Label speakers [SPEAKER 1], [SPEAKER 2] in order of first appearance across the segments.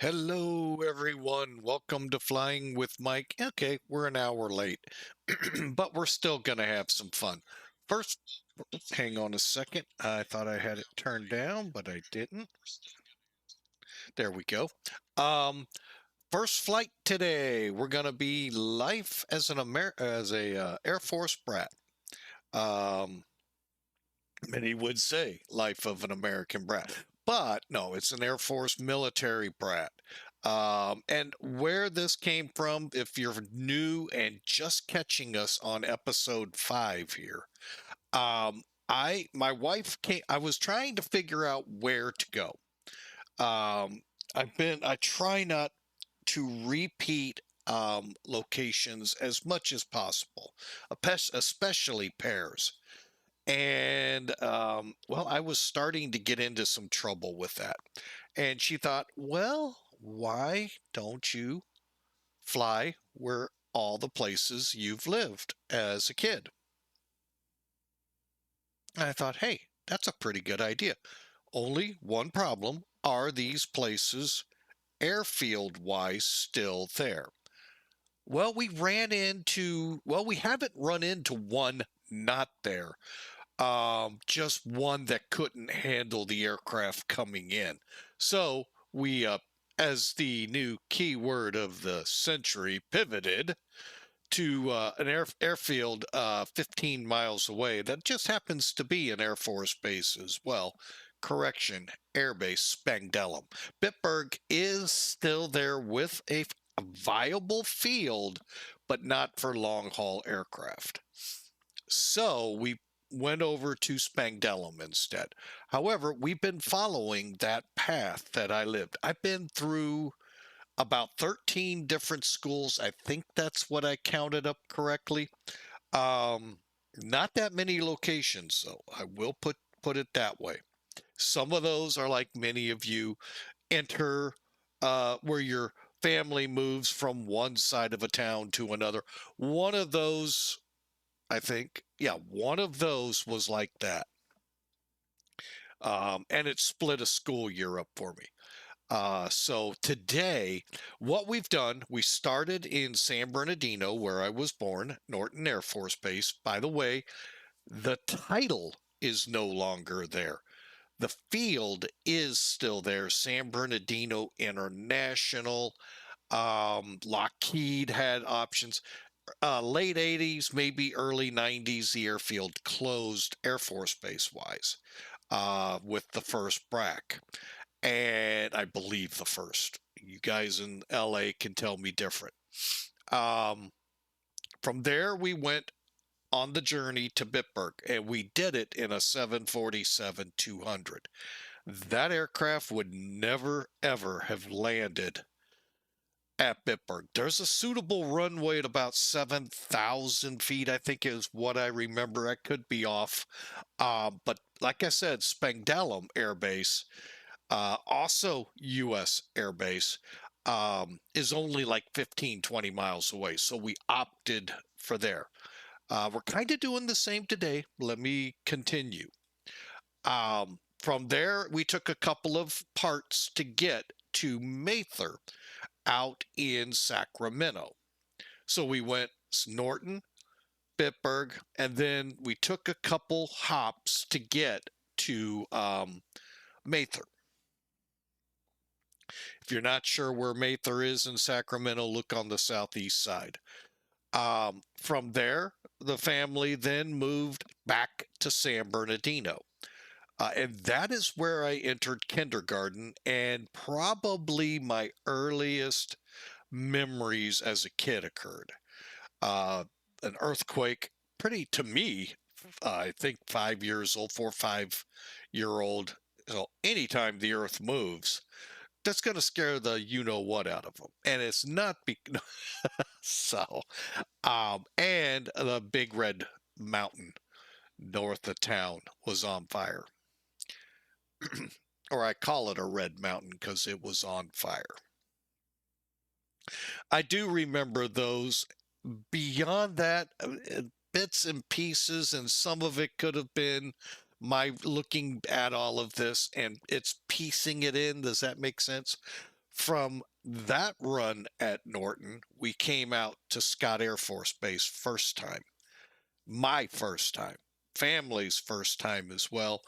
[SPEAKER 1] Hello, everyone. Welcome to Flying with Mike. Okay, we're an hour late, but we're still going to have some fun. First, hang on a second. I thought I had it turned down, but I didn't. There we go. Um, First flight today. We're going to be life as an Air Force brat. Um, Many would say life of an American brat, but no, it's an Air Force military brat. And where this came from, if you're new and just catching us on episode 5 here, my wife came. I was trying to figure out where to go. Um, I try not to repeat locations as much as possible, especially pairs. And well, I was starting to get into some trouble with that. And she thought, well, why don't you fly where all the places you've lived as a kid? And I thought, hey, that's a pretty good idea. Only one problem: are these places airfield wise still there? Well, we haven't run into one not there. Just one that couldn't handle the aircraft coming in. So we, as the new keyword of the century, pivoted to airfield 15 miles away that just happens to be an Air Force base as well. Correction, Air Base Spangdahlem. Bitburg is still there with a viable field, but not for long haul aircraft. So we went over to Spangdahlem instead. However, we've been following that path that I lived. I've been through about 13 different schools. I think that's what I counted up correctly. Um, Not that many locations, though. I will put it that way. Some of those are like many of you enter where your family moves from one side of a town to another. One of those, I think, yeah, one of those was like that. And it split a school year up for me. So today, what we've done, we started in San Bernardino, where I was born, Norton Air Force Base. By the way, the title is no longer there. The field is still there, San Bernardino International. Lockheed had options. Late 80s, maybe early 90s, the airfield closed Air Force Base wise with the first BRAC. And I believe the first. You guys in LA can tell me different. Um, from there, we went on the journey to Bitburg, and we did it in a 747-200. That aircraft would never, ever have landed at Bitburg. There's a suitable runway at about 7,000 feet, I think is what I remember. I could be off. But like I said, Spangdahlem Air Base, also U.S. Air Base, is only like 15, 20 miles away. So we opted for there. We're kind of doing the same today. Let me continue. From there, we took a couple of parts to get to Mather out in Sacramento. So we went Norton, Bitburg, and then we took a couple hops to get to Mather. If you're not sure where Mather is in Sacramento, look on the southeast side. From there, the family then moved back to San Bernardino. And that is where I entered kindergarten, and probably my earliest memories as a kid occurred. An earthquake, pretty to me, I think 5 years old, 4 or 5 year old. So anytime the earth moves, that's going to scare the you know what out of them. And it's not so. And the big red mountain north of town was on fire. Or I call it a red mountain because it was on fire. I do remember those. Beyond that, bits and pieces, and some of it could have been my looking at all of this and it's piecing it in. Does that make sense? From that run at Norton, we came out to Scott Air Force Base first time. My first time. Family's first time as well.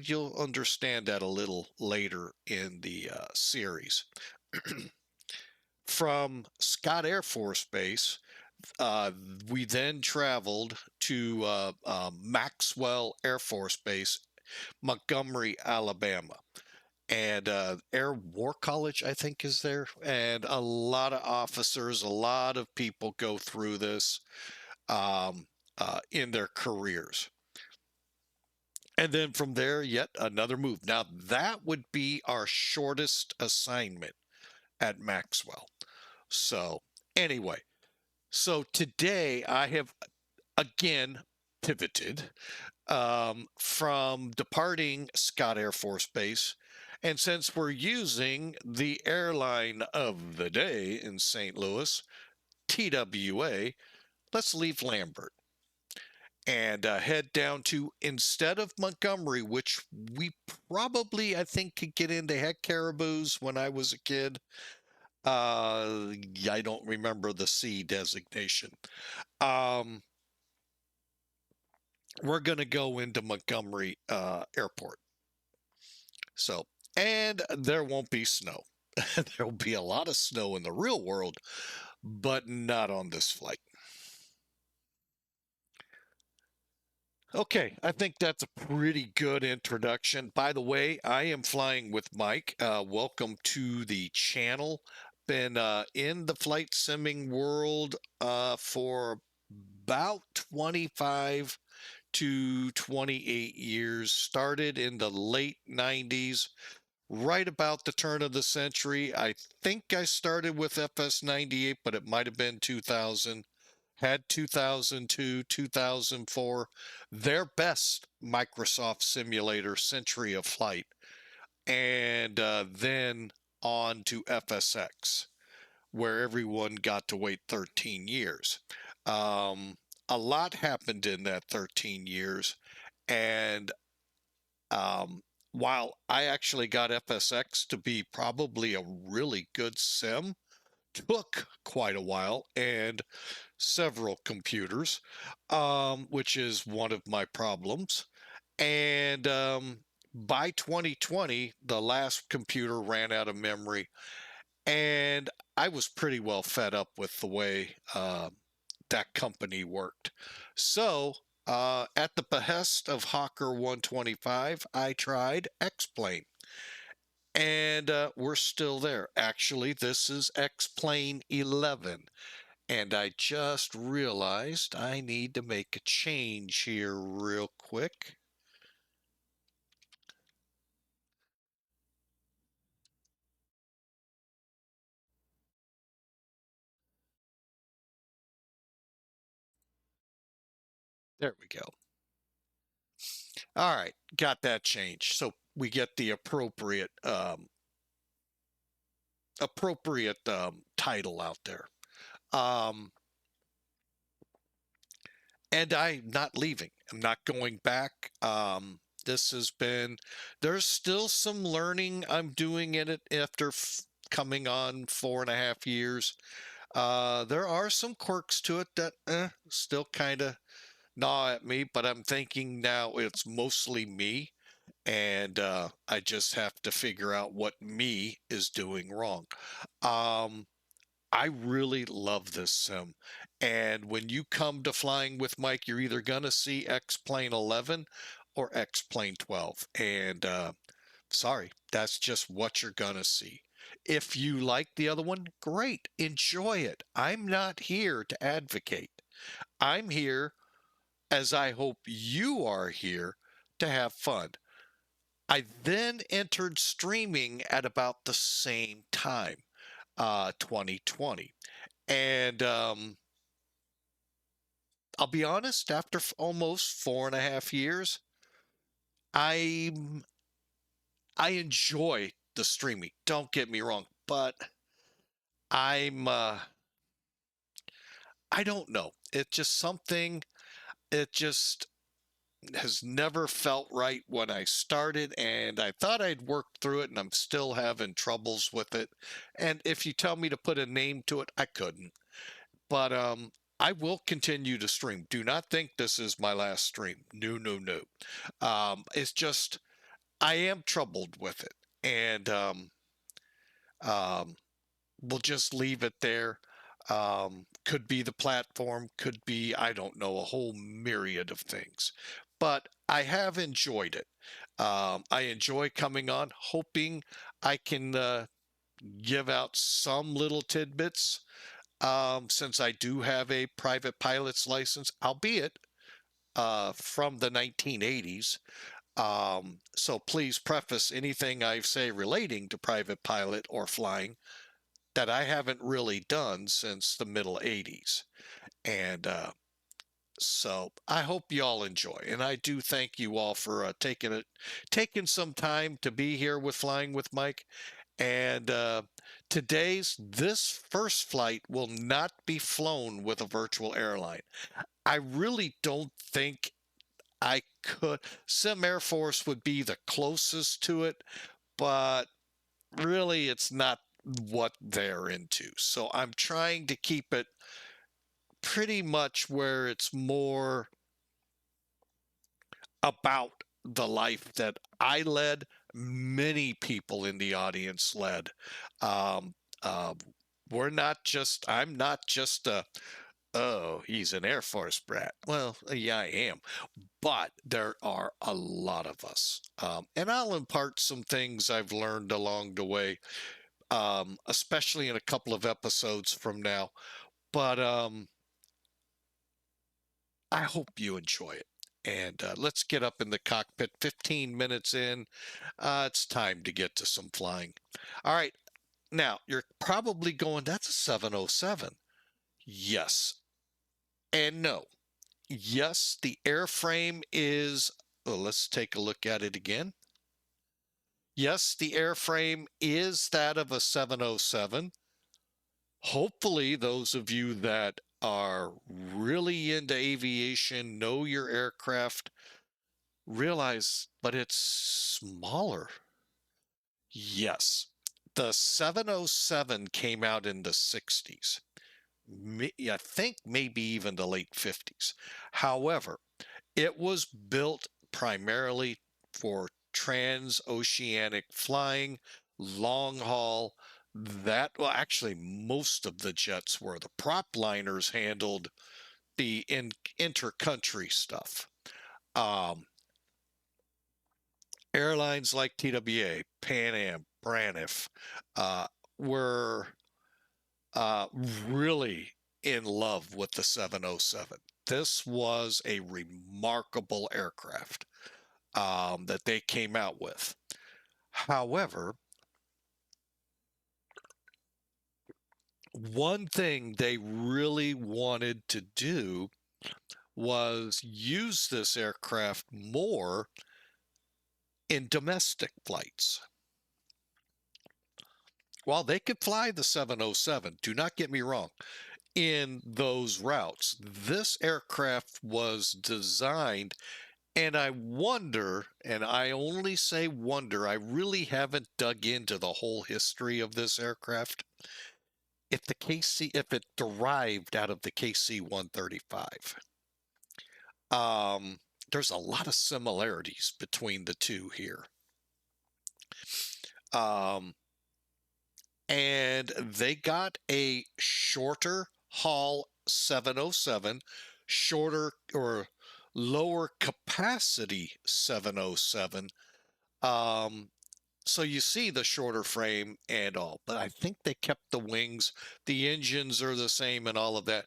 [SPEAKER 1] You'll understand that a little later in the series. From Scott Air Force Base, uh, we then traveled to Maxwell Air Force Base, Montgomery, Alabama. And Air War College, I think, is there. And a lot of officers, a lot of people go through this um, in their careers. And then from there, yet another move. Now, that would be our shortest assignment at Maxwell. So, anyway, so today I have again pivoted from departing Scott Air Force Base. And since we're using the airline of the day in St. Louis, TWA, let's leave Lambert and head down to, instead of Montgomery, which we probably, I think, could get into Heck Caribous when I was a kid. I don't remember the C designation. Um, we're going to go into Montgomery Airport. So, and there won't be snow. There will be a lot of snow in the real world, but not on this flight. Okay, I think that's a pretty good introduction. By the way, I am flying with Mike. Welcome to the channel. Been in the flight simming world for about 25 to 28 years. Started in the late 90s, right about the turn of the century. I think I started with FS 98, but it might have been 2000. Had 2002, 2004, their best Microsoft simulator, Century of Flight, and then on to FSX, where everyone got to wait 13 years. Um, a lot happened in that 13 years, and um, while I actually got FSX to be probably a really good sim, took quite a while and several computers, which is one of my problems. And by 2020, the last computer ran out of memory, and I was pretty well fed up with the way that company worked. So, at the behest of Hawker 125, I tried X-Plane. And we're still there. Actually, this is X-Plane 11. And I just realized I need to make a change here real quick. There we go. All right, got that changed. So we get the appropriate title out there. Um, and I'm not leaving. I'm not going back. This has been, there's still some learning I'm doing in it after coming on 4.5 years. There are some quirks to it that still kind of gnaw at me, but I'm thinking now it's mostly me, and I just have to figure out what me is doing wrong. Um, I really love this sim. And when you come to flying with Mike, you're either going to see X-Plane 11 or X-Plane 12. And sorry, that's just what you're going to see. If you like the other one, great, enjoy it. I'm not here to advocate. I'm here, as I hope you are here, to have fun. I then entered streaming at about the same time, 2020. And I'll be honest, after almost 4.5 years, I I enjoy the streaming. Don't get me wrong, but I'm I don't know. It's just something. It just has never felt right when I started, and I thought I'd worked through it, and I'm still having troubles with it. And if you tell me to put a name to it, I couldn't. But I will continue to stream. Do not think this is my last stream. No, no, no. It's just I am troubled with it, and um, we'll just leave it there. Could be the platform, could be, I don't know, a whole myriad of things. But I have enjoyed it. I enjoy coming on, hoping I can give out some little tidbits since I do have a private pilot's license, albeit from the 1980s. So please preface anything I say relating to private pilot or flying that I haven't really done since the middle 80s. And so I hope you all enjoy. And I do thank you all for taking some time to be here with Flying with Mike. And this first flight will not be flown with a virtual airline. I really don't think I could. Sim Air Force would be the closest to it, but really it's not what they're into. So I'm trying to keep it pretty much where it's more about the life that I led, many people in the audience led. Um, uh, I'm not just a, oh, he's an Air Force brat. Well, yeah, I am. But there are a lot of us. And I'll impart some things I've learned along the way, especially in a couple of episodes from now. But I hope you enjoy it. And let's get up in the cockpit. 15 minutes in, it's time to get to some flying. All right. Now, you're probably going, that's a 707. Yes and no. Yes, the airframe is, well, let's take a look at it again. Yes, the airframe is that of a 707. Hopefully, those of you that are really into aviation, know your aircraft, realize, but it's smaller. Yes, the 707 came out in the 60s. I think maybe even the late 50s. However, it was built primarily for transoceanic flying, long haul. Well, actually, most of the jets were. The prop liners handled the inter-country stuff. Um, Airlines like TWA, Pan Am, Braniff were uh, really in love with the 707. This was a remarkable aircraft that they came out with. However, one thing they really wanted to do was use this aircraft more in domestic flights. While they could fly the 707, do not get me wrong, in those routes, this aircraft was designed, and I wonder, and I only say wonder, I really haven't dug into the whole history of this aircraft. If it derived out of the KC-135. There's a lot of similarities between the two here. And they got a shorter haul 707, shorter or lower capacity 707. So you see the shorter frame and all, but I think they kept the wings. The engines are the same and all of that.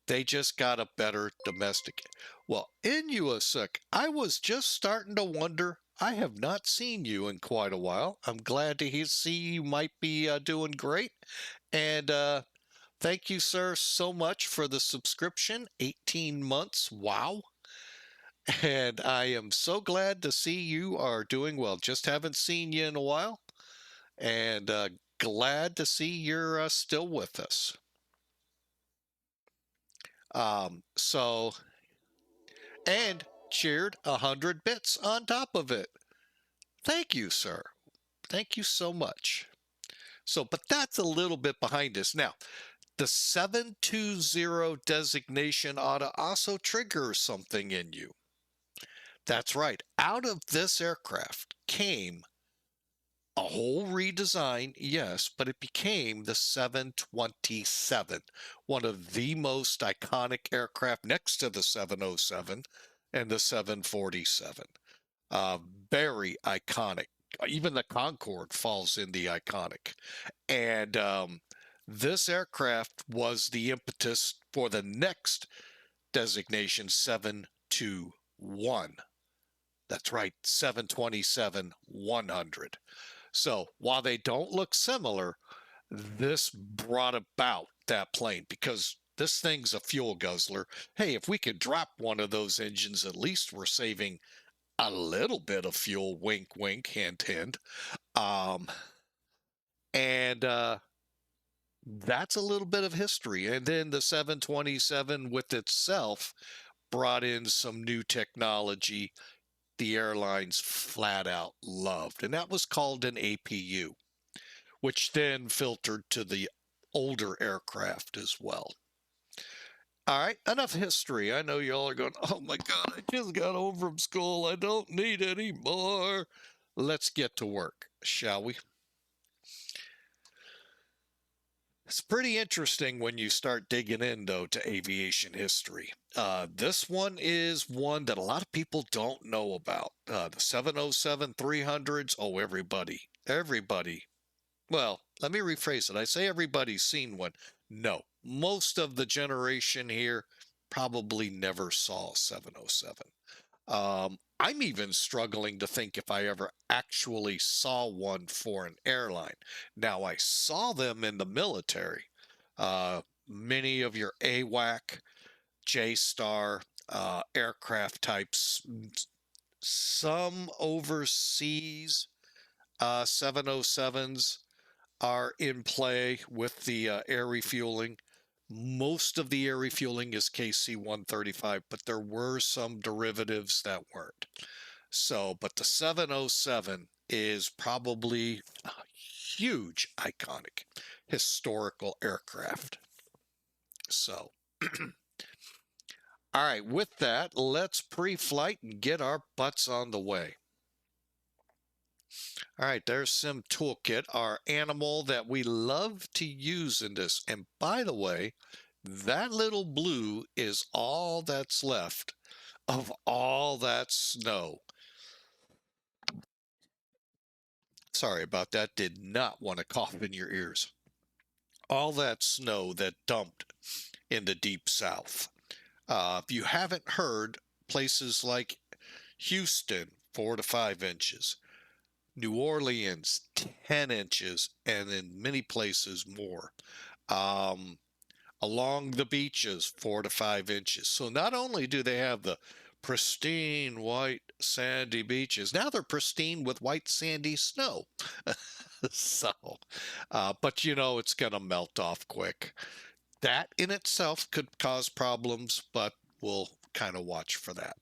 [SPEAKER 1] They just got a better domestic. Well, in USEC, I was just starting to wonder. I have not seen you in quite a while. I'm glad to see you might be doing great. And thank you, sir, so much for the subscription. 18 months. Wow. And I am so glad to see you are doing well. Just haven't seen you in a while. And glad to see you're still with us. So, and cheered 100 bits on top of it. Thank you, sir. Thank you so much. So, but that's a little bit behind us. Now, the 720 designation ought to also trigger something in you. That's right. Out of this aircraft came a whole redesign, yes, but it became the 727, one of the most iconic aircraft next to the 707 and the 747. Very iconic. Even the Concorde falls in the iconic. And this aircraft was the impetus for the next designation, 721. That's right, 727-100. So while they don't look similar, this brought about that plane because this thing's a fuel guzzler. Hey, if we could drop one of those engines, at least we're saving a little bit of fuel. Wink, wink, hint, hint. And that's a little bit of history. And then the 727 with itself brought in some new technology the airlines flat out loved, and that was called an APU, which then filtered to the older aircraft as well. All right, enough history. I know y'all are going, oh my God, I just got home from school. I don't need any more. Let's get to work, shall we? It's pretty interesting when you start digging in, though, to aviation history. This one is one that a lot of people don't know about. The 707-300s. Oh, everybody. Well, let me rephrase it. I say everybody's seen one. No, most of the generation here probably never saw a 707. I'm even struggling to think if I ever actually saw one for an airline. Now, I saw them in the military. Many of your AWAC, J-Star aircraft types, some overseas 707s are in play with the air refueling. Most of the air refueling is KC-135, but there were some derivatives that weren't. So, but the 707 is probably a huge, iconic, historical aircraft. So, all right, with that, let's pre-flight and get our butts on the way. All right, there's Sim Toolkit, our animal that we love to use in this. And by the way, that little blue is all that's left of all that snow. Sorry about that. Did not want to cough in your ears. All that snow that dumped in the deep south. If you haven't heard, places like Houston, 4 to 5 inches. New Orleans, 10 inches, and in many places more. Along the beaches, 4 to 5 inches. So not only do they have the pristine white sandy beaches, now they're pristine with white sandy snow. So, but you know it's going to melt off quick. That in itself could cause problems, but we'll kind of watch for that.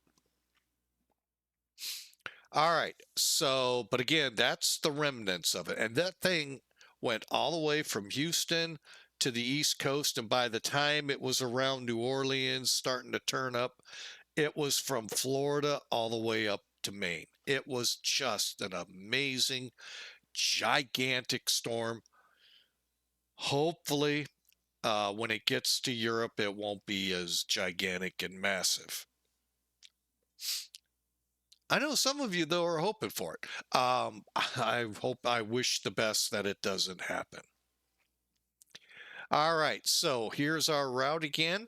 [SPEAKER 1] All right, so, but again, that's the remnants of it. And that thing went all the way from Houston to the East Coast. And by the time it was around New Orleans, starting to turn up, it was from Florida all the way up to Maine. It was just an amazing, gigantic storm. Hopefully, when it gets to Europe, it won't be as gigantic and massive. I know some of you, though, are hoping for it. I wish the best that it doesn't happen. All right, so here's our route again.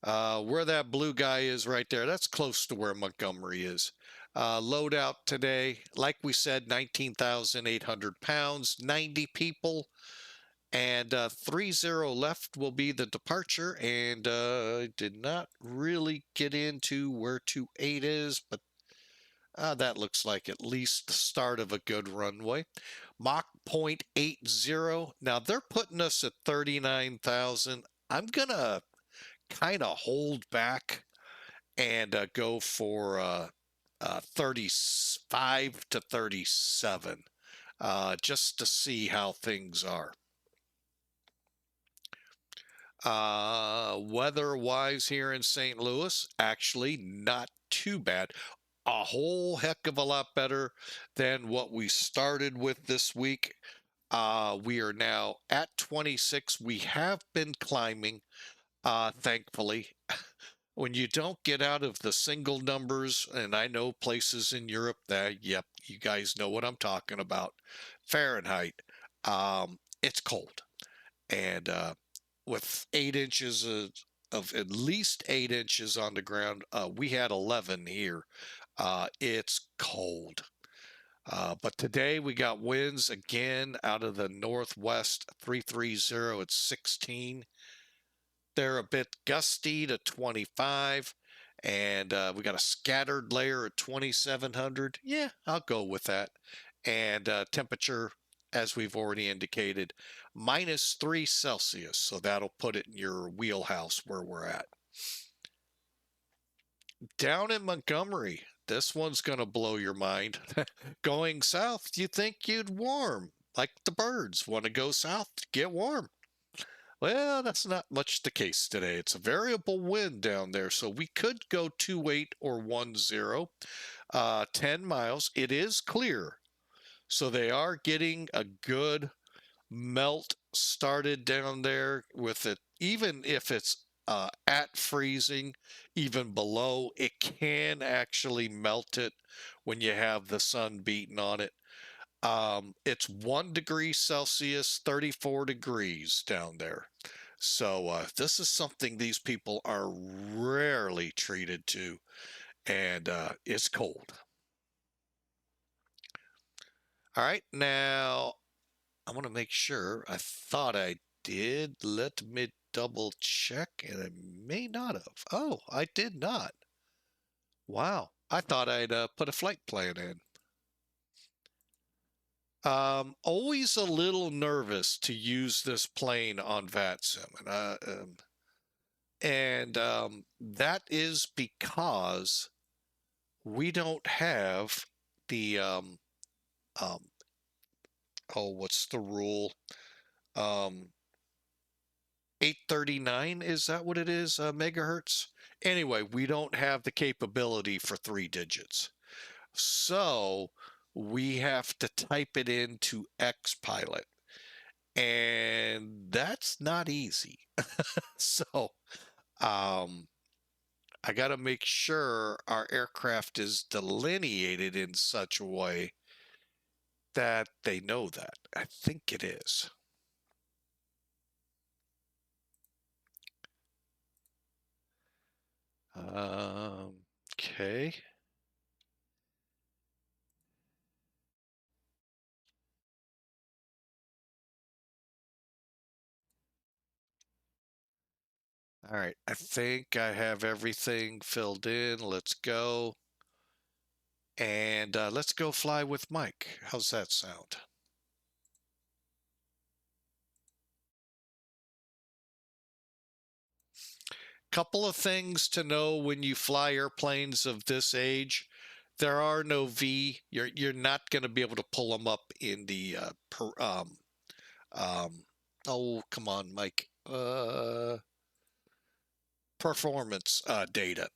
[SPEAKER 1] Where that blue guy is right there, that's close to where Montgomery is. Loadout today, like we said, 19,800 pounds, 90 people, and 30 left will be the departure. And I did not really get into where 28 is, but that looks like at least the start of a good runway. Mach 0.80. Now they're putting us at 39,000. I'm going to kind of hold back and go for 35 to 37, just to see how things are. Weather-wise here in St. Louis, actually not too bad. A whole heck of a lot better than what we started with this week. We are now at 26. We have been climbing, thankfully. When you don't get out of the single numbers, and I know places in Europe that, yep, you guys know what I'm talking about, Fahrenheit, it's cold. And with 8 inches of at least 8 inches on the ground, we had 11 here. It's cold. But today we got winds again out of the northwest, 330 at 16. They're a bit gusty to 25, and we got a scattered layer at 2700. Yeah, I'll go with that. And temperature, as we've already indicated, -3 Celsius. So that'll put it in your wheelhouse where we're at. Down in Montgomery, this one's going to blow your mind. Going south, you think you'd warm, like the birds want to go south to get warm. Well, that's not much the case today. It's a variable wind down there, so we could go 28 or 10, 10 miles. It is clear, so they are getting a good melt started down there with it. Even if it's at freezing, even below, it can actually melt it when you have the sun beating on it. It's 1 degree Celsius, 34 degrees down there. So this is something these people are rarely treated to, and it's cold. All right, now I want to make sure. I thought I did. Let me double check, and I may not have. Oh, I did not. Wow, I thought I'd put a flight plan in. Always a little nervous to use this plane on VATSIM, and that is because we don't have the oh, what's the rule? 839, is that what it is? Megahertz? Anyway, we don't have the capability for 3 digits. So we have to type it into XPilot, and that's not easy. So I got to make sure our aircraft is delineated in such a way that they know that. I think it is. Okay. All right, I think I have everything filled in. Let's go. And let's go fly with Mike. How's that sound? Couple of things to know when you fly airplanes of this age. There are no V. You're not going to be able to pull them up in the oh, come on, Mike. Performance data.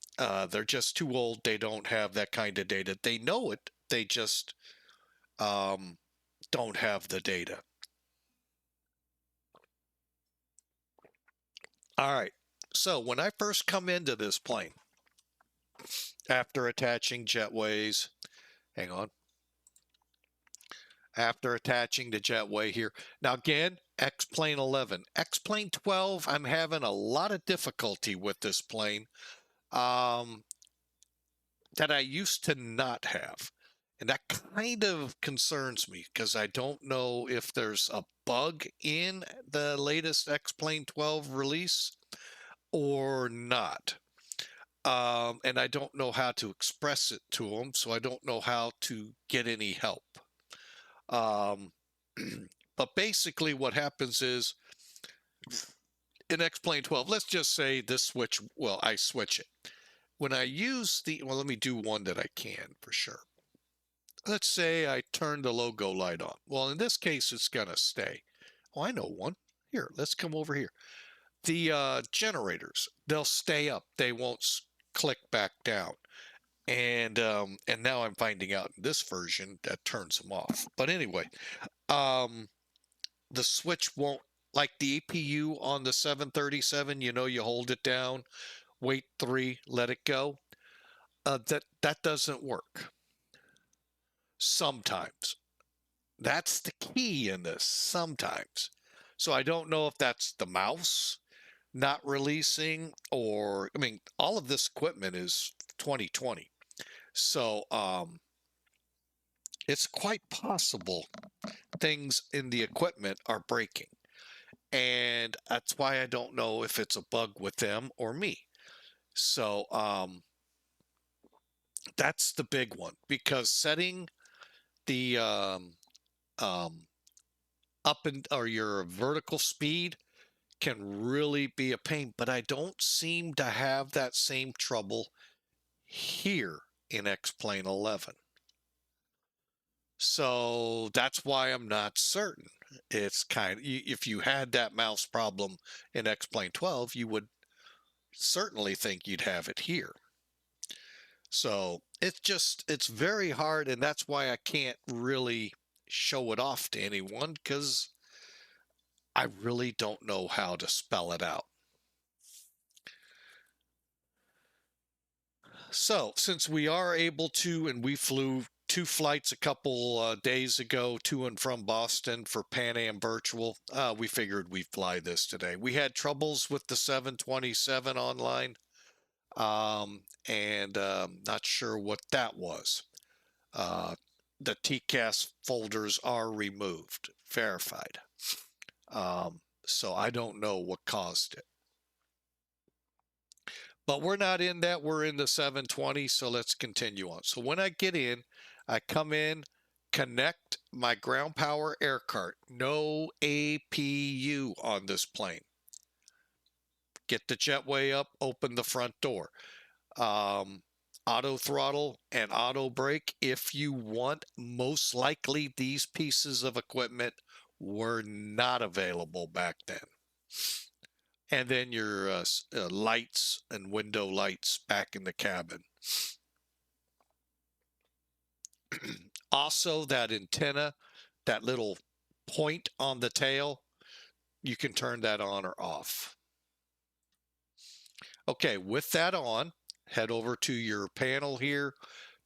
[SPEAKER 1] They're just too old. They don't have that kind of data. They know it. They just don't have the data. All right. So when I first come into this plane, after attaching jetways, hang on. After attaching the jetway here. Now again, X-Plane 11. X-Plane 12, I'm having a lot of difficulty with this plane that I used to not have. And that kind of concerns me because I don't know if there's a bug in the latest X-Plane 12 release or not. And I don't know how to express it to them, so I don't know how to get any help. But basically what happens is in X-Plane 12, let's just say this switch, well, I switch it. when I use the, well, let me do one that I can for sure. Let's say I turn the logo light on. Well, in this case, it's going to stay. Oh, I know one. Here, let's come over here. The generators, they'll stay up. They won't click back down. And now I'm finding out in this version that turns them off. But anyway, the switch won't, like the EPU on the 737, you know, you hold it down, wait 3, let it go. That doesn't work. Sometimes. That's the key in this, sometimes. So I don't know if that's the mouse not releasing, or, I mean, all of this equipment is 2020. So it's quite possible things in the equipment are breaking. And that's why I don't know if it's a bug with them or me. So that's the big one, because setting the up and or your vertical speed can really be a pain, but I don't seem to have that same trouble here in X-Plane 11. So that's why I'm not certain. It's kind of, if you had that mouse problem in X-Plane 12, you would certainly think you'd have it here. So it's very hard, and that's why I can't really show it off to anyone, because I really don't know how to spell it out. So since we are able to, and we flew 2 flights a couple days ago to and from Boston for Pan Am Virtual, we figured we'd fly this today. We had troubles with the 727 online, and not sure what that was. The TCAS folders are removed, verified. So I don't know what caused it. But we're not in that, we're in the 720, so let's continue on. So when I get in, I come in, connect my ground power air cart. No APU on this plane. Get the jetway up, open the front door. Auto throttle and auto brake if you want. Most likely these pieces of equipment were not available back then. And then your lights and window lights back in the cabin. Also, that antenna, that little point on the tail, you can turn that on or off. Okay, with that on, head over to your panel here,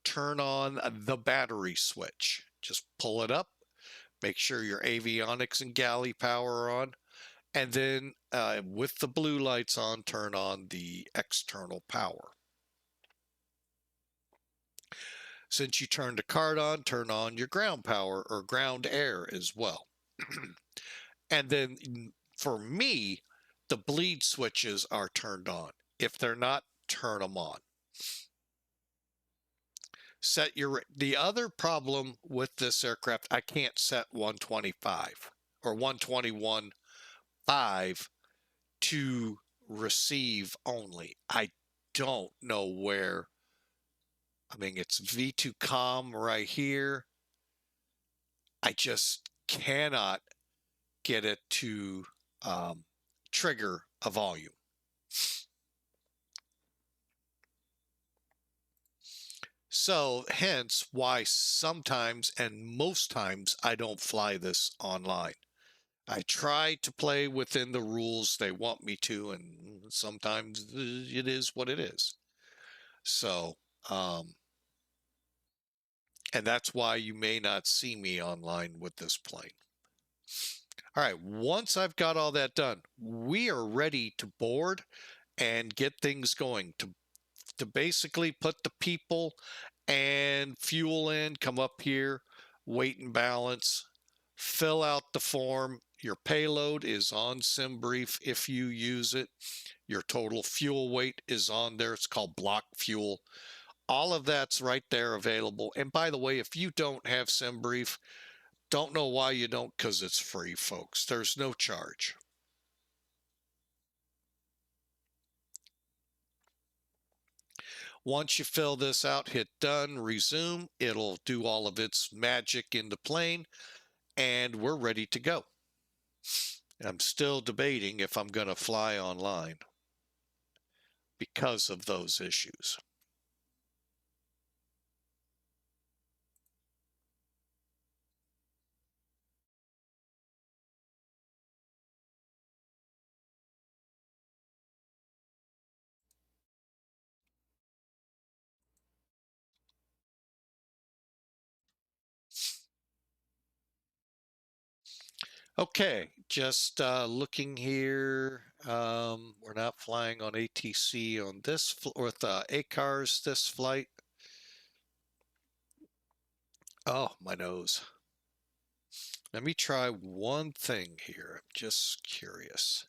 [SPEAKER 1] turn on the battery switch. Just pull it up, make sure your avionics and galley power are on, and then with the blue lights on, turn on the external power. Since you turned the cart on, turn on your ground power or ground air as well. And then for me, the bleed switches are turned on. If they're not, turn them on. Set your, the other problem with this aircraft, I can't set 125 or 121.5 to receive only. I don't know where. I mean, it's V2 COM right here. I just cannot get it to trigger a volume. So hence why sometimes and most times I don't fly this online. I try to play within the rules they want me to, and sometimes it is what it is. So, and that's why you may not see me online with this plane. All right, once I've got all that done, we are ready to board and get things going, to basically put the people and fuel in, come up here, weight and balance, fill out the form. Your payload is on SimBrief if you use it. Your total fuel weight is on there. It's called block fuel. All of that's right there available. And by the way, if you don't have SimBrief, don't know why you don't, because it's free, folks. There's no charge. Once you fill this out, hit done, resume. It'll do all of its magic in the plane, and we're ready to go. I'm still debating if I'm going to fly online because of those issues. Okay, just looking here. We're not flying on ATC on this with ACARS this flight. Oh, my nose. Let me try one thing here. I'm just curious.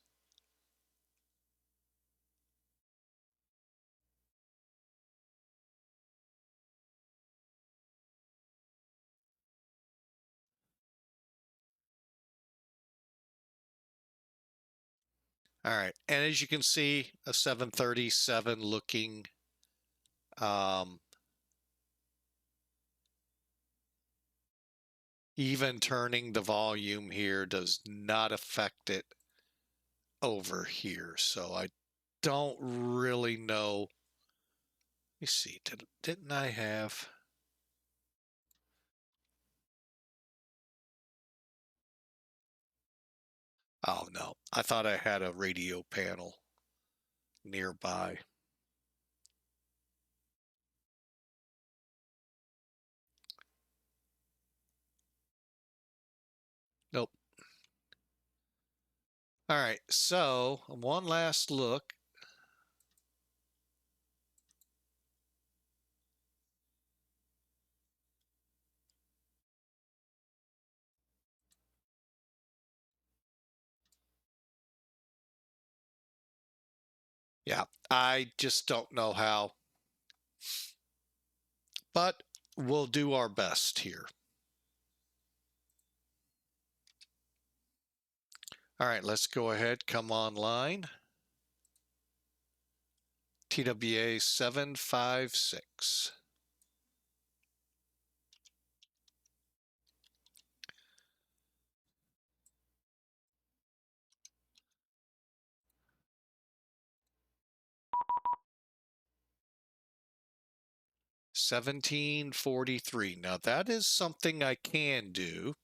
[SPEAKER 1] All right, and as you can see, a 737 looking even turning the volume here does not affect it over here. So I don't really know. Let me see, didn't I have? Oh no, I thought I had a radio panel nearby. Nope. All right, so one last look. Yeah, I just don't know how, but we'll do our best here. All right, let's go ahead, come online. TWA 756. $17.43. Now that is something I can do.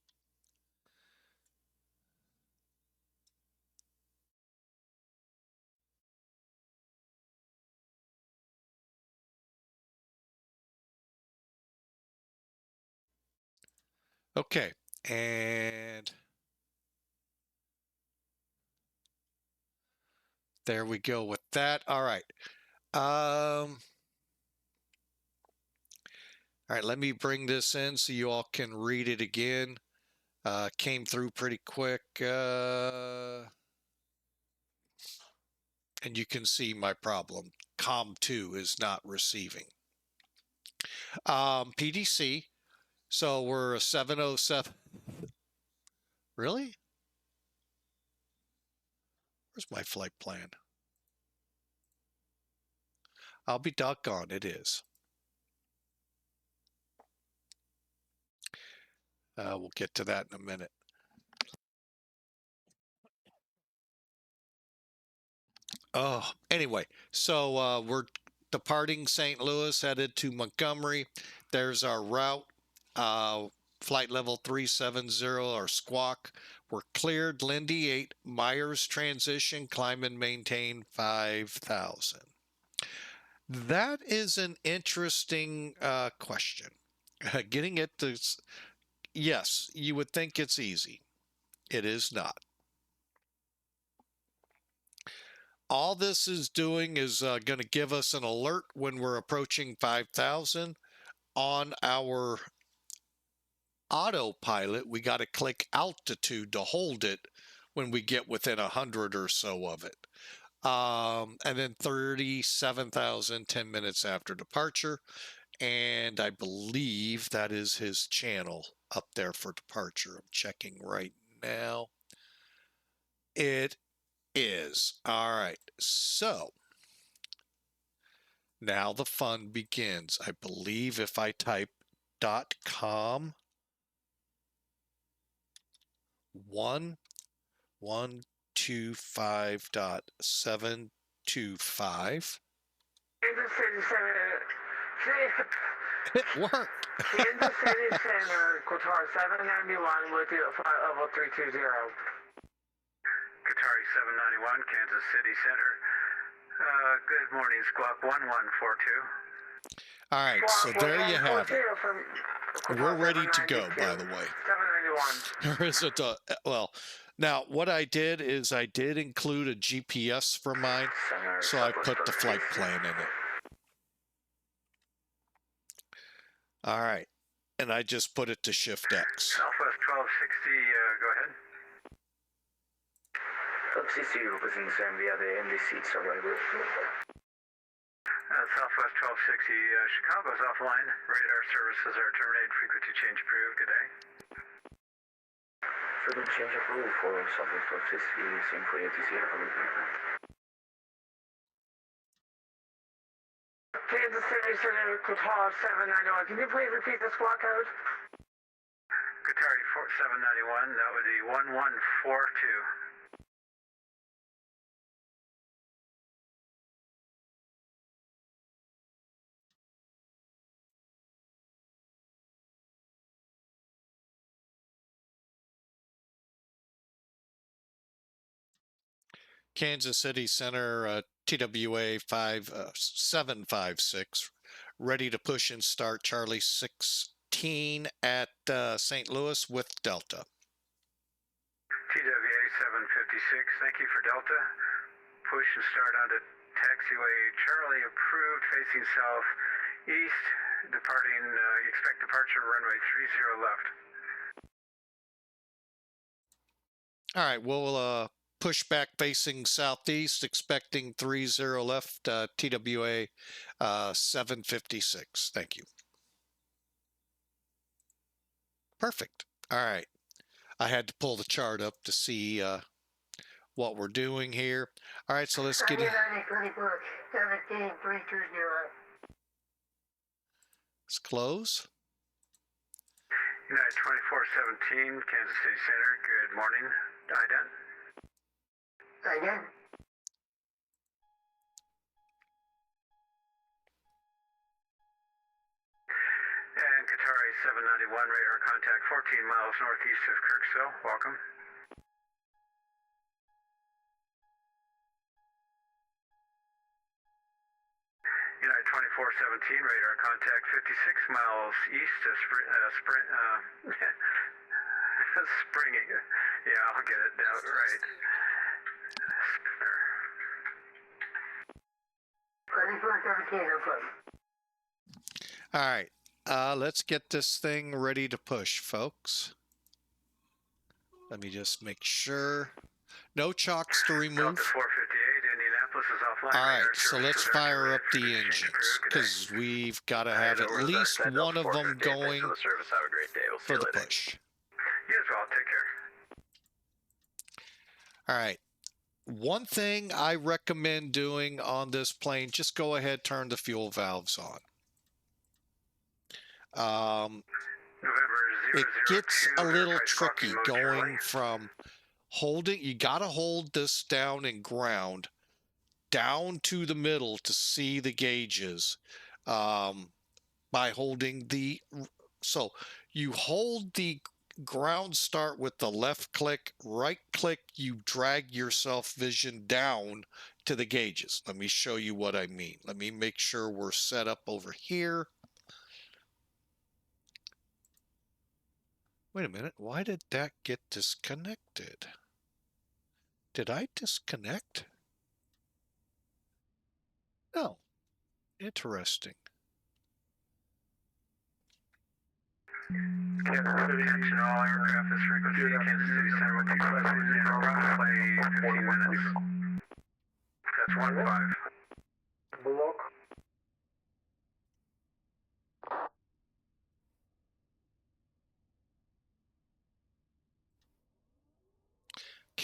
[SPEAKER 1] Okay, and there we go with that. All right. All right, let me bring this in so you all can read it again. Came through pretty quick. And you can see my problem. COM2 is not receiving. PDC. So we're a 707. Really? Where's my flight plan? I'll be doggone, it is. We'll get to that in a minute. Oh, anyway, so we're departing St. Louis, headed to Montgomery. There's our route. Flight level 370, our squawk. We're cleared, Lindy 8, Myers transition, climb and maintain 5,000. That is an interesting question. Getting it to, yes, you would think it's easy. It is not. All this is doing is going to give us an alert when we're approaching 5,000. On our autopilot, we got to click altitude to hold it when we get within 100 or so of it. And then 37,000, 10 minutes after departure. And I believe that is his channel up there for departure. I'm checking right now. It is. All right. So Now the fun begins. I believe if I type .com 1125.725. It worked.
[SPEAKER 2] Kansas City Center, Qatar 791 with you at flight level 320.
[SPEAKER 3] Qatari 791, Kansas City Center. Good morning, Squawk 1142.
[SPEAKER 1] All right, so there you have it. We're ready to go, by the way.
[SPEAKER 2] 791.
[SPEAKER 1] There isn't a, well, now what I did is I did include a GPS for mine, so I put the flight plan in it. All right, and I just put it to Shift X.
[SPEAKER 3] Southwest 1260, go ahead.
[SPEAKER 2] 1260, representing San via the MD seats arrival.
[SPEAKER 3] Southwest 1260, Chicago's offline. Radar services are terminated. Frequency change approved. Good day.
[SPEAKER 2] Further change approved for Southwest 1260, same for ATC. Kansas City Center, Qatar 791. Can you please repeat the squawk code?
[SPEAKER 3] Qatari 791, that would be 1142.
[SPEAKER 1] Kansas City Center, TWA 756, ready to push and start Charlie 16 at St. Louis with Delta.
[SPEAKER 3] TWA 756, thank you for Delta. Push and start onto taxiway Charlie approved, facing southeast, departing, expect departure runway 30 left.
[SPEAKER 1] All right, we'll push back facing southeast, expecting 30 left, TWA 756. Thank you. Perfect. All right. I had to pull the chart up to see what we're doing here. All right, so let's get it. Let's close.
[SPEAKER 3] United 2417, Kansas City Center, good morning. Ident.
[SPEAKER 2] Again.
[SPEAKER 3] And Qatari 791, radar contact 14 miles northeast of Kirksville. Welcome. United 2417, radar contact 56 miles east of Springing. Yeah, I'll get it down right.
[SPEAKER 1] All right, let's get this thing ready to push, folks. Let me just make sure. No chocks to remove.
[SPEAKER 3] Delta 458, Indianapolis is offline.
[SPEAKER 1] All right, so let's fire up the engines, because we've got to have at least one of them going for the push.
[SPEAKER 3] You as well, take care.
[SPEAKER 1] All right. One thing I recommend doing on this plane, just go ahead, turn the fuel valves on. It gets a little tricky going from holding, you got to hold this down in ground, down to the middle to see the gauges by holding the, so you hold the ground start with the left click, right click, you drag yourself vision down to the gauges. Let me show you what I mean. Let me make sure we're set up over here. Wait a minute, why did that get disconnected? Did I disconnect? No. Interesting.
[SPEAKER 3] Attention all aircraft, this frequency, Kansas City Center with you, roughly 15 minutes. That's 1-5.
[SPEAKER 2] Block.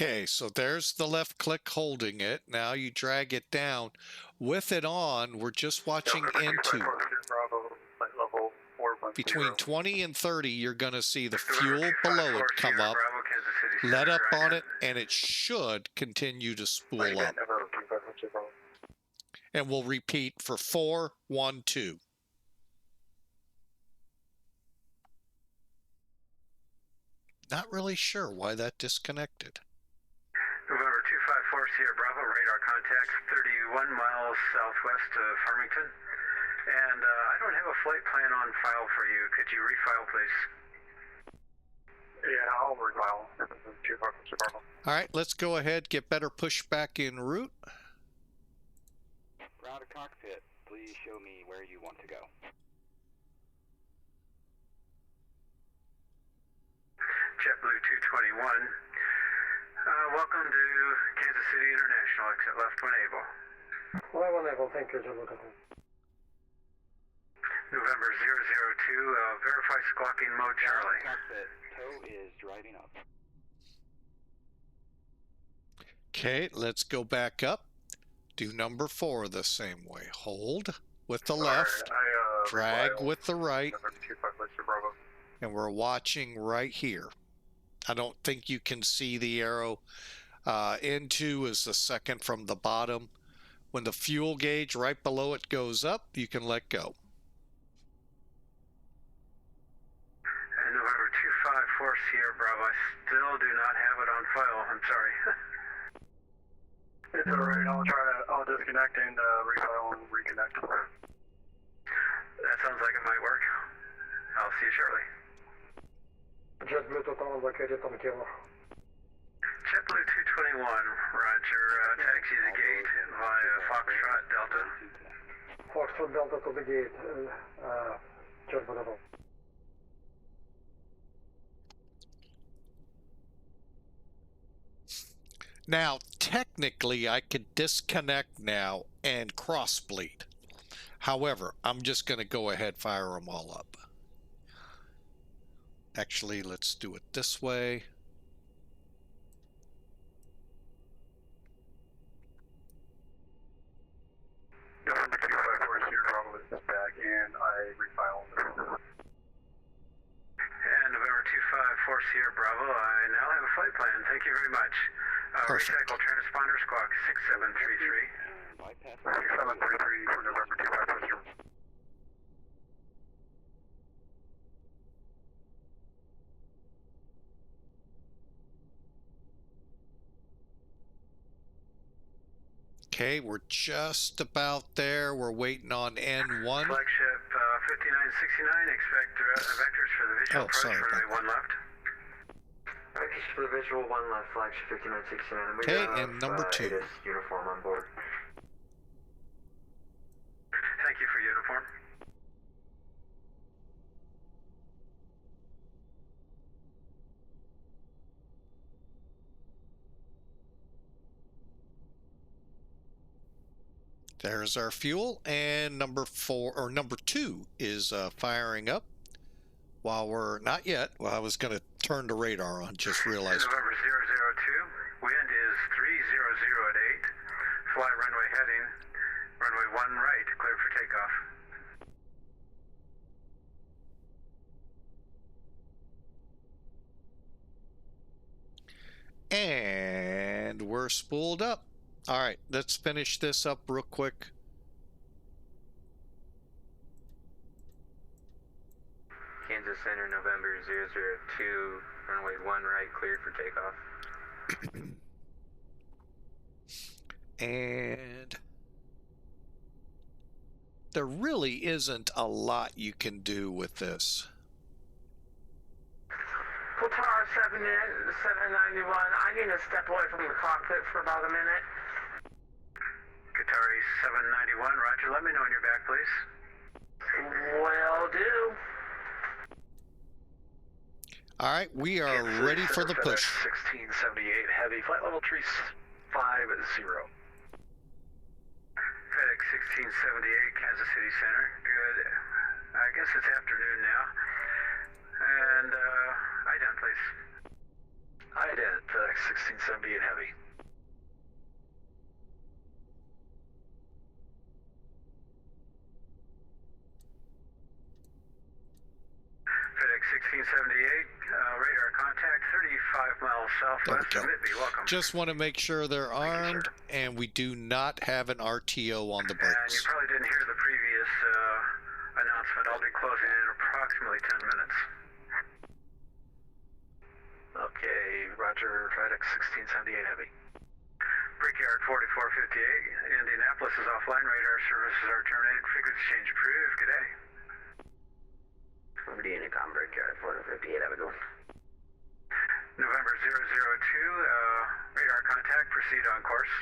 [SPEAKER 1] Okay, so there's the left click holding it. Now you drag it down. With it on, we're just watching into. Between 20 and 30, you're going to see the fuel below it come up. Let up on it, and it should continue to spool up. And we'll repeat for 4, 1, 2. Not really sure why that disconnected.
[SPEAKER 3] November 254 Sierra Bravo, radar contact 31 miles southwest of Farmington. And I don't have a flight plan on file for you. Could you refile, please?
[SPEAKER 4] Yeah, I'll refile. 254 Bravo.
[SPEAKER 1] All right, let's go ahead, get better pushback en route.
[SPEAKER 5] Ground to cockpit, please show me where you want to go.
[SPEAKER 3] JetBlue 221. Welcome to Kansas City International, exit left when able.
[SPEAKER 4] Well, when able, thank you, November
[SPEAKER 3] 002, verify squawking mode Charlie.
[SPEAKER 5] Cockpit, tow is driving up.
[SPEAKER 1] Okay, let's go back up. Do number 4 the same way. Hold with the left, drag with the right, and we're watching right here. I don't think you can see the arrow. Into is the second from the bottom. When the fuel gauge right below it goes up, you can let go.
[SPEAKER 3] And November 254 Sierra Bravo, I still do not have it on file. I'm sorry.
[SPEAKER 4] It's alright, I'll disconnect and refile and reconnect.
[SPEAKER 3] That sounds like it might work. I'll see you shortly.
[SPEAKER 4] JetBlue total located on Kilo.
[SPEAKER 3] JetBlue 221, roger, taxi the gate via Foxtrot Delta.
[SPEAKER 4] Foxtrot Delta to the gate, JetBlue total.
[SPEAKER 1] Now, technically, I could disconnect now and cross bleed. However, I'm just going to go ahead, fire them all up. Actually, let's do it this way.
[SPEAKER 4] November 254 Sierra Bravo is back and I refile.
[SPEAKER 3] And November 254 Sierra Bravo, I now have a flight plan. Thank you very much.
[SPEAKER 1] Perfect.
[SPEAKER 3] Recycle transponder squawk 6733.
[SPEAKER 5] Bypass.
[SPEAKER 4] 6733 for November 254 Sierra.
[SPEAKER 1] Okay, we're just about there. We're waiting on N1.
[SPEAKER 3] Flagship 5969, expect vectors for the visual approach,
[SPEAKER 1] sorry about
[SPEAKER 3] runway 1 left.
[SPEAKER 6] Vectors for the visual 1 left, flagship 5969.
[SPEAKER 1] Okay, and number 2.
[SPEAKER 6] It is uniform on board.
[SPEAKER 3] Thank you for uniform.
[SPEAKER 1] There's our fuel, and number 2 is firing up. While we're not yet, well, I was going to turn the radar on, just realized.
[SPEAKER 3] November 002, wind is 300 at 8. Fly runway heading, runway 1 right, clear for takeoff.
[SPEAKER 1] And we're spooled up. All right, let's finish this up real quick.
[SPEAKER 6] Kansas Center, November 002, runway 1 right, cleared for takeoff.
[SPEAKER 1] And there really isn't a lot you can do with this.
[SPEAKER 2] Qatar 791, I need to step away from the cockpit for about a minute.
[SPEAKER 3] Qatari 791, roger, let me know when you're back, please.
[SPEAKER 2] Will do.
[SPEAKER 1] All right, we are ready for the push.
[SPEAKER 4] 1678 heavy, flight level tree 50.
[SPEAKER 3] FedEx 1678, Kansas City Center. Good. I guess it's afternoon now. And, IDEN, please.
[SPEAKER 4] IDEN, FedEx 1678 Heavy.
[SPEAKER 3] FedEx 1678, radar contact 35 miles southwest of Midby. Welcome.
[SPEAKER 1] Just want to make sure they're armed, and we do not have an RTO on the
[SPEAKER 3] And you
[SPEAKER 1] brakes.
[SPEAKER 3] probably didn't hear the previous announcement. I'll be closing in approximately 10 minutes.
[SPEAKER 4] Okay, Roger, FedEx 1678 Heavy.
[SPEAKER 3] Brickyard 4458, Indianapolis is offline. Radar services are terminated. Frequency exchange approved. Good day.
[SPEAKER 6] From the Unicom Brickyard 4458, have a good one.
[SPEAKER 3] November 002, radar contact. Proceed on course.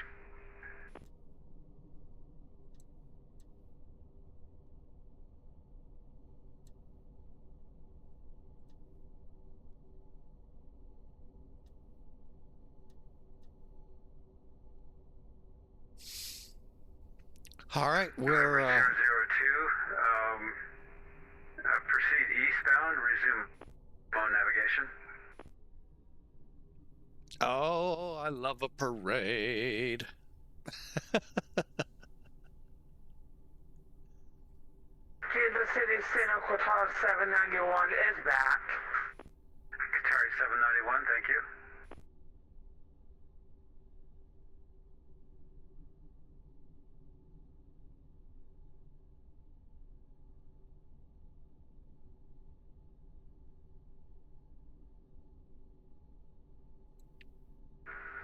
[SPEAKER 1] All right, we're
[SPEAKER 3] 002, proceed eastbound. Resume phone navigation.
[SPEAKER 1] oh, I love a parade.
[SPEAKER 2] Kansas City Center Qatar 791 is back.
[SPEAKER 3] Qatari 791, thank you.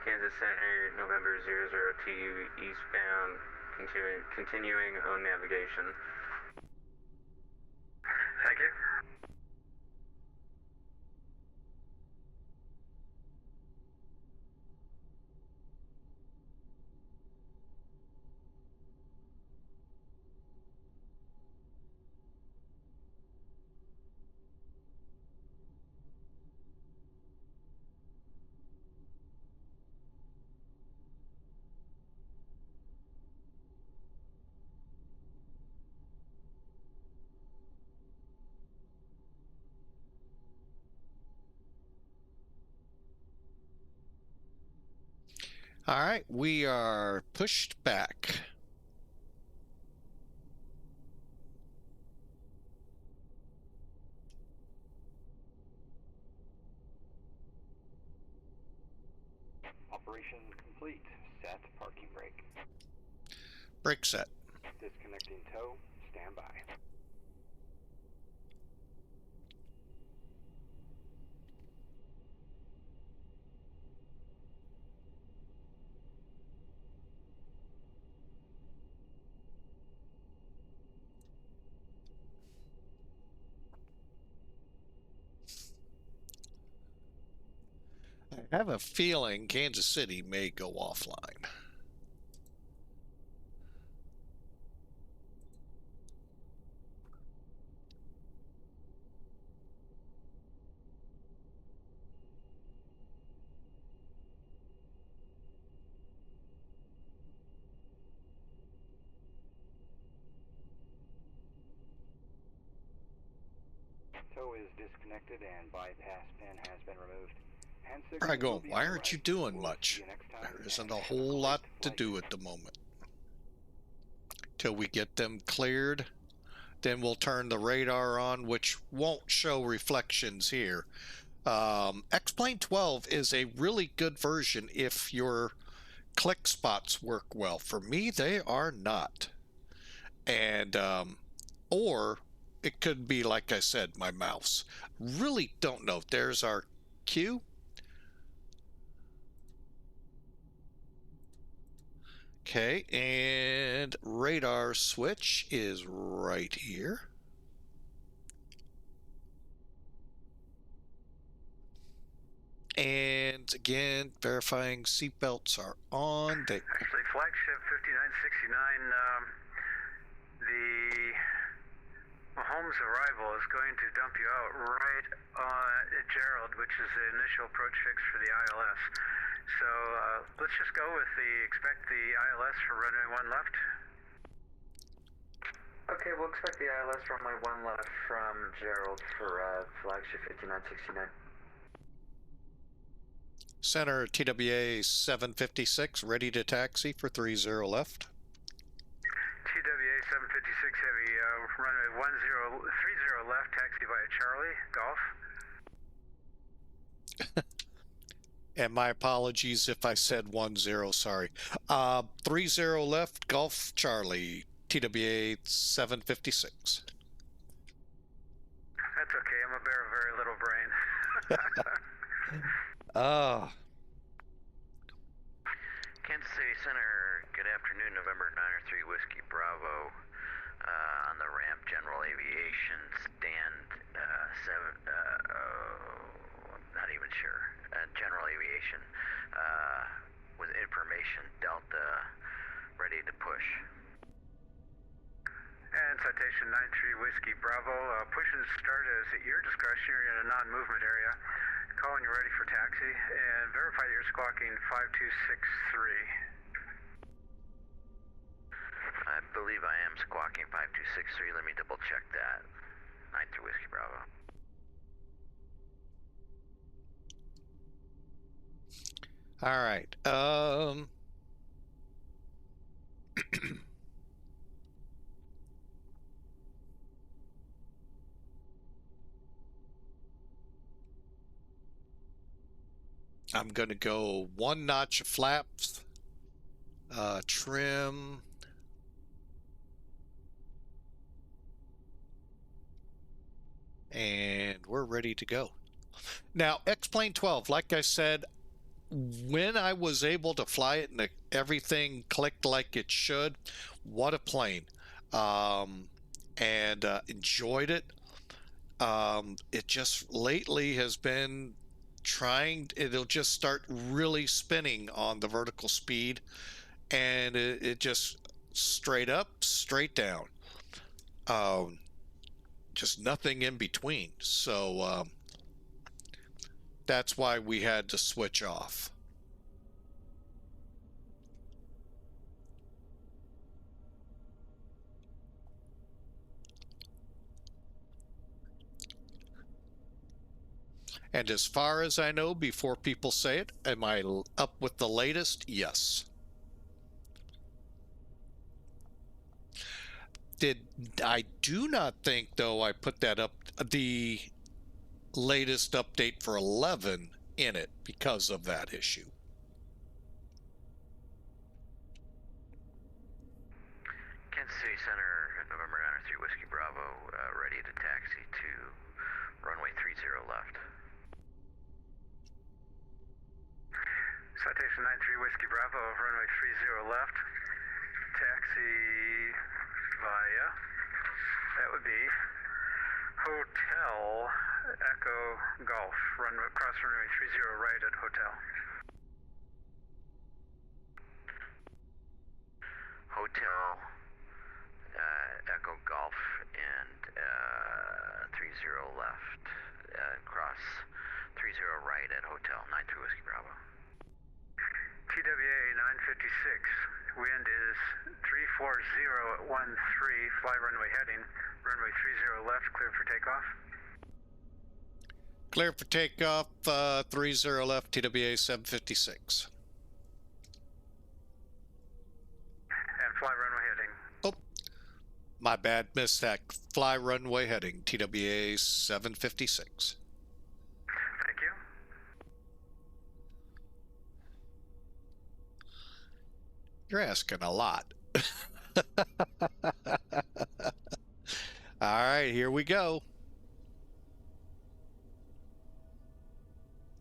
[SPEAKER 6] Kansas Center, November 002, eastbound, continuing on navigation.
[SPEAKER 3] Thank you.
[SPEAKER 1] All right, we are pushed back.
[SPEAKER 5] Operation complete. Set parking brake.
[SPEAKER 1] Brake set.
[SPEAKER 5] Disconnecting tow. Stand by.
[SPEAKER 1] I have a feeling Kansas City may go offline.
[SPEAKER 5] Tow is disconnected and bypass pin has been removed.
[SPEAKER 1] Probably going, why aren't you doing much? There isn't a whole lot to do at the moment. Till we get them cleared, then we'll turn the radar on, which won't show reflections here. XP12 is a really good version if your click spots work well. For me, they are not. And, or it could be, like I said, my mouse. Really don't know. There's our cue. Okay, and radar switch is right here. And again, verifying seatbelts are on. They
[SPEAKER 3] Actually, flagship 5969, the Mahomes arrival is going to dump you out right at Gerald, which is the initial approach fix for the ILS. So let's just go with expect the ILS for runway 1 left.
[SPEAKER 6] Okay, we'll expect the ILS runway 1 left from Gerald for flagship 5969.
[SPEAKER 1] Center TWA 756, ready to taxi for 30 left.
[SPEAKER 3] TWA 756 Heavy, runway 1030 left, taxi via Charlie, Golf.
[SPEAKER 1] And my apologies if I said 10, sorry. 30 left, Golf Charlie, TWA 756.
[SPEAKER 3] That's okay, I'm a bear of very little brain.
[SPEAKER 7] Kansas City Center, good afternoon, November 903 Whiskey Bravo. On the ramp, General Aviation, stand 7, I'm not even sure. General Aviation, with information, Delta, ready to push.
[SPEAKER 3] And citation 93 Whiskey Bravo, push and start is at your discretion. You're in a non-movement area. Call when you're ready for taxi, and verify you're squawking 5263.
[SPEAKER 7] I believe I am squawking 5263. Let me double check that. 93 Whiskey Bravo.
[SPEAKER 1] All right. I'm going to go 1 notch of flaps, trim, and we're ready to go. Now, X-Plane 12, like I said, when I was able to fly it and everything clicked like it should, what a plane. And enjoyed it. It just lately has been it'll just start really spinning on the vertical speed, and it just straight up, straight down. Just nothing in between. So that's why we had to switch off. And as far as I know, before people say it, am I up with the latest? Yes. I do not think, though, I put that up, the latest update for 11 in it because of that issue.
[SPEAKER 7] Kansas City Center, November 903 Whiskey Bravo, ready to taxi to runway 30 left.
[SPEAKER 3] Citation 93 Whiskey Bravo, runway 30 left, taxi via, that would be Hotel Echo Golf, cross runway 30 right at Hotel.
[SPEAKER 7] Hotel Echo Golf and 30 left, cross 30 right at Hotel 93 Whiskey Bravo.
[SPEAKER 3] TWA 956, wind is 340 at 13, fly runway heading, runway 30 left, clear for takeoff.
[SPEAKER 1] Clear for takeoff, 30 left, TWA 756.
[SPEAKER 3] And fly runway heading.
[SPEAKER 1] Oh, my bad, missed that. Fly runway heading, TWA 756.
[SPEAKER 3] Thank you.
[SPEAKER 1] You're asking a lot. All right, here we go.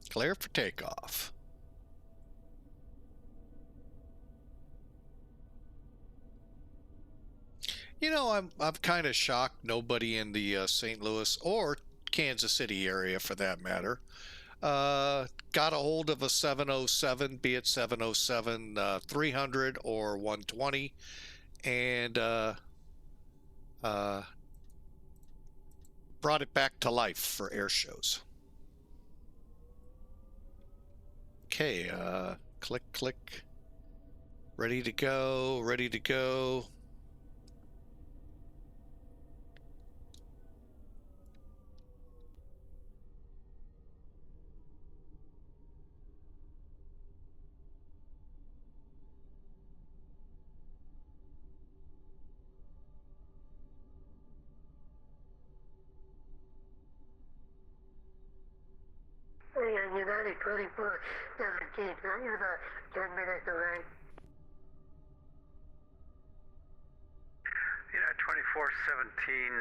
[SPEAKER 1] Clear for takeoff. You know, I'm kind of shocked nobody in the St. Louis or Kansas City area, for that matter, got a hold of a 707, be it 707 300 or 120, and brought it back to life for air shows. Okay, click, ready to go, ready to go.
[SPEAKER 2] Atlantic 2417. Can I use a 10-minute delay?
[SPEAKER 3] Yeah, 2417.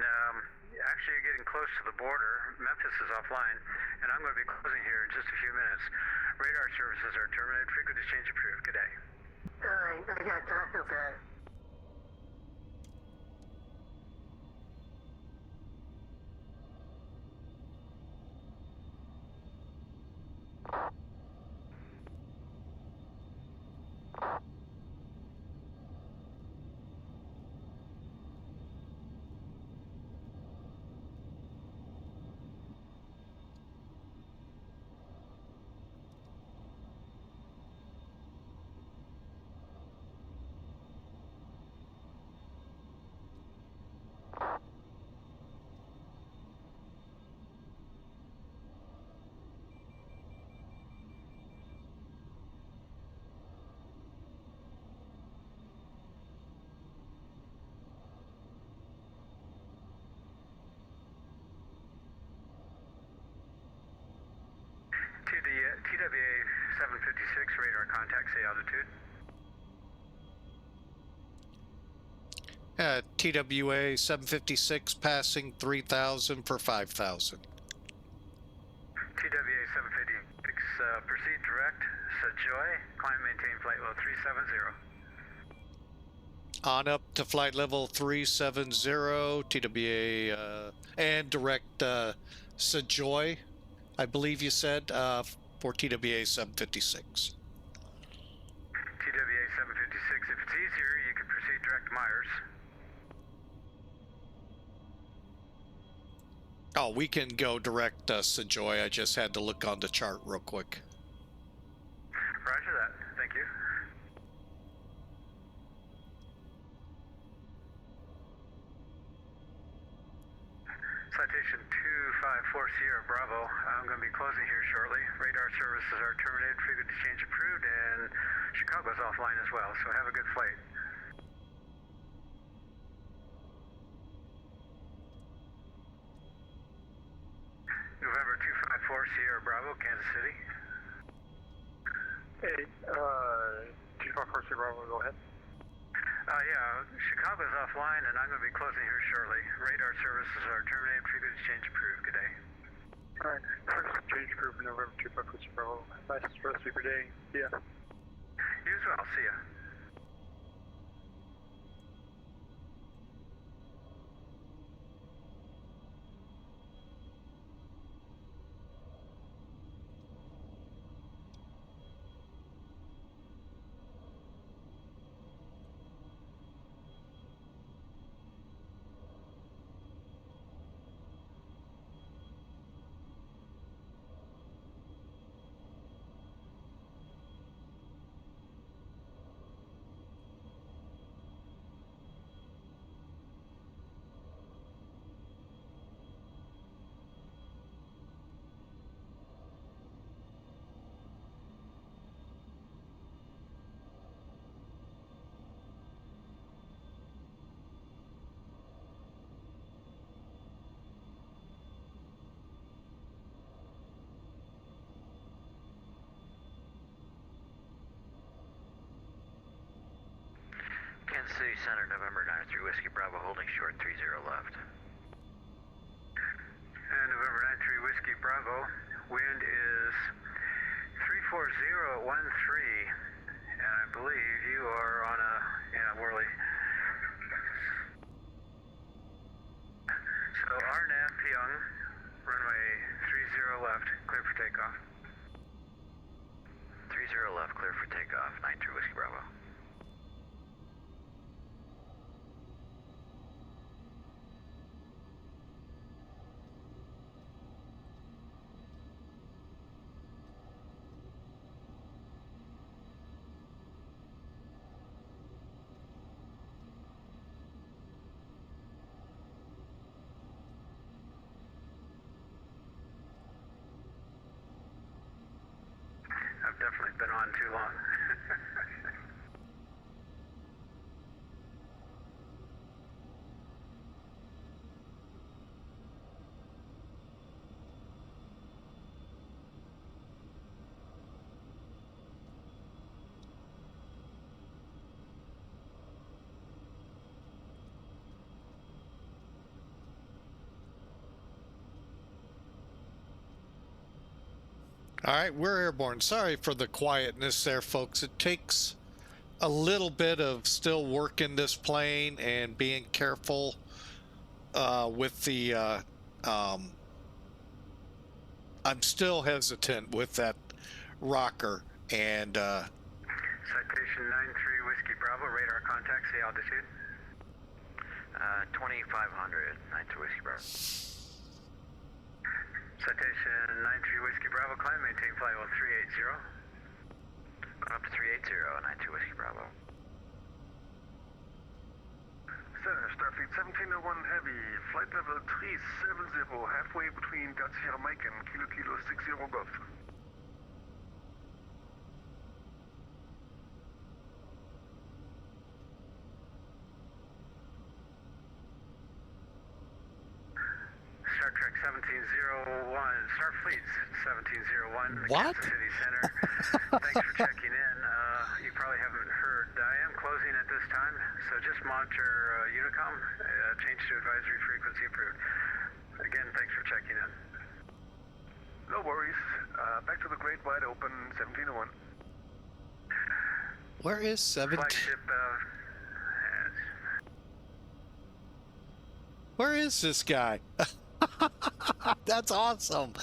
[SPEAKER 3] Actually, you're getting close to the border. Memphis is offline, and I'm going to be closing here in just a few minutes. Radar services are terminated. Frequency change approved. Good day.
[SPEAKER 2] Alright, I got Taco Bell.
[SPEAKER 3] TWA 756, radar contact, say altitude.
[SPEAKER 1] TWA 756 passing 3,000 for 5,000.
[SPEAKER 3] TWA 756, proceed direct, Sajoy, climb maintain flight level 370.
[SPEAKER 1] On up to flight level 370, TWA, and direct Sajoy, I believe you said, for TWA 756.
[SPEAKER 3] TWA 756, if it's easier, you can proceed direct Myers.
[SPEAKER 1] Oh, we can go direct Sajoy. I just had to look on the chart real quick.
[SPEAKER 3] Roger that, thank you. Citation 254 Sierra Bravo. I'm going to be closing here shortly. Radar services are terminated, frequency change approved, and Chicago's offline as well, so have a good flight. November 254 Sierra Bravo, Kansas City.
[SPEAKER 4] Hey, 254 Sierra Bravo, go ahead.
[SPEAKER 3] Yeah, Chicago's offline, and I'm going to be closing here shortly. Radar services are terminated, frequency change approved. Good day.
[SPEAKER 4] Alright, first change group November 254 Sierra Bravo. Nice rest of your day. Yeah.
[SPEAKER 3] You as well, see ya.
[SPEAKER 7] Kansas City Center, November 93 Whiskey Bravo, holding short 30 left.
[SPEAKER 3] And November 93 Whiskey Bravo, wind is 34013, and I believe you are on a, whirly. So RNAV Pyong, runway 30 left, clear for takeoff.
[SPEAKER 7] 30 left, clear for takeoff, 93 Whiskey Bravo.
[SPEAKER 3] I've definitely been on too long.
[SPEAKER 1] All right, we're airborne. Sorry for the quietness there, folks. It takes a little bit of still working this plane and being careful with the I'm still hesitant with that rocker, and
[SPEAKER 3] Citation 93 Whiskey Bravo, radar contact, say altitude.
[SPEAKER 7] 2500, 92 Whiskey Bravo.
[SPEAKER 3] Citation 93 Whiskey Bravo, climb, maintain flight level 380.
[SPEAKER 7] Going up to 380, 92 Whiskey Bravo.
[SPEAKER 4] Center, Starfleet 1701 Heavy, flight level 370, halfway between Garcia Mike and Kilo Kilo 60 Golf.
[SPEAKER 3] Star Trek 1701, Starfleet 1701,
[SPEAKER 1] What?
[SPEAKER 3] Kansas City Center. Thanks for checking in. You probably haven't heard, I am closing at this time, so just monitor Unicom. Change to advisory frequency approved. Again, thanks for checking in.
[SPEAKER 4] No worries. Back to the great wide open 1701.
[SPEAKER 1] where is 17?
[SPEAKER 3] Flagship,
[SPEAKER 1] Where is this guy? That's awesome.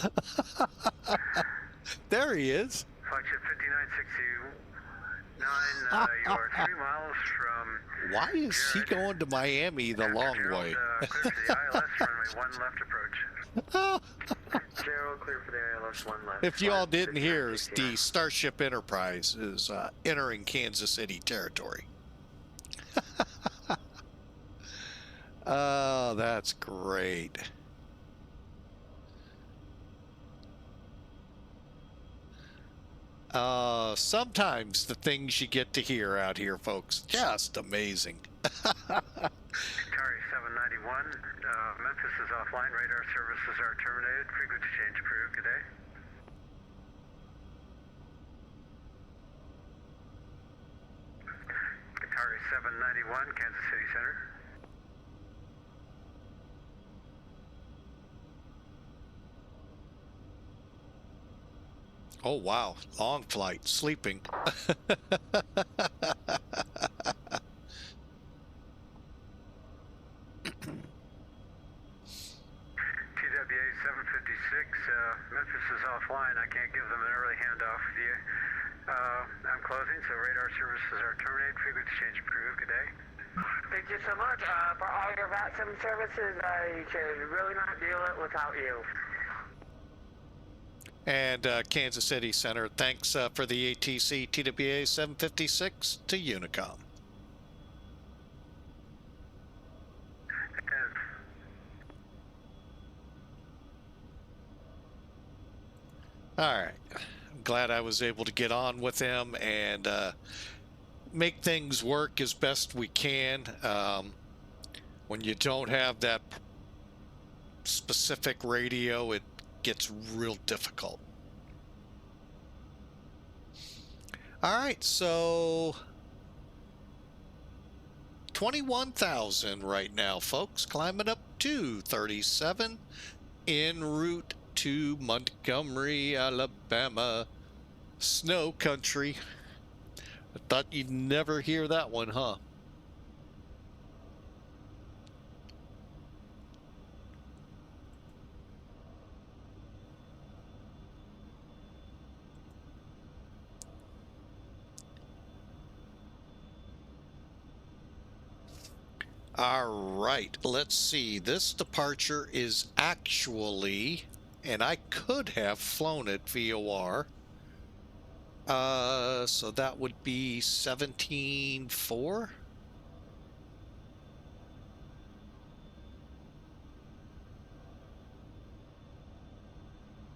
[SPEAKER 1] There he is.
[SPEAKER 3] Flagship 5969, you are 3 miles from
[SPEAKER 1] Why is he
[SPEAKER 3] Jared.
[SPEAKER 1] going to Miami the long
[SPEAKER 3] Gerald,
[SPEAKER 1] way?
[SPEAKER 3] Clear for the ILS, runway 1 left approach.
[SPEAKER 6] Gerald, clear for the ILS 1 left.
[SPEAKER 1] If you all didn't hear,
[SPEAKER 6] 5969.
[SPEAKER 1] the Starship Enterprise is entering Kansas City territory. Oh, that's great. Sometimes the things you get to hear out here, folks, just amazing.
[SPEAKER 3] Atari 791, Memphis is offline, radar services are terminated, frequency change approved, good day. Atari 791, Kansas City Center.
[SPEAKER 1] Oh, wow. Long flight. Sleeping.
[SPEAKER 3] TWA 756, Memphis is offline, I can't give them an early handoff with you. I'm closing, so radar services are terminated, frequency change approved, good day.
[SPEAKER 2] Thank you so much. For all your VATSIM services, I can really not do it without you.
[SPEAKER 1] And Kansas City Center, thanks for the ATC TWA 756 to Unicom. All right. I'm glad I was able to get on with him and make things work as best we can. When you don't have that specific radio, it gets real difficult. All right, so 21,000 right now, folks, climbing up to 37 en route to Montgomery, Alabama, snow country. I thought you'd never hear that one, huh? All right, let's see. This departure is actually, and I could have flown it VOR. So that would be 17.4.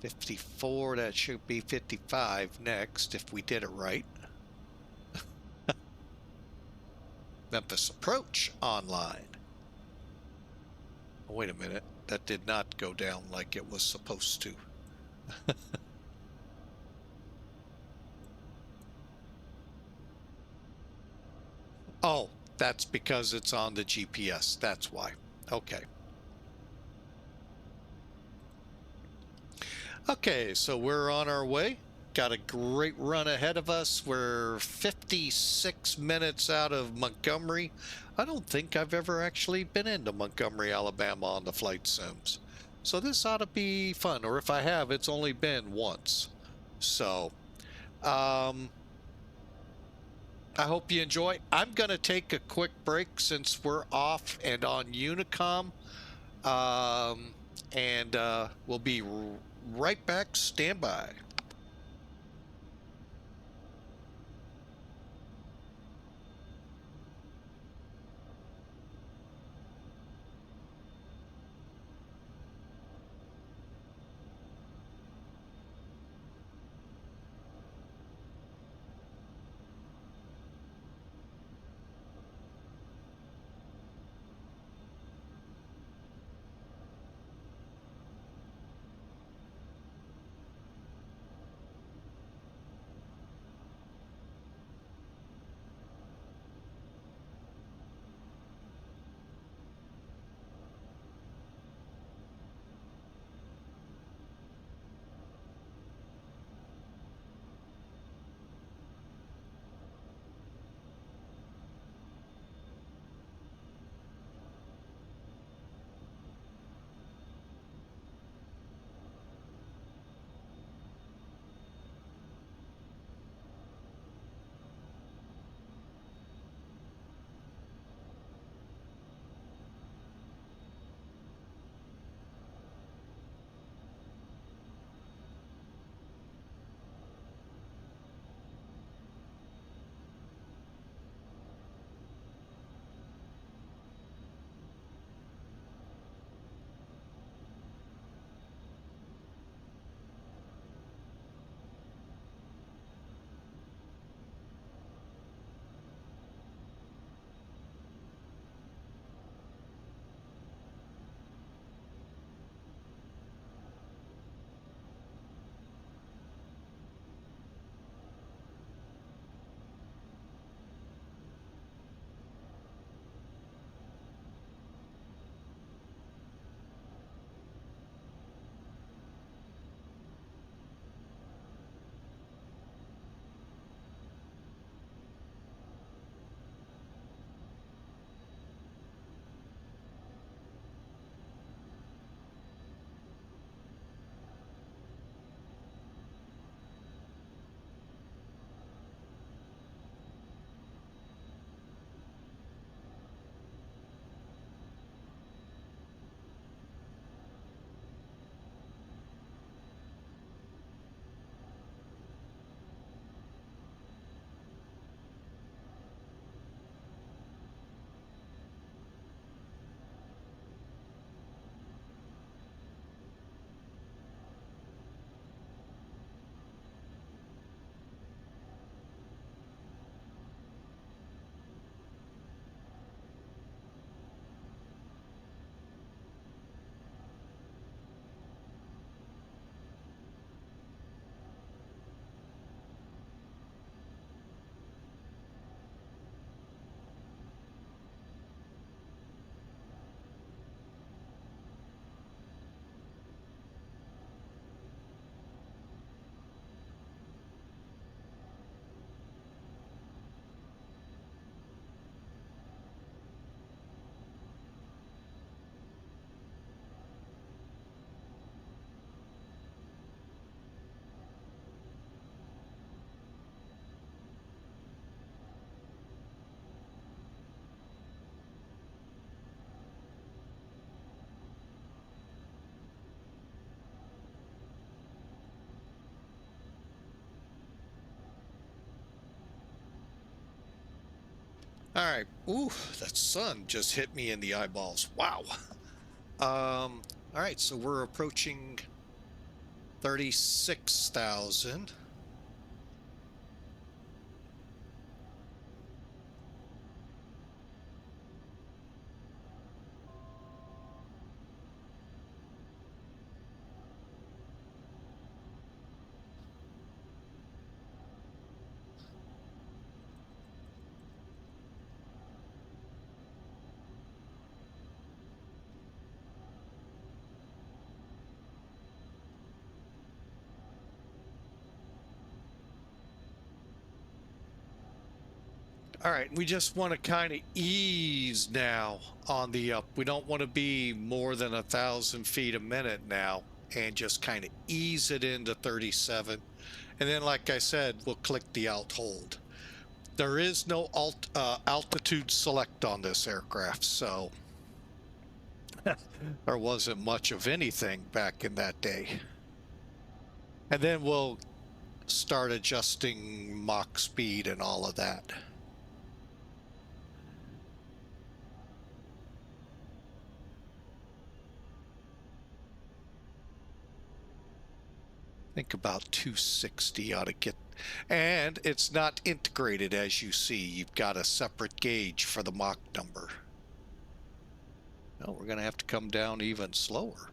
[SPEAKER 1] $54, that should be 55 next if we did it right. Memphis approach online. Oh, wait a minute, that did not go down like it was supposed to. Oh, that's because it's on the GPS, that's why. Okay. Okay, so we're on our way. Got a great run ahead of us. We're 56 minutes out of Montgomery. I don't think I've ever actually been into Montgomery, Alabama on the flight sims. So this ought to be fun, or if I have, it's only been once. So, I hope you enjoy. I'm going to take a quick break since we're off and on Unicom. And we'll be right back. Stand by. All right. Ooh, that sun just hit me in the eyeballs. Wow. All right, so we're approaching 36,000. All right, we just want to kind of ease now on the up. We don't want to be more than 1,000 feet a minute now, and just kind of ease it into 37. And then, like I said, we'll click the alt hold. There is no altitude select on this aircraft, so there wasn't much of anything back in that day. And then we'll start adjusting Mach speed and all of that. Think about 260 ought to get, and it's not integrated as you see. You've got a separate gauge for the Mach number. No, we're going to have to come down even slower.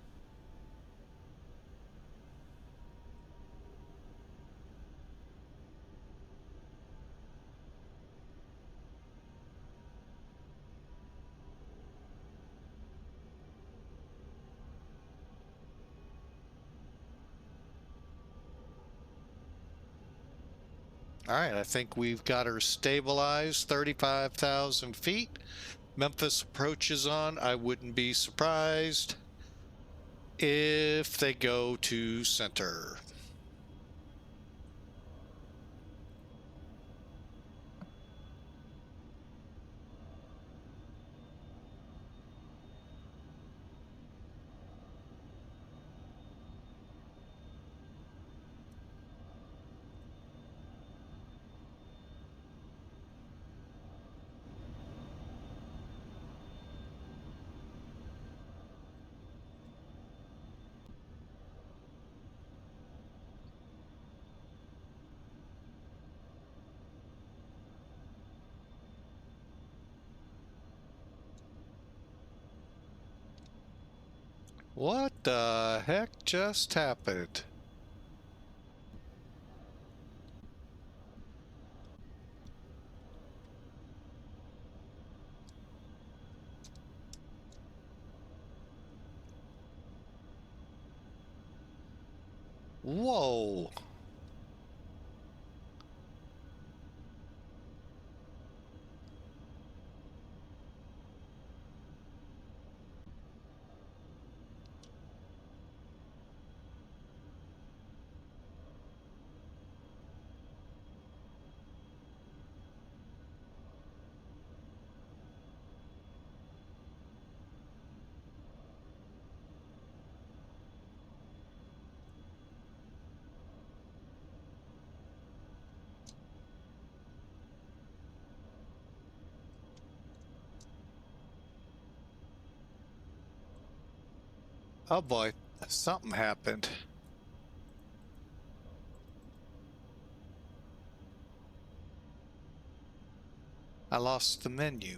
[SPEAKER 1] All right, I think we've got her stabilized, 35,000 feet. Memphis approaches on. I wouldn't be surprised if they go to center. What the heck just happened? Whoa. Oh boy, something happened. I lost the menu.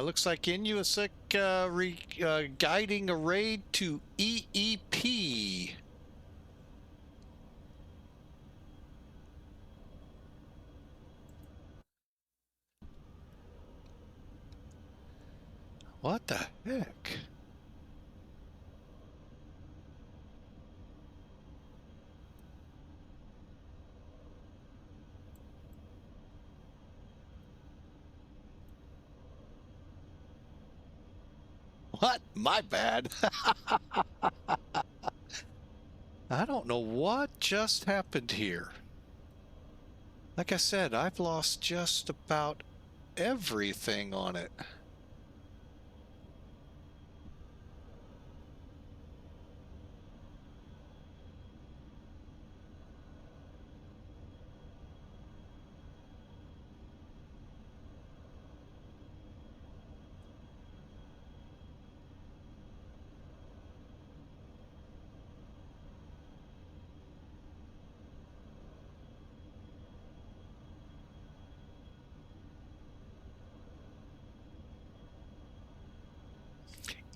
[SPEAKER 1] Looks like Inuit guiding a raid to EEP. What the heck? What? My bad. I don't know what just happened here. Like I said, I've lost just about everything on it.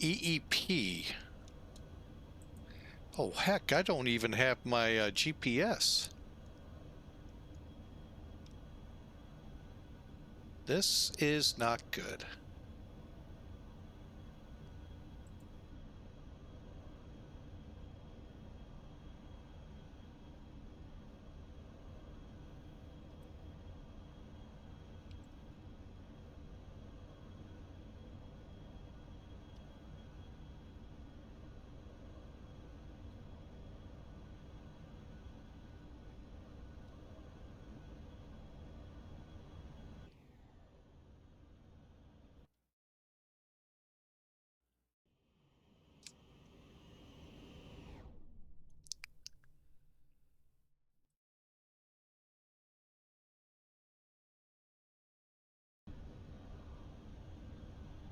[SPEAKER 1] EEP. Oh, heck, I don't even have my GPS. This is not good.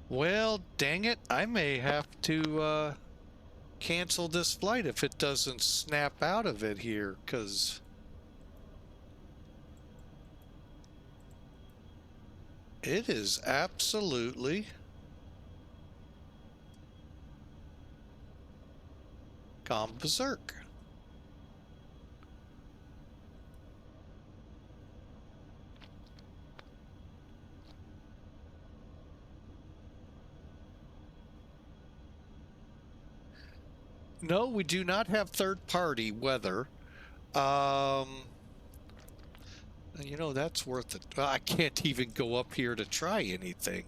[SPEAKER 1] Well, dang it, I may have to cancel this flight if it doesn't snap out of it here, because it is absolutely gone berserk. No, we do not have third-party weather. You know, that's worth it. I can't even go up here to try anything.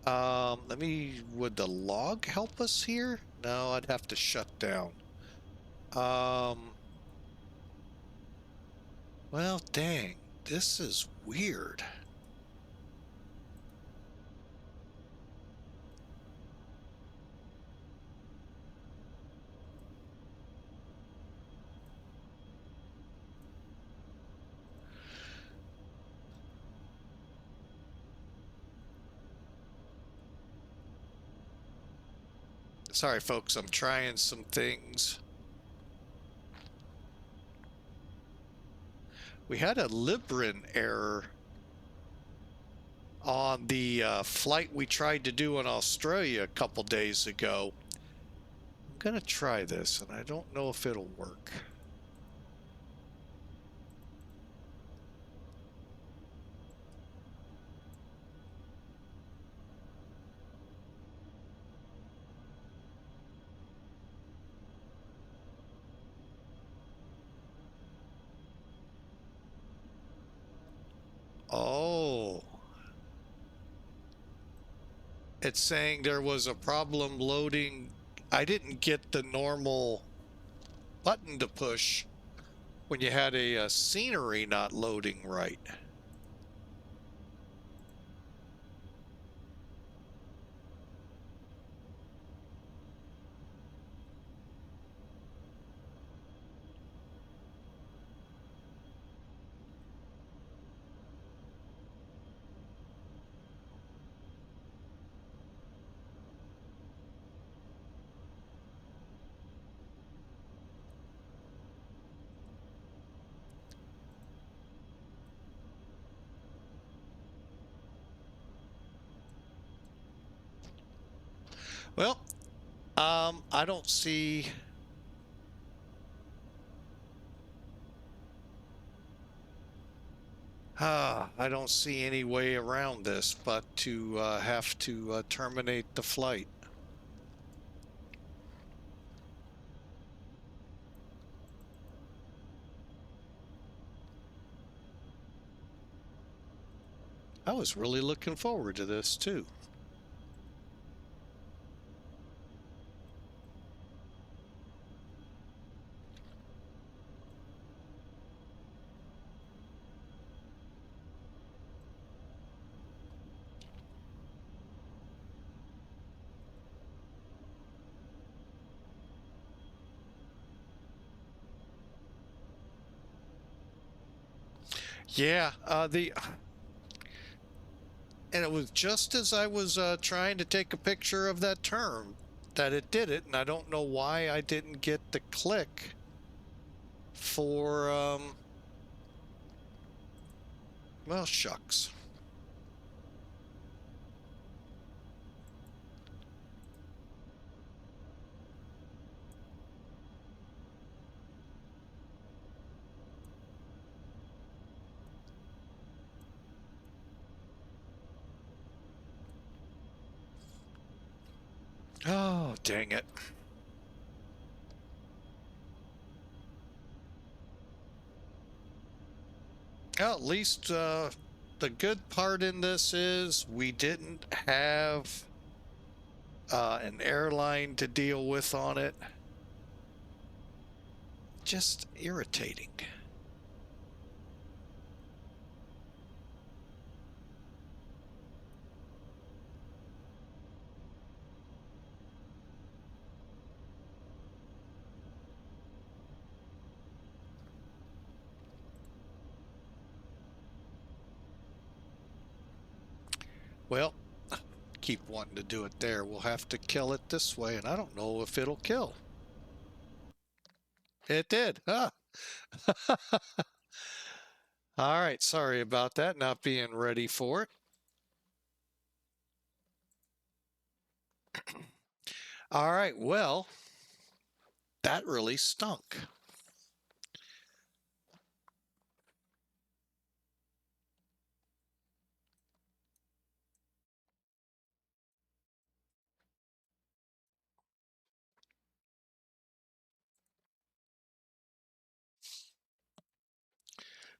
[SPEAKER 1] Would the log help us here? No, I'd have to shut down. Well, dang, this is weird. Sorry, folks, I'm trying some things. We had a Libran error on the flight we tried to do in Australia a couple days ago. I'm gonna try this, and I don't know if it'll work. Oh. It's saying there was a problem loading. I didn't get the normal button to push when you had a scenery not loading right. Well, I don't see. I don't see any way around this but to have to terminate the flight. I was really looking forward to this too. Yeah, and it was just as I was trying to take a picture of that term that it did it, and I don't know why I didn't get the click for, well, shucks. Oh, dang it. Well, at least the good part in this is we didn't have an airline to deal with on it. Just irritating. Well, keep wanting to do it there. We'll have to kill it this way, and I don't know if it'll kill. It did, huh? All right, sorry about that, not being ready for it. All right, well, that really stunk.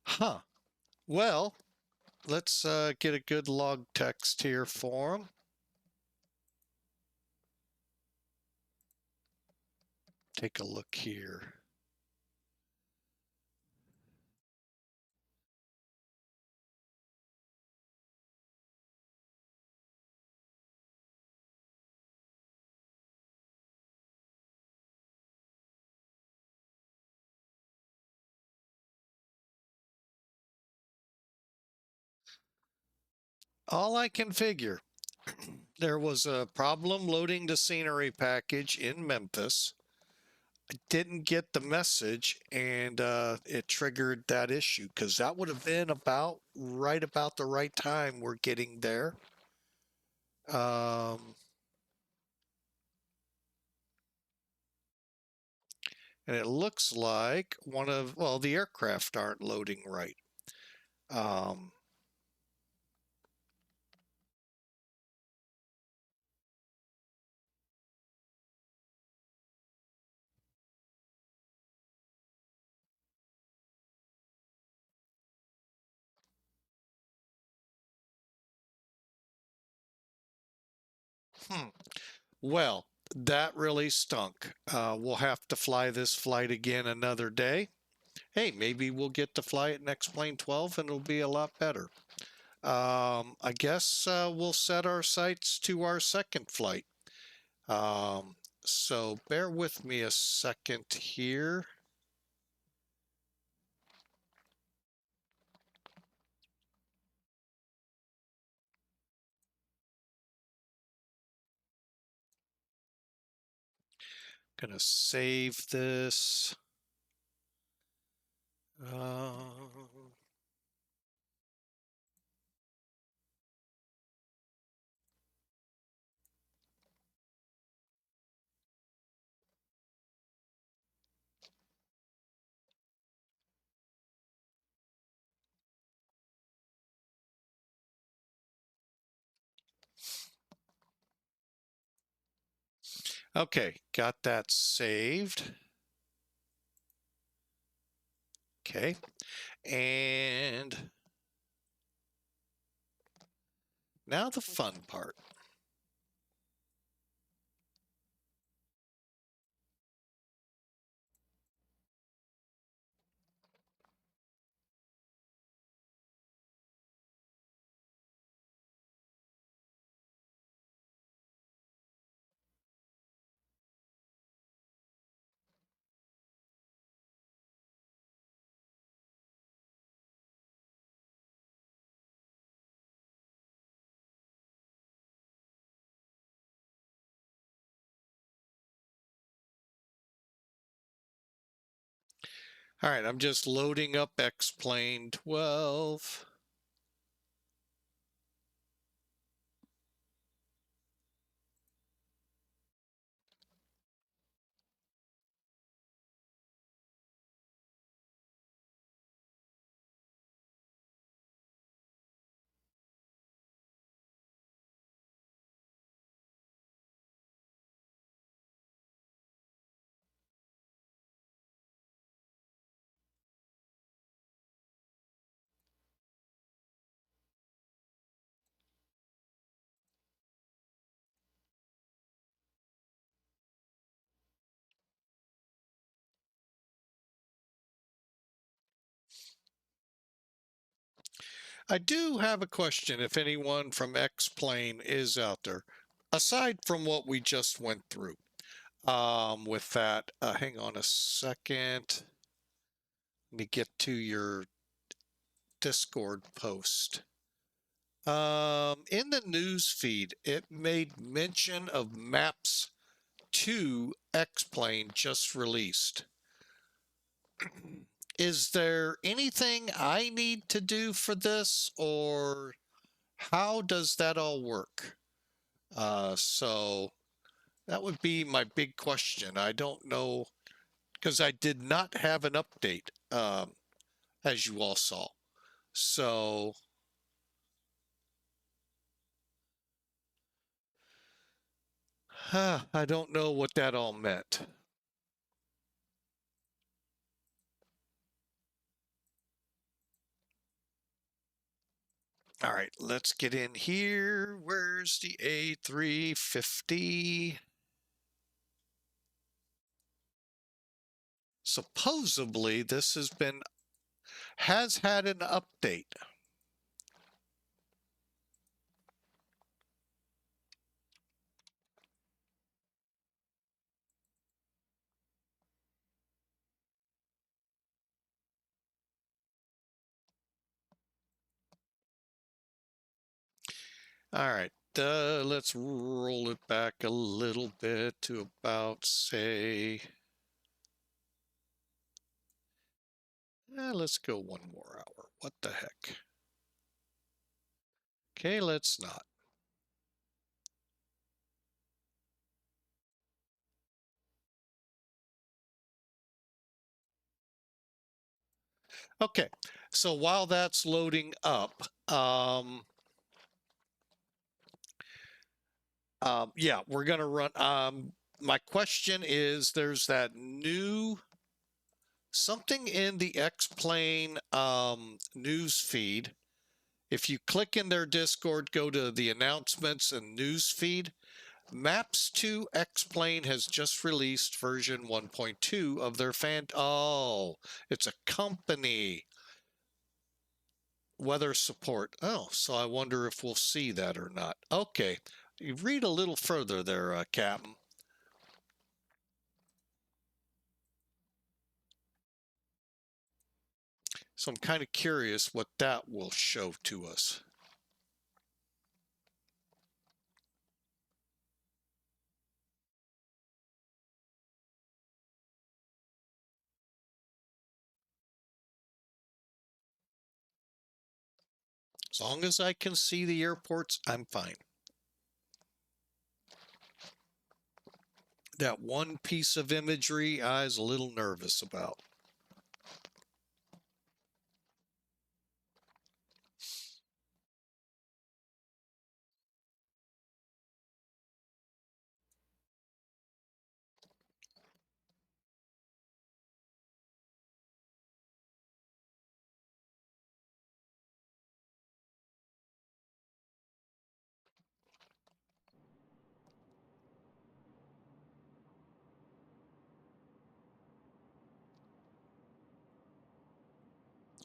[SPEAKER 1] Huh. Well, let's get a good log text here for them. Take a look here. All I can figure, there was a problem loading the scenery package in Memphis. I didn't get the message, and it triggered that issue, because that would have been about the right time we're getting there. And it looks like the aircraft aren't loading right. Well, that really stunk. We'll have to fly this flight again another day. Hey, maybe we'll get to fly it next plane 12 and it'll be a lot better. I guess we'll set our sights to our second flight. So bear with me a second here. Gonna save this. Okay, got that saved. Okay, and now the fun part. All right, I'm just loading up X-Plane 12. I do have a question if anyone from X-Plane is out there, aside from what we just went through. With that, hang on a second. Let me get to your Discord post. In the news feed, it made mention of maps to X-Plane just released. Is there anything I need to do for this, or how does that all work? So that would be my big question. I don't know, because I did not have an update, as you all saw. So I don't know what that all meant. All right, let's get in here. Where's the A350? Supposedly this has had an update. All right, let's roll it back a little bit to about, say, let's go 1 more hour. What the heck? Okay, let's not. Okay, so while that's loading up, yeah, we're gonna run. My question is, there's that new something in the X-Plane news feed. If you click in their Discord, go to the announcements and news feed. Maps to X-Plane has just released version 1.2 of their Oh, it's a company. Weather support. Oh, so I wonder if we'll see that or not. Okay, you read a little further there, Captain. So I'm kind of curious what that will show to us. As long as I can see the airports, I'm fine. That one piece of imagery I was a little nervous about.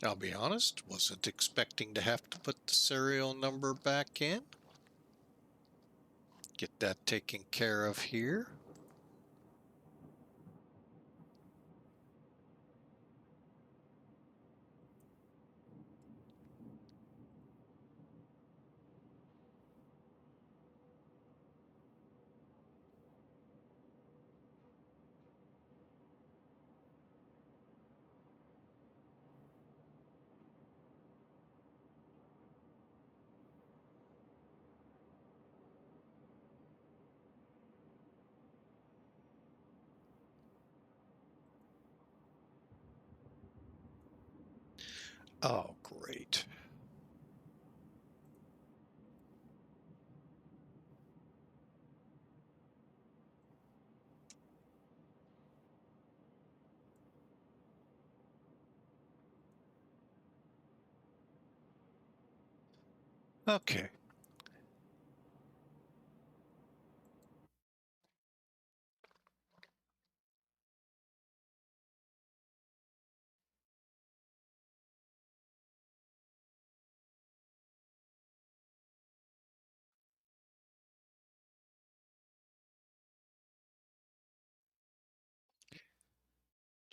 [SPEAKER 1] I'll be honest, wasn't expecting to have to put the serial number back in. Get that taken care of here. Oh, great. Okay.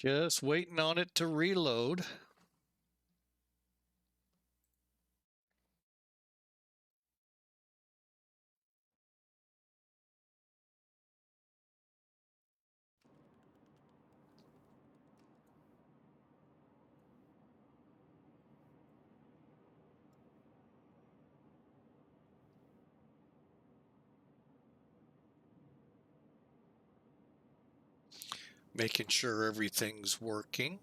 [SPEAKER 1] Just waiting on it to reload. Making sure everything's working.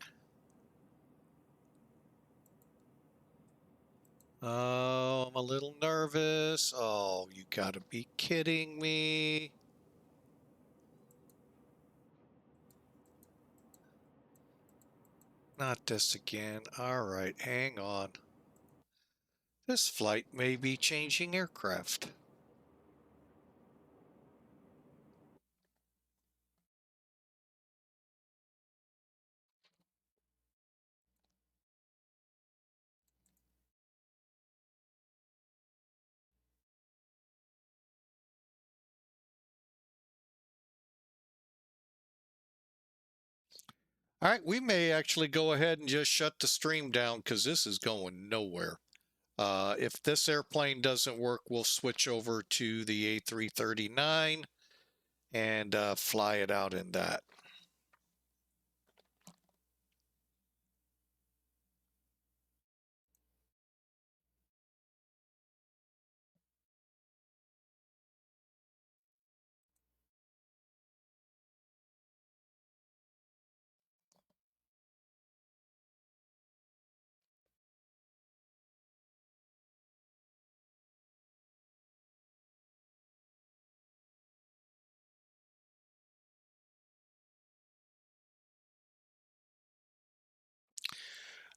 [SPEAKER 1] Oh, I'm a little nervous. Oh, you gotta be kidding me. Not this again. All right, hang on. This flight may be changing aircraft. All right, we may actually go ahead and just shut the stream down because this is going nowhere. If this airplane doesn't work, we'll switch over to the A339 and fly it out in that.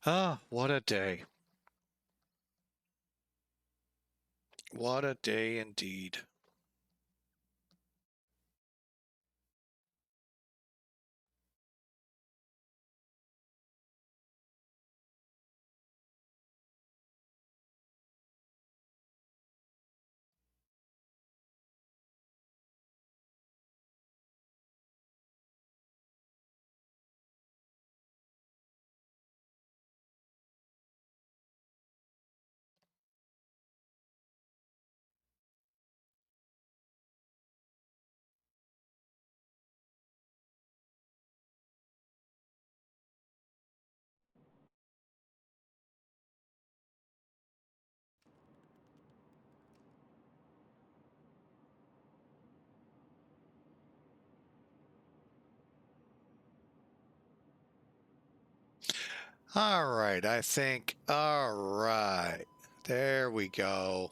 [SPEAKER 1] Ah, what a day. What a day indeed. All right, I think, all right, there we go.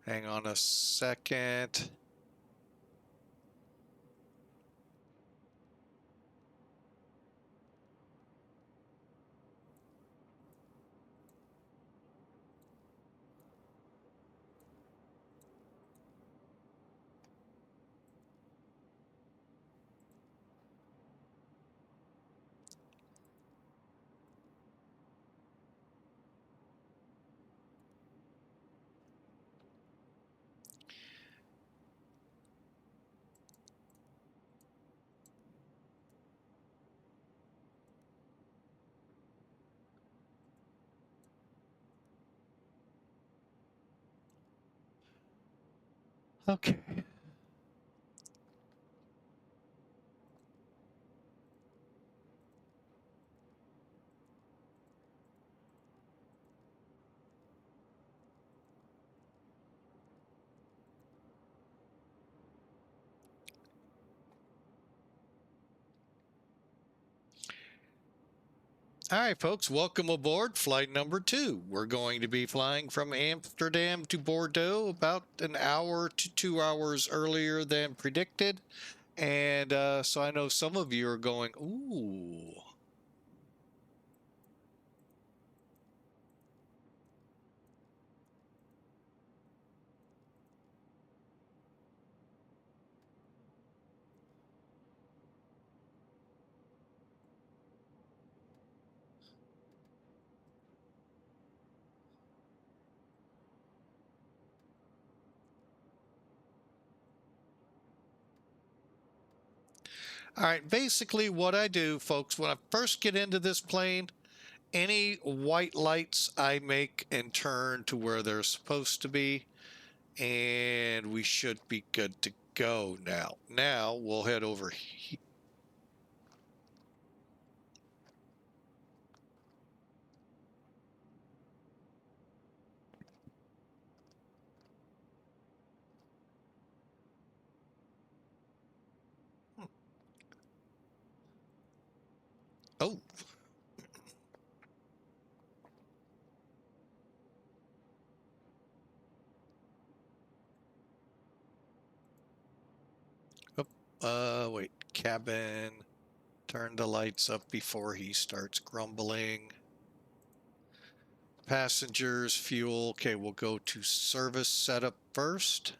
[SPEAKER 1] Hang on a second. Okay. All right, folks, welcome aboard flight number 2. We're going to be flying from Amsterdam to Bordeaux about an hour to 2 hours earlier than predicted. And so I know some of you are going, ooh. All right, basically what I do, folks, when I first get into this plane, any white lights I make and turn to where they're supposed to be, and we should be good to go now. Now we'll head over here. Oh, wait, cabin. Turn the lights up before he starts grumbling. Passengers, fuel. Okay, we'll go to service setup first.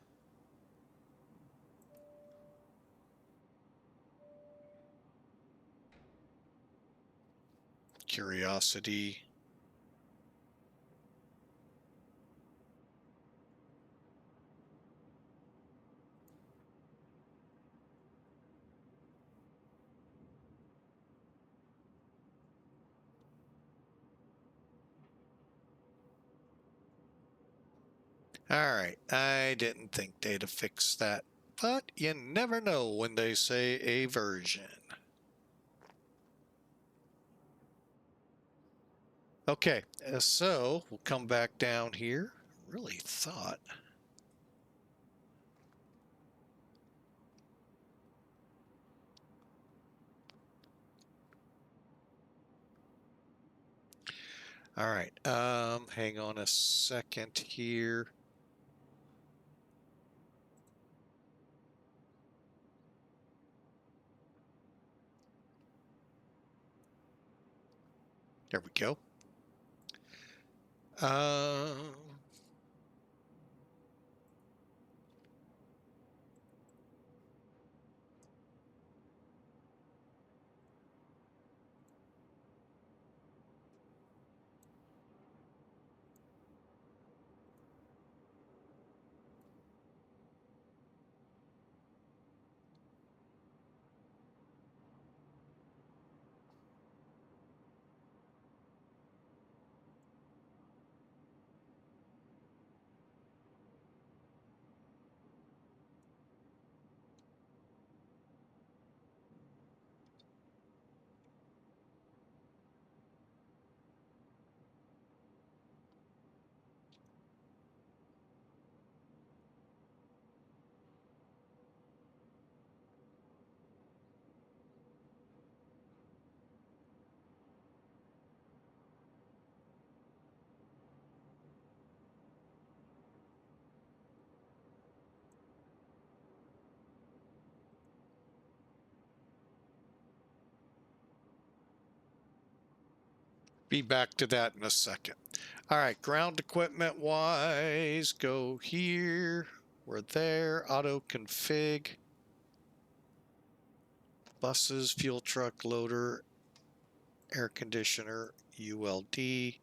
[SPEAKER 1] Curiosity. All right, I didn't think they'd have fixed that, but you never know when they say a version. Okay, so we'll come back down here. Really thought. All right, hang on a second here. There we go. Be back to that in a second. All right, ground equipment wise, go here. We're there. Auto config. Buses, fuel truck, loader, air conditioner, ULD,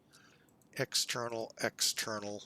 [SPEAKER 1] external, external.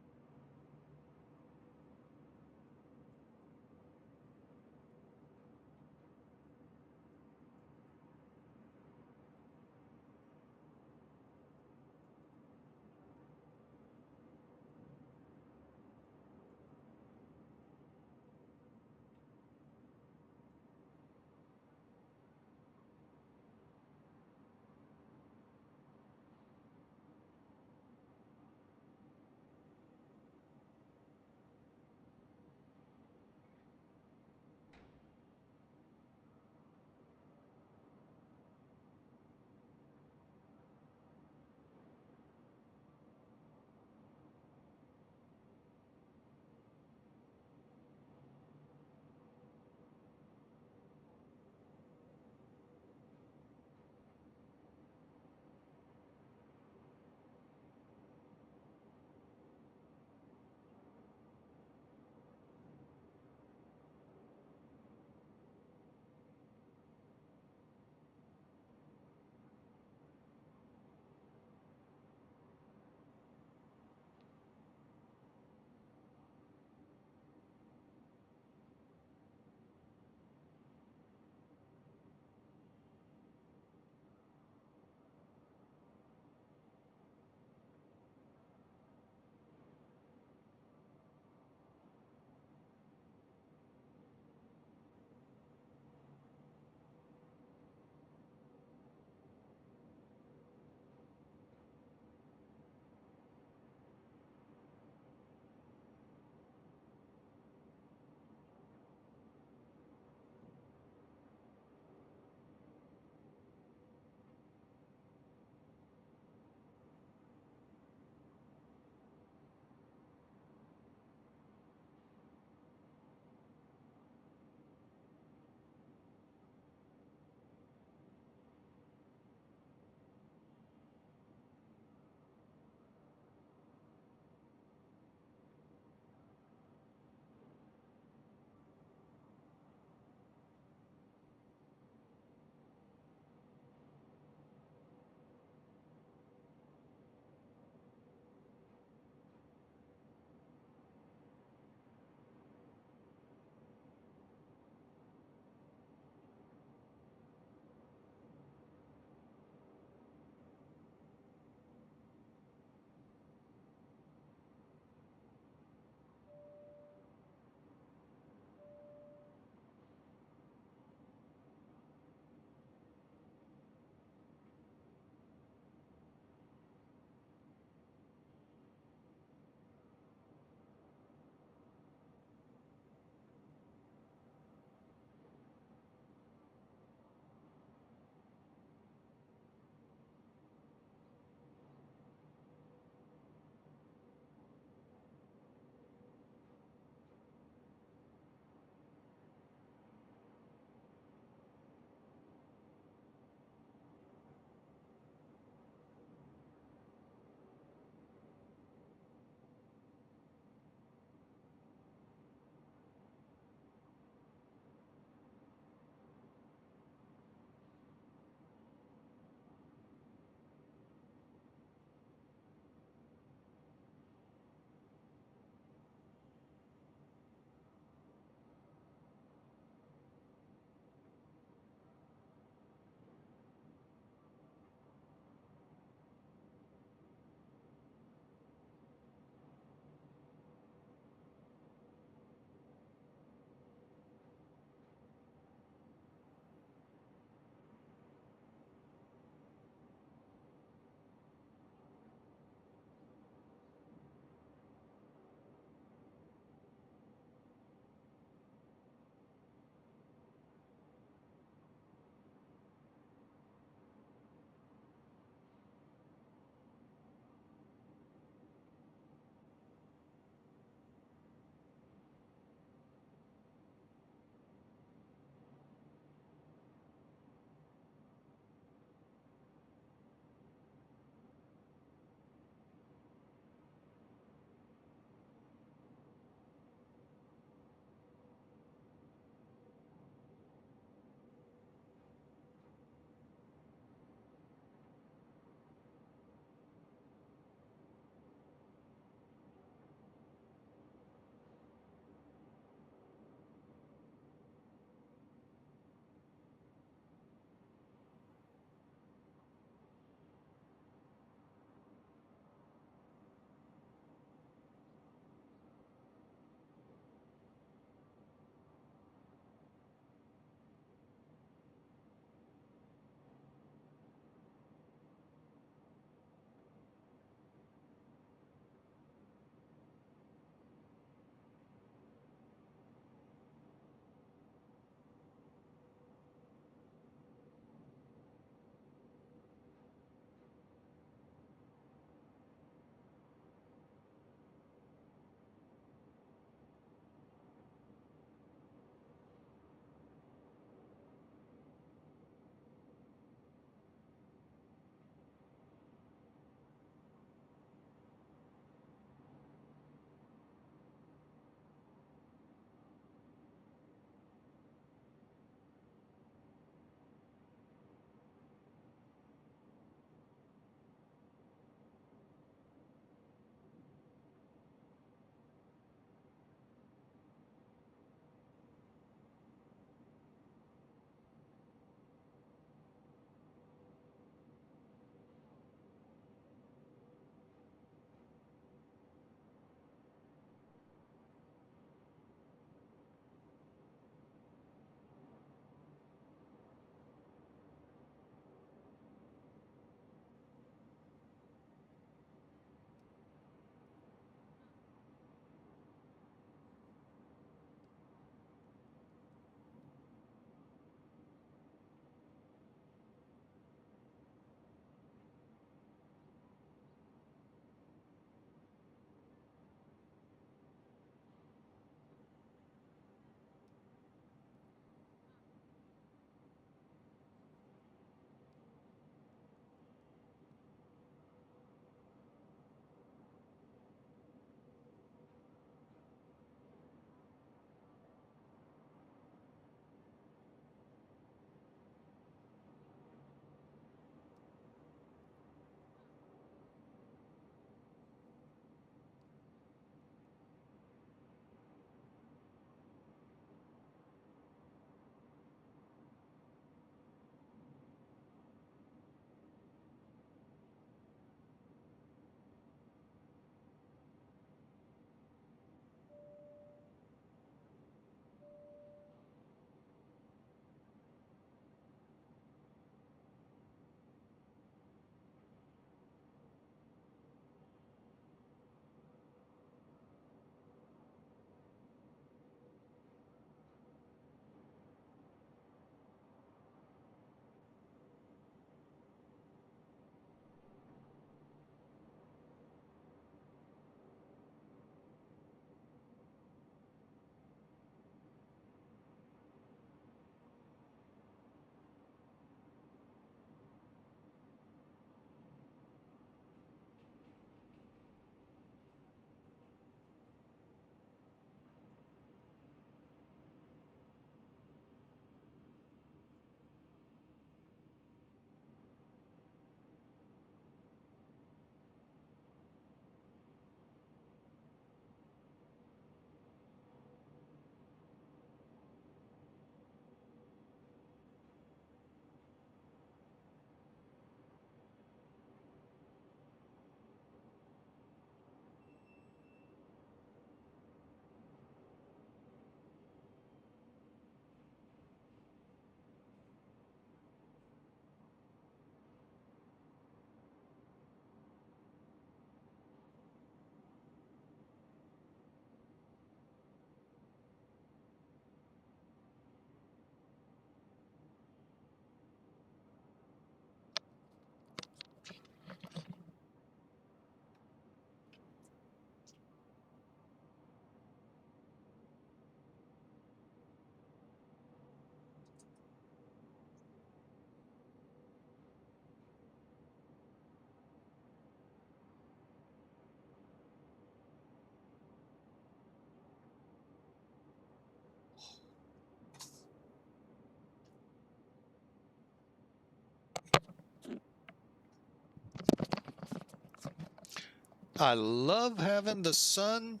[SPEAKER 1] I love having the sun,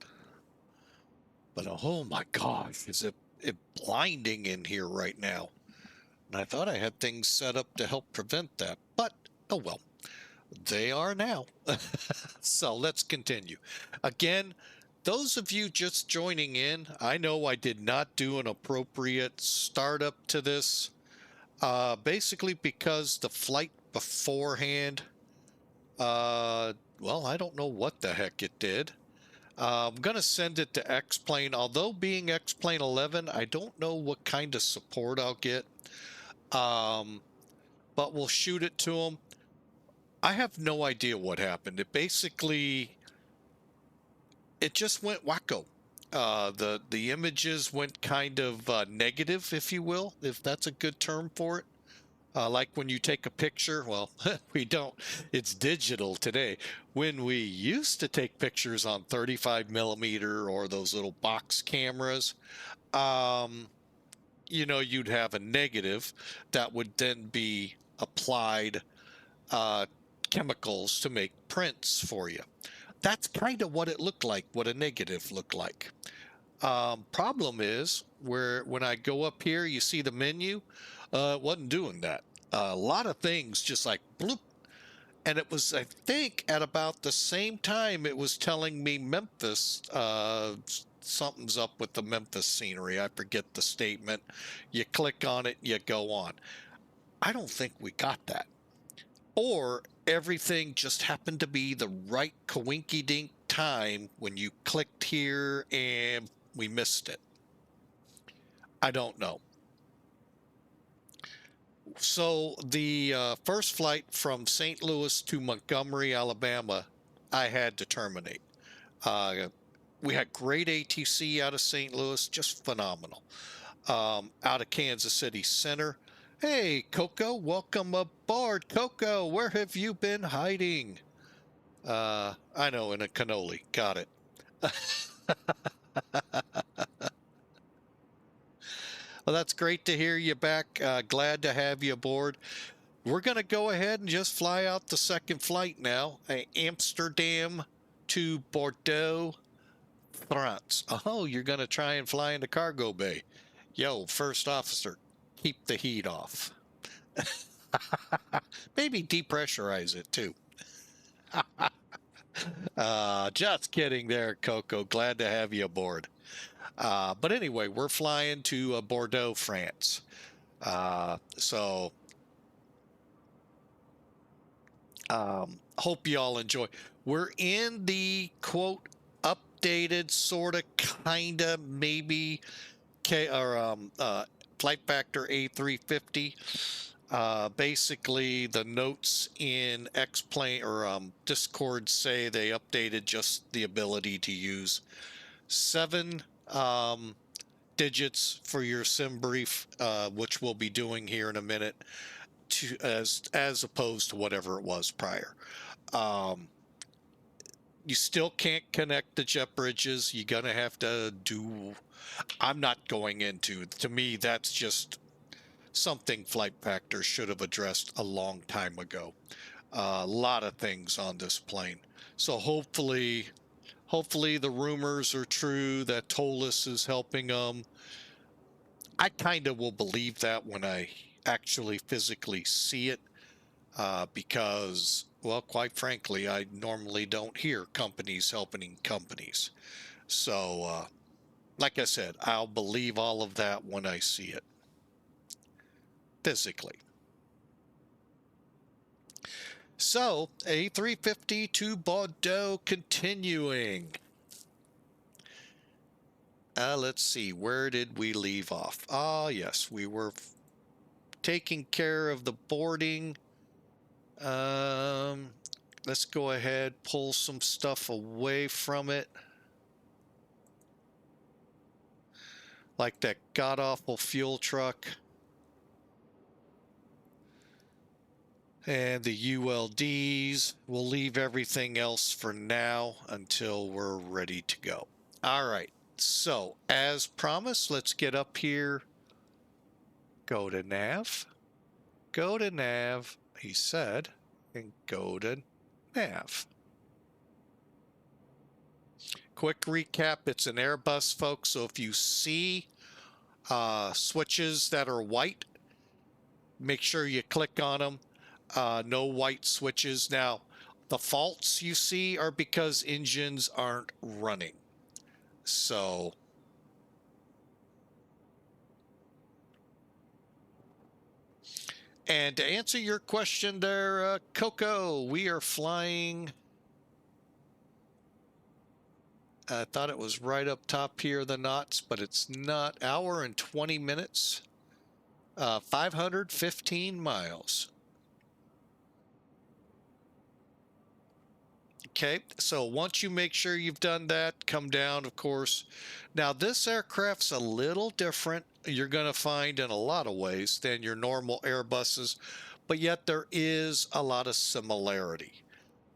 [SPEAKER 1] but oh my gosh, is it blinding in here right now? And I thought I had things set up to help prevent that, but oh well, they are now. So let's continue. Again, those of you just joining in, I know I did not do an appropriate startup to this, basically because the flight beforehand, well, I don't know what the heck it did. I'm going to send it to X-Plane. Although being X-Plane 11, I don't know what kind of support I'll get. But we'll shoot it to them. I have no idea what happened. It basically, it just went wacko. The images went kind of negative, if you will, if that's a good term for it. Like when you take a picture, well, we don't, it's digital today. When we used to take pictures on 35 millimeter or those little box cameras, you know, you'd have a negative that would then be applied chemicals to make prints for you. That's kind of what it looked like, what a negative looked like. Problem is, when I go up here, you see the menu, it wasn't doing that. A lot of things just like bloop. And it was, I think, at about the same time it was telling me Memphis, something's up with the Memphis scenery. I forget the statement. You click on it, you go on. I don't think we got that. Or everything just happened to be the right coinky-dink time when you clicked here and we missed it. I don't know. So the first flight from St. Louis to Montgomery, Alabama, I had to terminate. We had great ATC out of St. Louis, just phenomenal. Out of Kansas City Center. Hey, Coco, welcome aboard. Coco, where have you been hiding? I know, in a cannoli. Got it. Well, that's great to hear you back. Glad to have you aboard. We're going to go ahead and just fly out the second flight now. Amsterdam to Bordeaux, France. Oh, you're going to try and fly into cargo bay. Yo, first officer, keep the heat off. Maybe depressurize it too. Just kidding there, Coco. Glad to have you aboard. But anyway, we're flying to Bordeaux, France. So hope you all enjoy. We're in the quote updated sort of kind of maybe flight factor A350. Basically the notes in X-Plane or Discord say they updated just the ability to use 7 digits for your sim brief, which we'll be doing here in a minute, as opposed to whatever it was prior. You still can't connect the jet bridges. You're gonna have to do, I'm not going into, to me that's just something Flight Factor should have addressed a long time ago. A lot of things on this plane. So hopefully the rumors are true that Tolis is helping them. I kind of will believe that when I actually physically see it, because, well, quite frankly, I normally don't hear companies helping companies. So, like I said, I'll believe all of that when I see it physically. So, A350 to Bordeaux continuing. Let's see, where did we leave off? Ah, yes, we were taking care of the boarding. Let's go ahead, pull some stuff away from it. Like that god-awful fuel truck. And the ULDs. We'll leave everything else for now until we're ready to go. All right. So, as promised, let's get up here. Go to nav. Go to nav, he said, and go to nav. quick recap, it's an Airbus, folks. So if you see switches that are white, make sure you click on them. No white switches. Now, the faults you see are because engines aren't running. So, and to answer your question there, Coco, we are flying. I thought it was right up top here, the knots, but it's not. Hour and 20 minutes, 515 miles. Okay, so once you make sure you've done that, come down, of course. Now, this aircraft's a little different, you're going to find in a lot of ways, than your normal Airbuses, but yet there is a lot of similarity.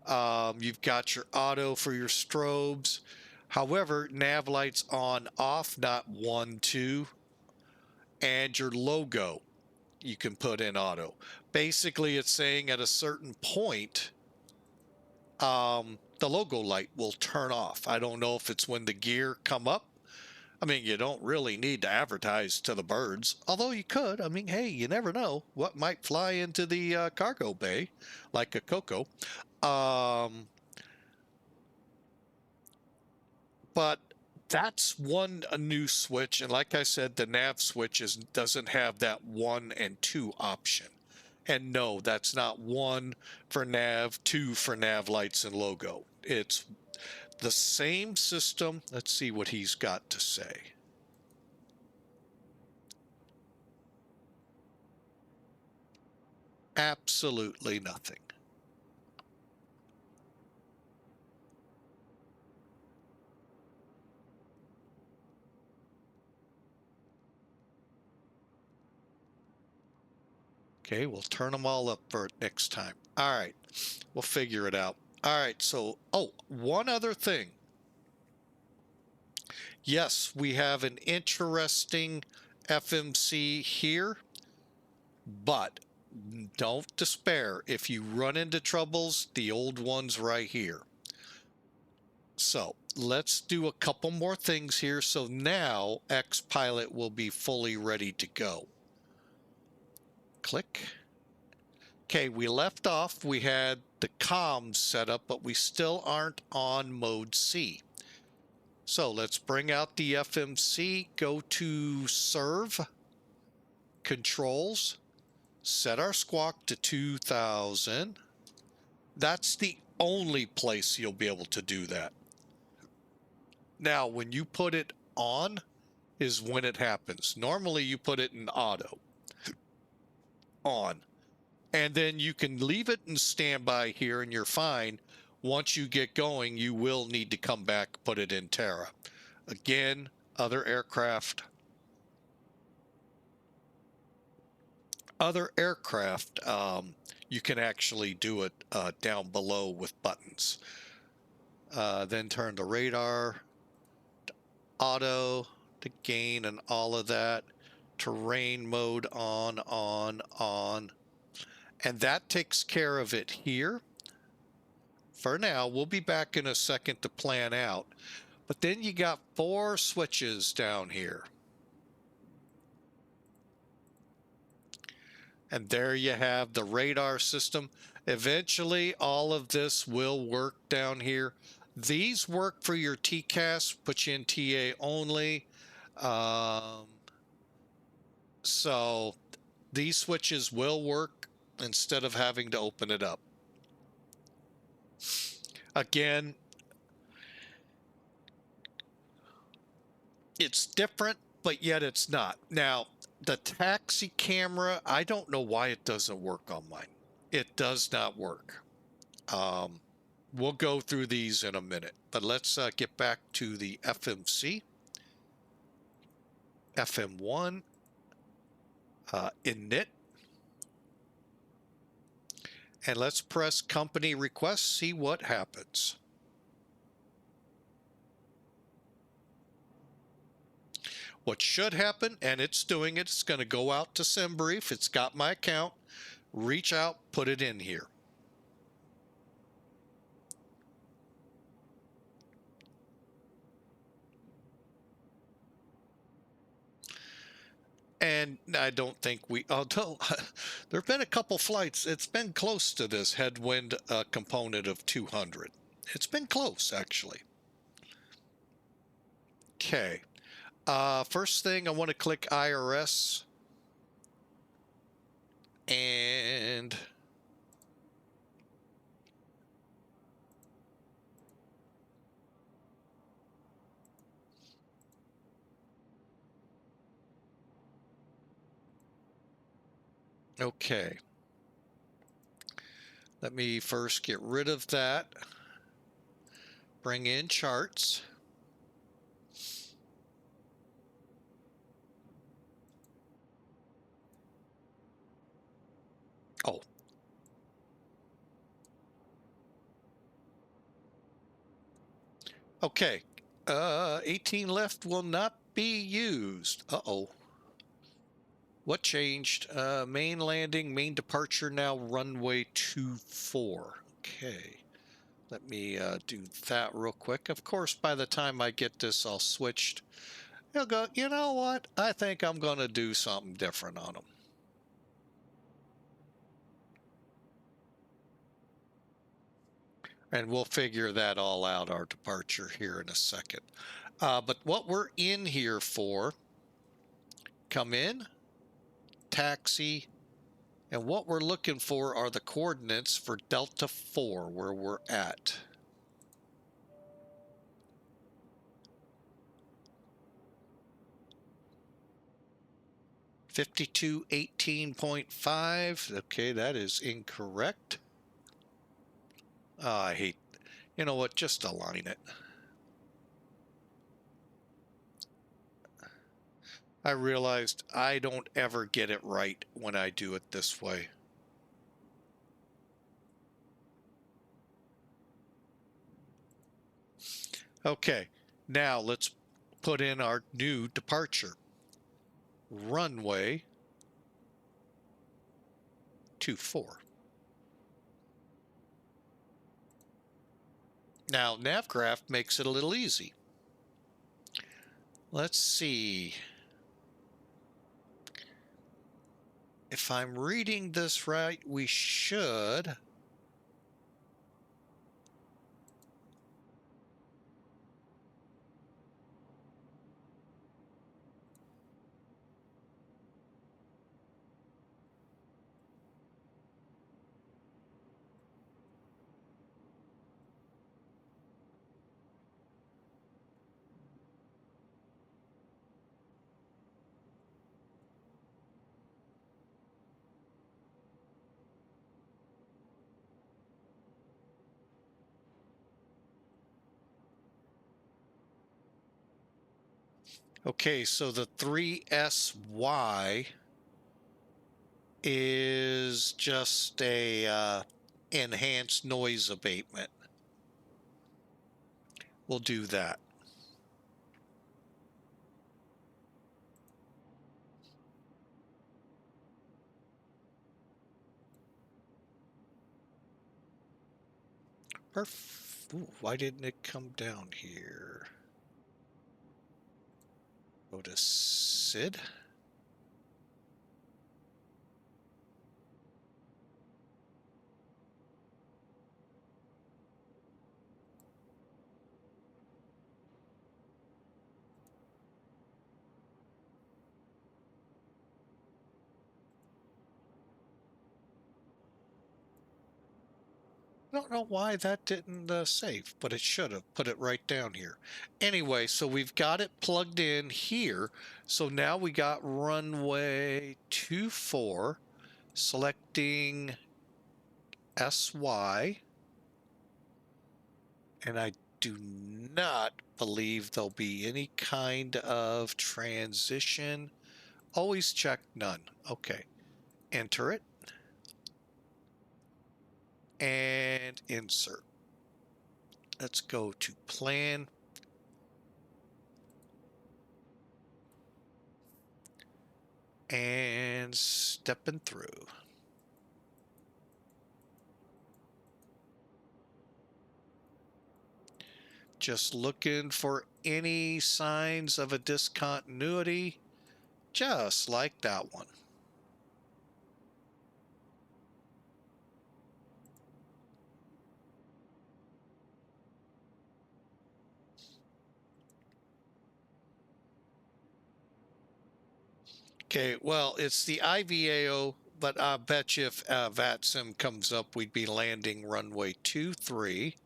[SPEAKER 1] You've got your auto for your strobes. However, nav lights on, off, not 1, 2, and your logo you can put in auto. Basically, it's saying at a certain point, the logo light will turn off. I don't know if it's when the gear come up. I mean, you don't really need to advertise to the birds, although you could. I mean, hey, you never know what might fly into the cargo bay, like a Coco. But that's a new switch, and like I said, the nav switch doesn't have that 1 and 2 option. And no, that's not 1 for nav, 2 for nav lights and logo. It's the same system. Let's see what he's got to say. Absolutely nothing. Okay, we'll turn them all up for next time. All right, we'll figure it out. All right, so, one other thing. Yes, we have an interesting FMC here, but don't despair. If you run into troubles, the old one's right here. So let's do a couple more things here. So now X-Pilot will be fully ready to go. Click. Okay, we left off. We had the comms set up, but we still aren't on mode C. So let's bring out the FMC, go to Serve, Controls, set our squawk to 2000. That's the only place you'll be able to do that. Now, when you put it on is when it happens. Normally you put it in auto. On. And then you can leave it in standby here and you're fine. Once you get going, you will need to come back, put it in Terra. Again, other aircraft. You can actually do it down below with buttons. Then turn the radar to auto, to gain and all of that. Terrain mode on. And that takes care of it here. For now, we'll be back in a second to plan out. But then you got 4 switches down here. And there you have the radar system. Eventually, all of this will work down here. These work for your TCAS, put you in TA only. So these switches will work instead of having to open it up. Again, it's different, but yet it's not. Now, the taxi camera, I don't know why it doesn't work on mine. It does not work. We'll go through these in a minute, but let's get back to the FMC. FM1, init. And let's press company request, see what happens. What should happen, and it's doing it, it's going to go out to SimBrief. It's got my account. Reach out, put it in here. And I don't think we, although there have been a couple flights, it's been close to this headwind component of 200. It's been close, actually. Okay. First thing, I want to click IRS. And okay. Let me first get rid of that. Bring in charts. Oh. Okay. 18 left will not be used. Uh-oh. What changed? Main landing, main departure now runway 24. Okay. Let me do that real quick. Of course, by the time I get this all switched, you'll go, you know what? I think I'm going to do something different on them. And we'll figure that all out, our departure, here in a second. But what we're in here for, come in, taxi, and what we're looking for are the coordinates for Delta 4, where we're at. (5218.5). Okay, that is incorrect. I hate, you know what, just align it. I realized I don't ever get it right when I do it this way. Okay, now let's put in our new departure. Runway 24. Now, Navcraft makes it a little easy. Let's see. If I'm reading this right, we should... Okay, so the 3SY is just a enhanced noise abatement. We'll do that. Ooh, why didn't it come down here? Go to SID. I don't know why that didn't save, but it should have put it right down here. Anyway, so we've got it plugged in here. So now we got runway 24, selecting SY. And I do not believe there'll be any kind of transition. Always check none. Okay. Enter it. And insert. Let's go to plan. And stepping through. Just looking for any signs of a discontinuity. just like that one. Okay, well, it's the IVAO, but I bet you if VATSIM comes up, we'd be landing runway 23.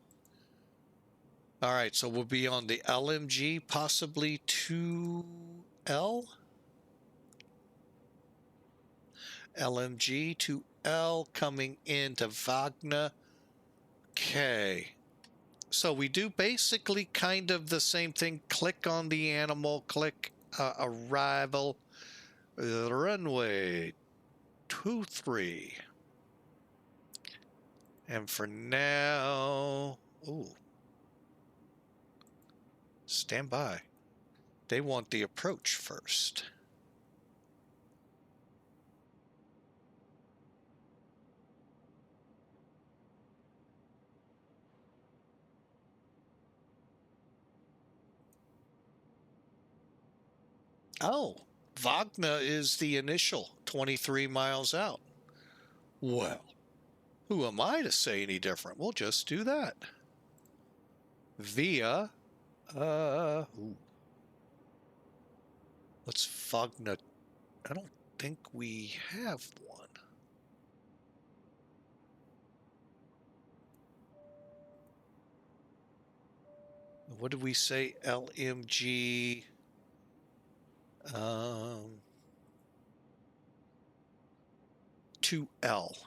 [SPEAKER 1] All right, so we'll be on the LMG, possibly 2L. LMG 2L coming into Wagner. Okay. So we do basically kind of the same thing. Click on the animal, click arrival, runway 23. And for now, ooh, stand by. They want the approach first. Oh, Wagner is the initial 23 miles out. Well, who am I to say any different? We'll just do that. Via, what's Wagner? I don't think we have one. What did we say? LMG, 2L.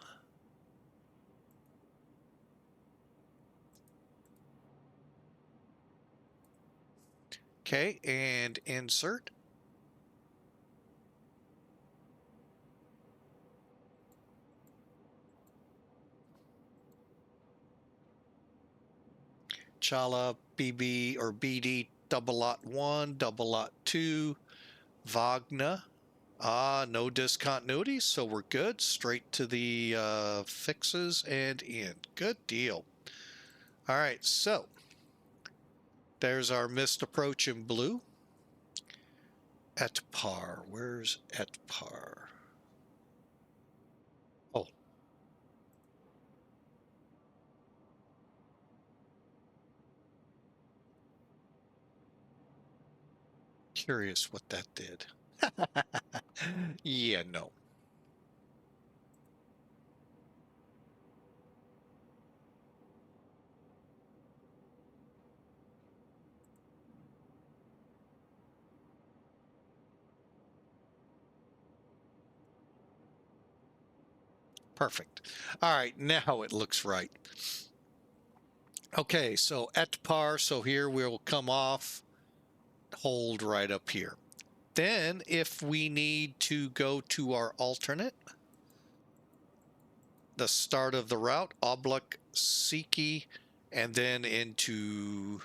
[SPEAKER 1] Okay, and insert. Chala BB or BD double lot 1, double lot 2, Wagner. No discontinuities, so we're good. Straight to the fixes and in. Good deal. All right, so there's our missed approach in blue. At par. Where's at par? Oh. Curious what that did. Yeah, no. Perfect. All right, now it looks right. Okay, so at par, so here we'll come off, hold right up here. Then if we need to go to our alternate, the start of the route, Oblak, Siki, and then into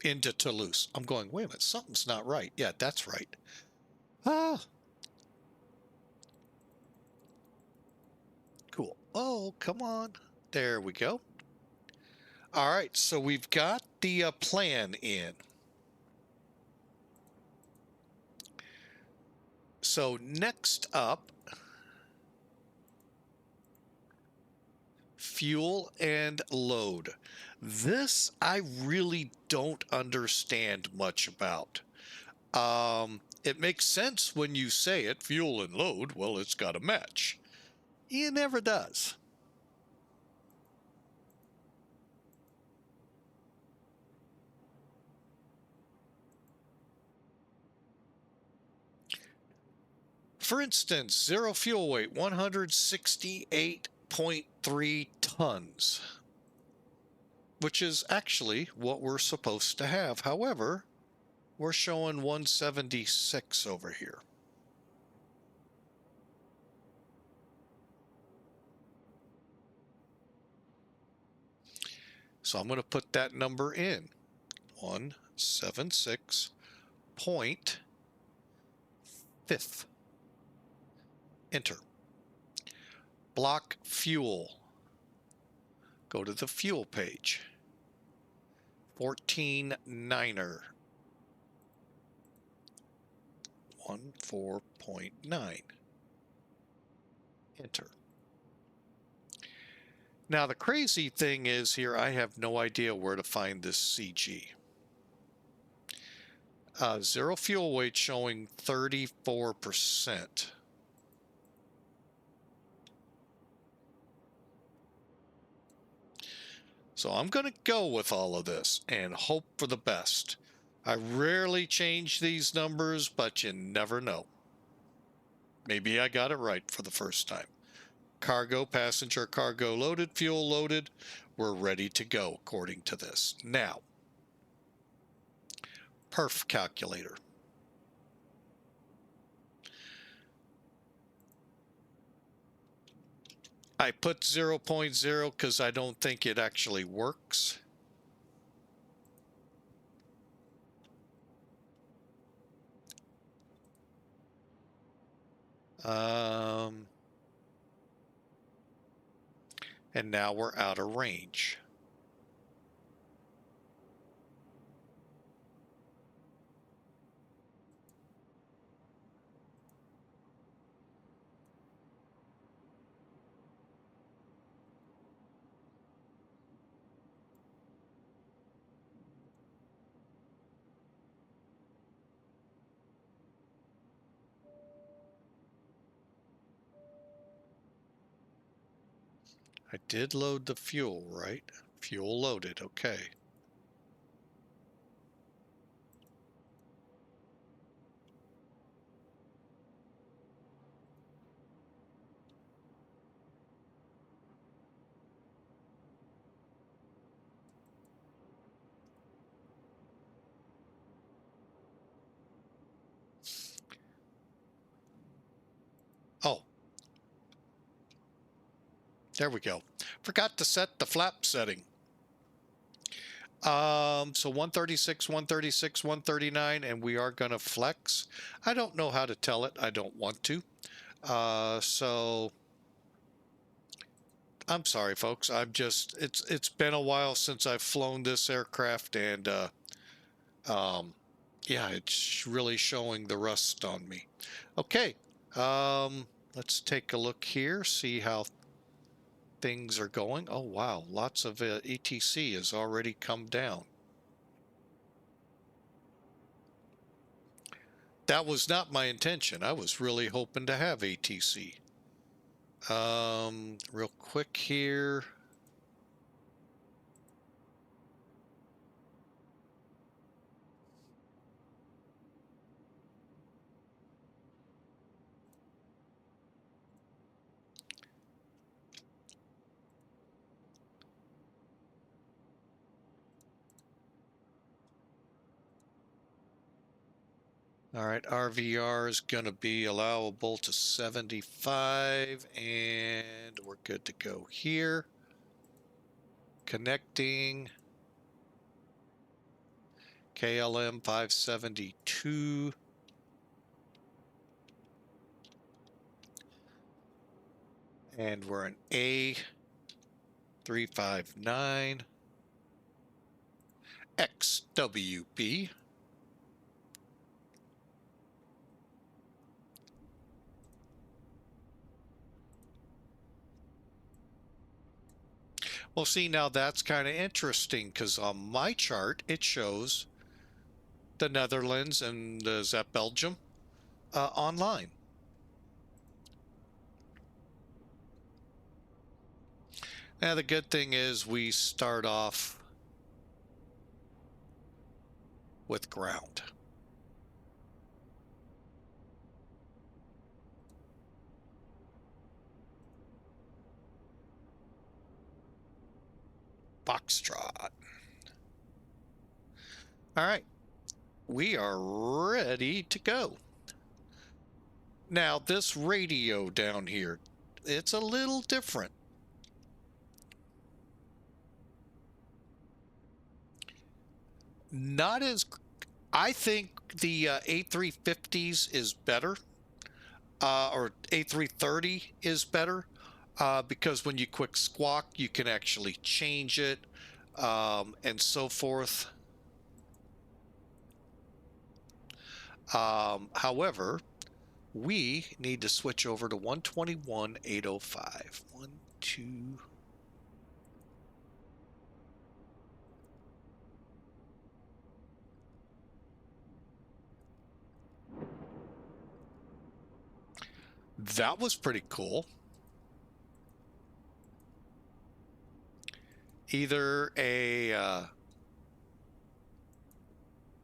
[SPEAKER 1] into Toulouse. I'm going, wait a minute, something's not right. Yeah, that's right. Cool. Oh, come on. There we go. All right, so we've got the plan in. So next up, fuel and load. This I really don't understand much about. It makes sense when you say it, fuel and load. Well, it's got to match. It never does. For instance, zero fuel weight, 168.3 tons, which is actually what we're supposed to have. However, we're showing 176 over here. So I'm going to put that number in, 176.5. Enter. Block fuel. Go to the fuel page. 14.9er. 14.9. Enter. Now the crazy thing is here, I have no idea where to find this CG. Zero fuel weight showing 34%. So I'm going to go with all of this and hope for the best. I rarely change these numbers, but you never know. Maybe I got it right for the first time. Cargo, passenger, cargo loaded, fuel loaded. We're ready to go according to this. Now, perf calculator. I put 0.0 because I don't think it actually works. And now we're out of range. I did load the fuel, right? Fuel loaded, okay. Oh. There we go. Forgot to set the flap setting. So 136, 136, 139, and we are going to flex. I don't know how to tell it. I don't want to. So I'm sorry, folks. I'm just, it's been a while since I've flown this aircraft, and yeah, it's really showing the rust on me. Okay. Let's take a look here, see how things are going. Oh wow, lots of ETC has already come down. That was not my intention. I was really hoping to have ATC. Real quick here. All right, RVR is going to be allowable to 75, and we're good to go here. Connecting. KLM 572. And we're an A350-9. XWB. Well, see, now that's kind of interesting because on my chart, it shows the Netherlands and is that Belgium online. Now, the good thing is we start off with ground. Foxtrot. All right, we are ready to go. Now, this radio down here, it's a little different. Not as, I think the A350s is better, or A330 is better. because when you quick squawk, you can actually change it, and so forth. However, we need to switch over to 121.805. 1, 2. That was pretty cool. Either a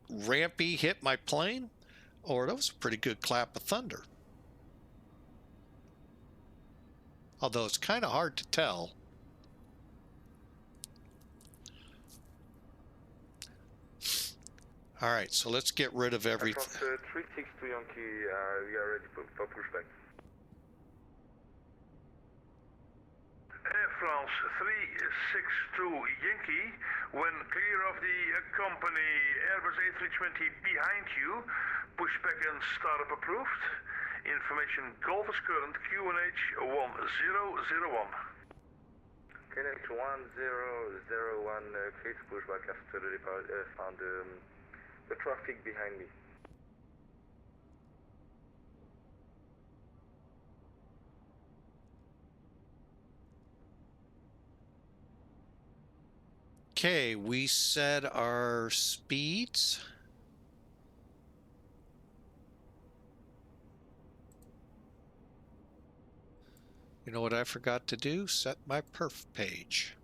[SPEAKER 1] rampy hit my plane, or that was a pretty good clap of thunder. Although it's kind of hard to tell. All right, so let's get rid of everything.
[SPEAKER 4] 362 Yankee, we are ready for pushback. Air France 362 Yankee, when clear of the company Airbus A320 behind you, pushback and startup approved. Information Golf is current QNH 1001. QNH 1001, clear to pushback after the found the traffic behind me.
[SPEAKER 1] Okay, we set our speeds. You know what I forgot to do? Set my perf page.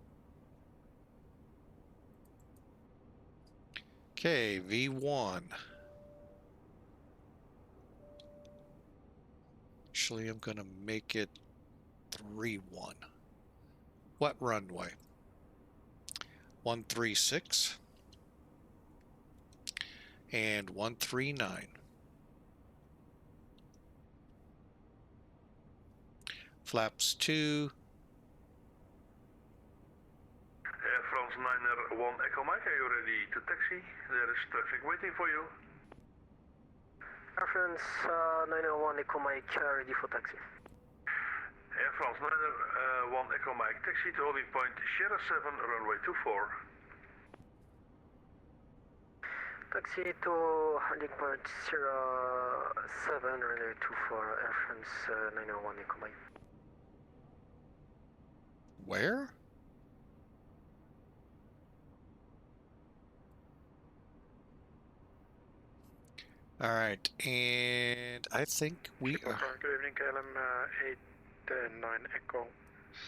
[SPEAKER 1] Okay, V1. Actually, I'm going to make it 3-1. What runway? 136 and 139. Flaps 2.
[SPEAKER 4] Air France 901 Echo Mike, are you ready to taxi? There is traffic waiting for you.
[SPEAKER 2] Air France 901 Echo Mike, ready for taxi.
[SPEAKER 4] Air France 901 Echo Mike, taxi to holding point Sierra 7, runway 24.
[SPEAKER 2] Taxi to holding point Sierra 7, runway 24, Air France 901 Echo Mike.
[SPEAKER 1] Where? All right, and I think we are.
[SPEAKER 3] Good evening, KLM 89 Echo,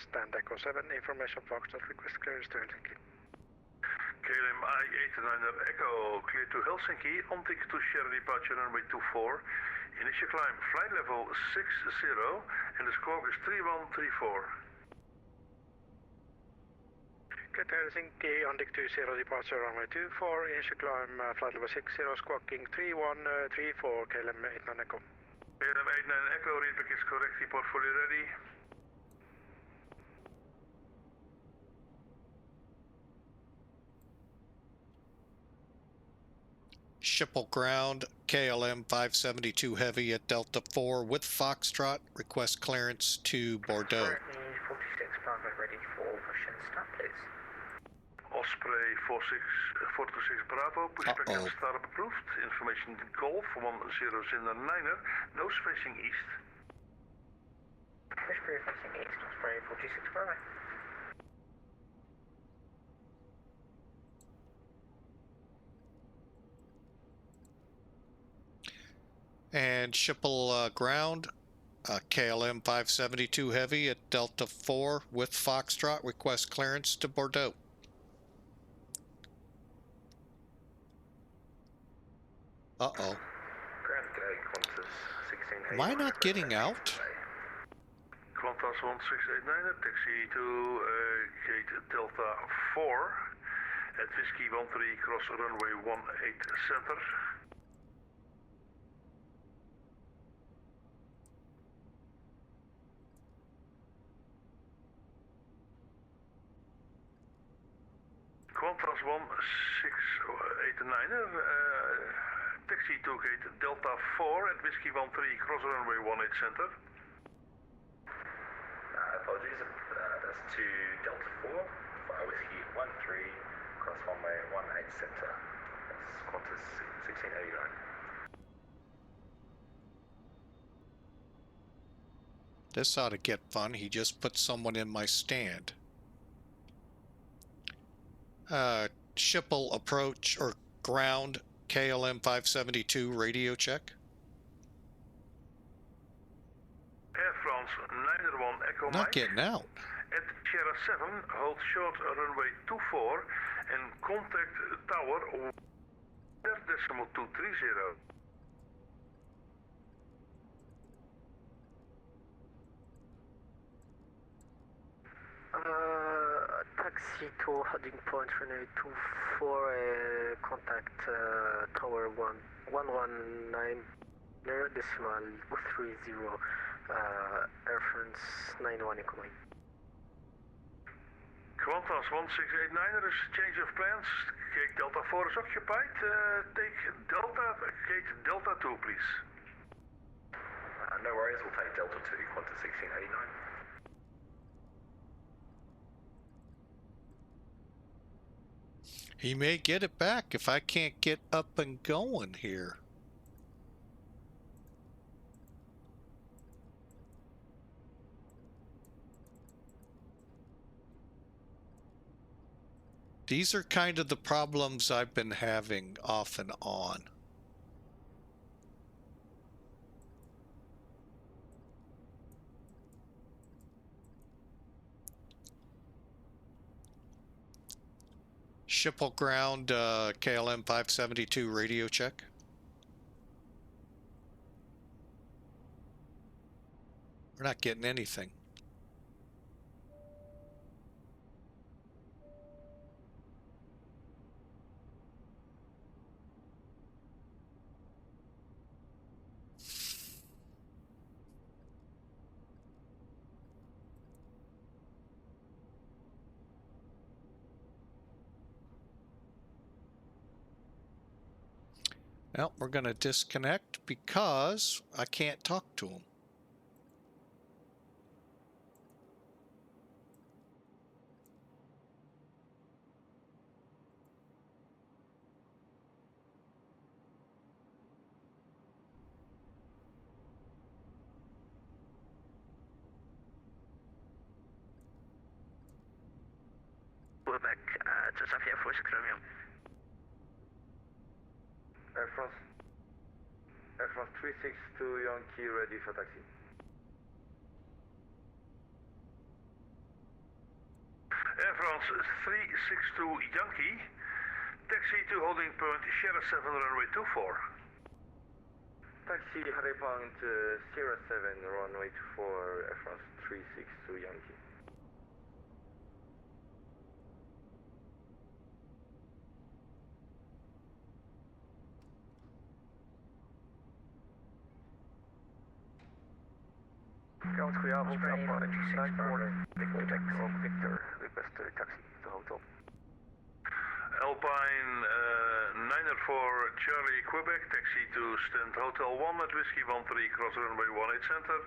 [SPEAKER 3] stand Echo 7, information Foxtrot, request clearance to Helsinki.
[SPEAKER 4] KLM I-89 Echo, clear to Helsinki, on ticket to Sierra departure runway 24. Initial climb, flight level 60, and the squawk is 3134.
[SPEAKER 3] Get Helsinki, on ticket to Sierra departure runway 24, initial climb, flight level 60, squawking 3134, KLM 89 Echo.
[SPEAKER 4] KLM 89 Echo, readback is correct, report fully ready.
[SPEAKER 1] Schiphol ground, KLM 572 heavy at Delta 4 with Foxtrot. Request clearance to Bordeaux.
[SPEAKER 2] 46 Bravo, ready for push and start, please.
[SPEAKER 4] Osprey 426 Bravo, pushback and startup approved. Information Golf 10 in the 9er, nose facing east.
[SPEAKER 2] Osprey facing east, Osprey 46 Bravo.
[SPEAKER 1] And Schiphol ground, KLM 572 heavy at Delta 4 with Foxtrot. Request clearance to Bordeaux. Uh-oh. Am I not getting out?
[SPEAKER 4] Qantas 1689, taxi to gate Delta 4 at Whiskey 13 cross runway 18 center. Qantas 1689, taxi to gate Delta 4 at Whiskey 13 cross runway 18 center.
[SPEAKER 8] apologies. That's to Delta 4 for Whiskey 13 across runway 18 center. That's Qantas 1689.
[SPEAKER 1] This ought to get fun. He just put someone in my stand. Schiphol approach or ground KLM 572 radio check.
[SPEAKER 4] Air France 901 Echo
[SPEAKER 1] Not
[SPEAKER 4] Mike.
[SPEAKER 1] getting out.
[SPEAKER 4] At Sierra 7, hold short runway 24 and contact tower 0.230.
[SPEAKER 2] Taxi to heading point runway 24, contact tower 119 decimal 30, Air France 91 Echo Mike.
[SPEAKER 4] Qantas 1689, there is change of plans. Gate Delta 4 is occupied. Take Gate Delta 2, please.
[SPEAKER 8] No worries, we'll take Delta 2, Qantas 1689.
[SPEAKER 1] He may get it back if I can't get up and going here. These are kind of the problems I've been having off and on. Schiphol ground KLM 572 radio check. We're not getting anything. Well, we're going to disconnect because I can't talk to him.
[SPEAKER 7] Quebec, to Sofia for Chromium.
[SPEAKER 6] Air France 362 Yankee ready for taxi.
[SPEAKER 4] Air France 362 Yankee, taxi to holding point Sierra 7 runway 24.
[SPEAKER 6] Taxi heading point Sierra 7 runway 24 Air France 362 Yankee. Count goedenavond, Alpine 94, Victor, request taxi to hotel.
[SPEAKER 4] Alpine 904 Charlie Quebec, taxi to stand Hotel 1 at Whiskey 13 cross runway 18 center.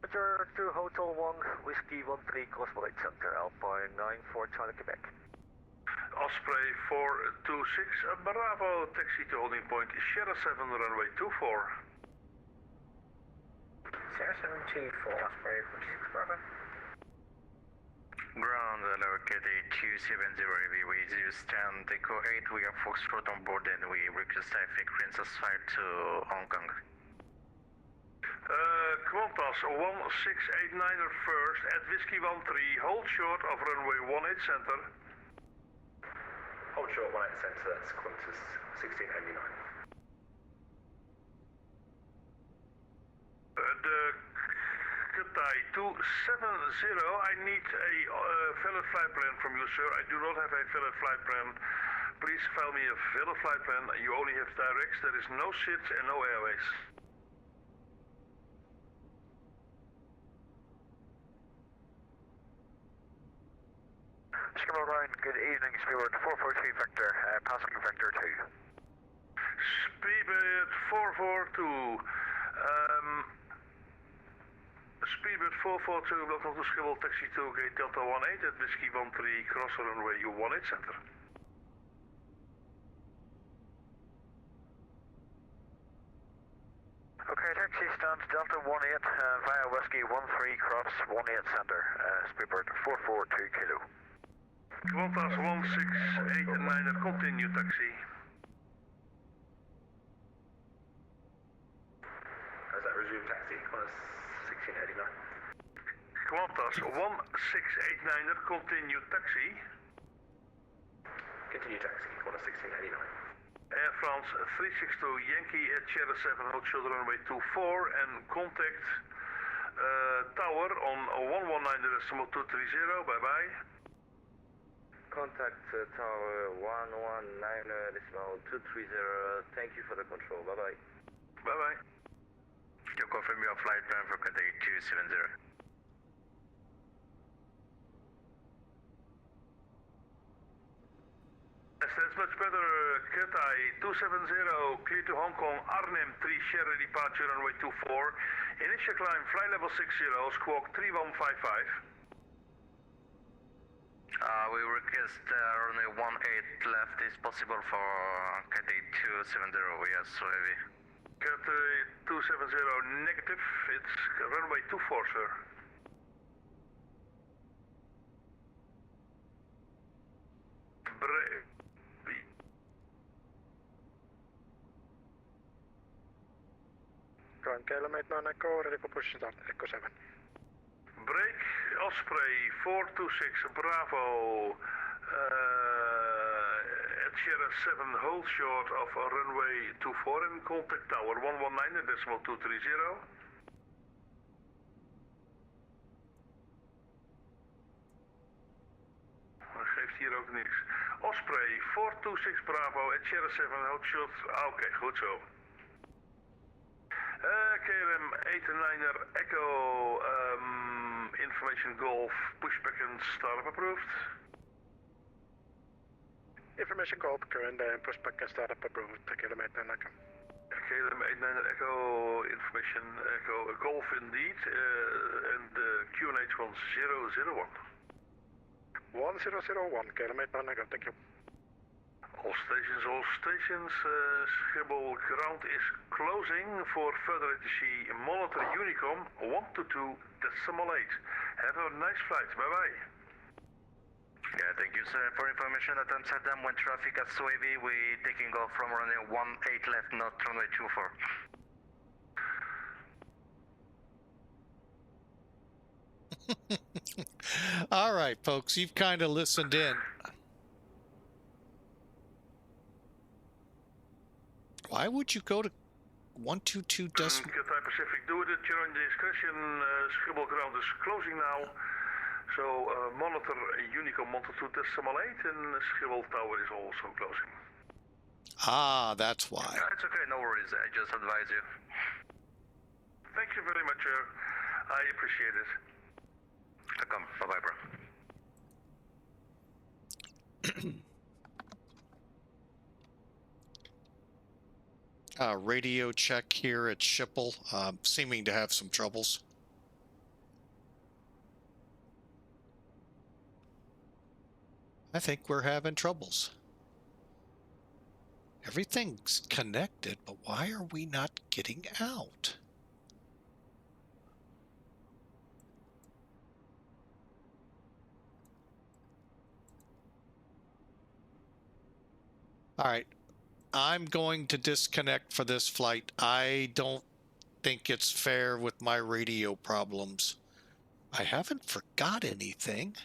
[SPEAKER 6] Roger to Hotel 1, Whiskey 13 cross 18 center, Alpine 94 Charlie Quebec.
[SPEAKER 4] Osprey 426 Bravo, taxi to holding point Sierra 7 runway 24.
[SPEAKER 2] Sierra 724, Osprey 46 Bravo.
[SPEAKER 7] Ground LFBD 270 with you stand Echo 8, we have Foxtrot on board and we request traffic Princess 5 to Hong Kong.
[SPEAKER 4] Qantas 1689 first at Whiskey 13, hold short of runway 18 center.
[SPEAKER 8] Hold short 18 center, that's Qantas 1689.
[SPEAKER 4] The Cathay 270, I need a valid flight plan from you, sir. I do not have a valid flight plan. Please file me a valid flight plan. You only have directs, there is no SIDS and no airways.
[SPEAKER 6] Schiphol Ryan, good evening, Speedbird 443 Vector, passing Vector 2.
[SPEAKER 4] Speedbird 442. Freebird 442, welcome to Schiphol, taxi to gate Delta 18 at Whiskey 13, cross runway 18 center.
[SPEAKER 6] Okay, taxi stands Delta 18 via Whiskey 13 cross 18 center, Speedbird 442 kilo.
[SPEAKER 4] Qantas 1689er, continue taxi.
[SPEAKER 8] Has that resumed taxi? Qantas 1689.
[SPEAKER 4] Qantas 1689er, continue taxi.
[SPEAKER 8] Continue taxi, Qantas 1689.
[SPEAKER 4] Air France 362 Yankee at Sierra 7, hold short runway 24 and contact tower on 119.230, bye bye.
[SPEAKER 6] Contact tower 119.230, thank you for the control, bye bye.
[SPEAKER 4] Bye bye.
[SPEAKER 7] You confirm your flight plan for Cathay 270.
[SPEAKER 4] Yes, that's much better. Cathay 270, clear to Hong Kong, ARNAV 3 Sierra departure runway 24. Initial climb, flight level 60, squawk 3155.
[SPEAKER 7] We request runway 18 left is possible for Cathay 270, yes, so heavy.
[SPEAKER 4] Cathay 270 negative, it's runway 24, sir.
[SPEAKER 6] Ground kilometer on Echo, ready for push start, Echo 7.
[SPEAKER 4] Break, Osprey 426 Bravo at Sierra 7, hold short of runway 24 and contact tower 119.230. Dat geeft hier ook niks. Osprey 426 Bravo at Sierra 7, hold short. Oké, goed zo. KLM 89er Echo information Golf pushback and startup approved.
[SPEAKER 6] Information Golf, current pushback and startup approved, kilometer on Echo.
[SPEAKER 4] KLM 89er Echo information Echo Golf indeed and QNH 1001.
[SPEAKER 6] 1001, kilometer on Echo, thank you.
[SPEAKER 4] All stations, Schiphol ground is closing for further ATC monitor Unicom 122.8. Have a nice flight, bye bye.
[SPEAKER 7] Yeah, thank you, sir. For information at Amsterdam, when traffic at so heavy, we taking off from runway 18 left, not runway 24.
[SPEAKER 1] All right, folks, you've kind of listened in. Why would you go to 122 decimal?
[SPEAKER 4] Cathay Pacific, do it at your own discretion. Schiphol ground is closing now. So monitor Unicom 122.8 and Schiphol Tower is also closing.
[SPEAKER 1] Ah, that's why.
[SPEAKER 7] It's okay, no worries. I just advise you.
[SPEAKER 4] Thank you very much, sir. I appreciate it.
[SPEAKER 7] Welcome. Bye-bye, bro.
[SPEAKER 1] Radio check here at Schiphol, seeming to have some troubles. I think we're having troubles. Everything's connected, but why are we not getting out? All right. I'm going to disconnect for this flight. I don't think it's fair with my radio problems. I haven't forgot anything.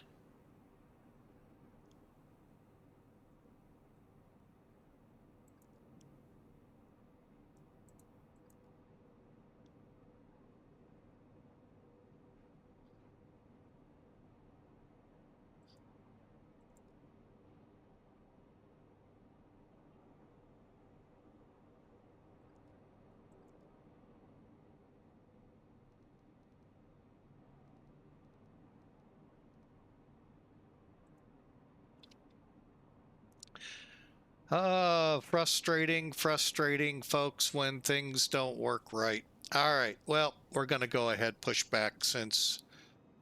[SPEAKER 1] Frustrating, folks, when things don't work right. All right, well, we're going to go ahead push back since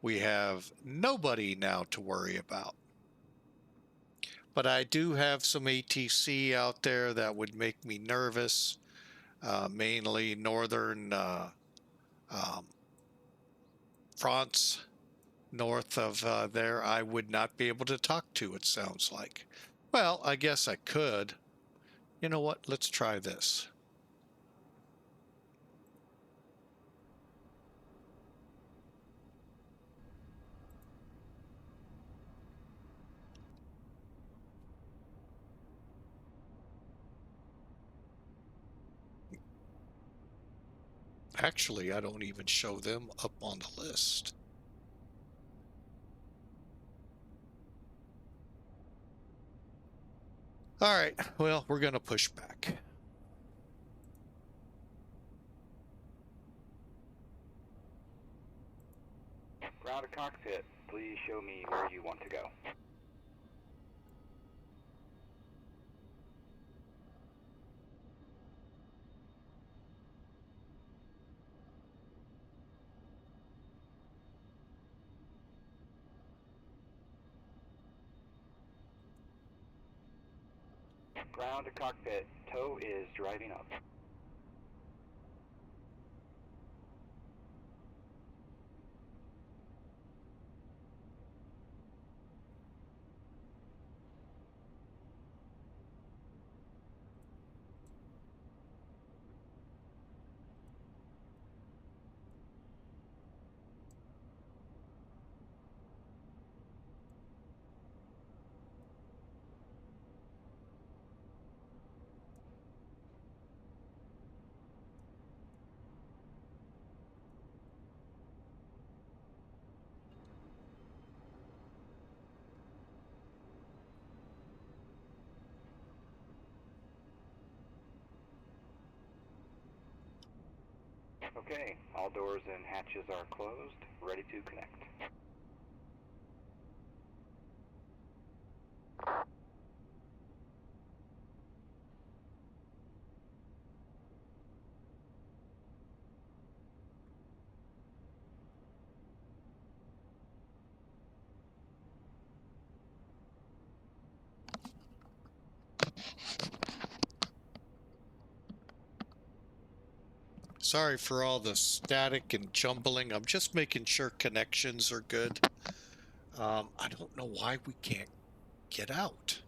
[SPEAKER 1] we have nobody now to worry about. But I do have some ATC out there that would make me nervous, mainly northern France. North of there, I would not be able to talk to, it sounds like. Well, I guess I could. You know what? Let's try this. Actually, I don't even show them up on the list. All right, well, we're going to push back.
[SPEAKER 5] Ground to cockpit, please show me where you want to go. Ground to cockpit, tow is driving up. Okay, all doors and hatches are closed, ready to connect.
[SPEAKER 1] Sorry for all the static and jumbling. I'm just making sure connections are good. I don't know why we can't get out.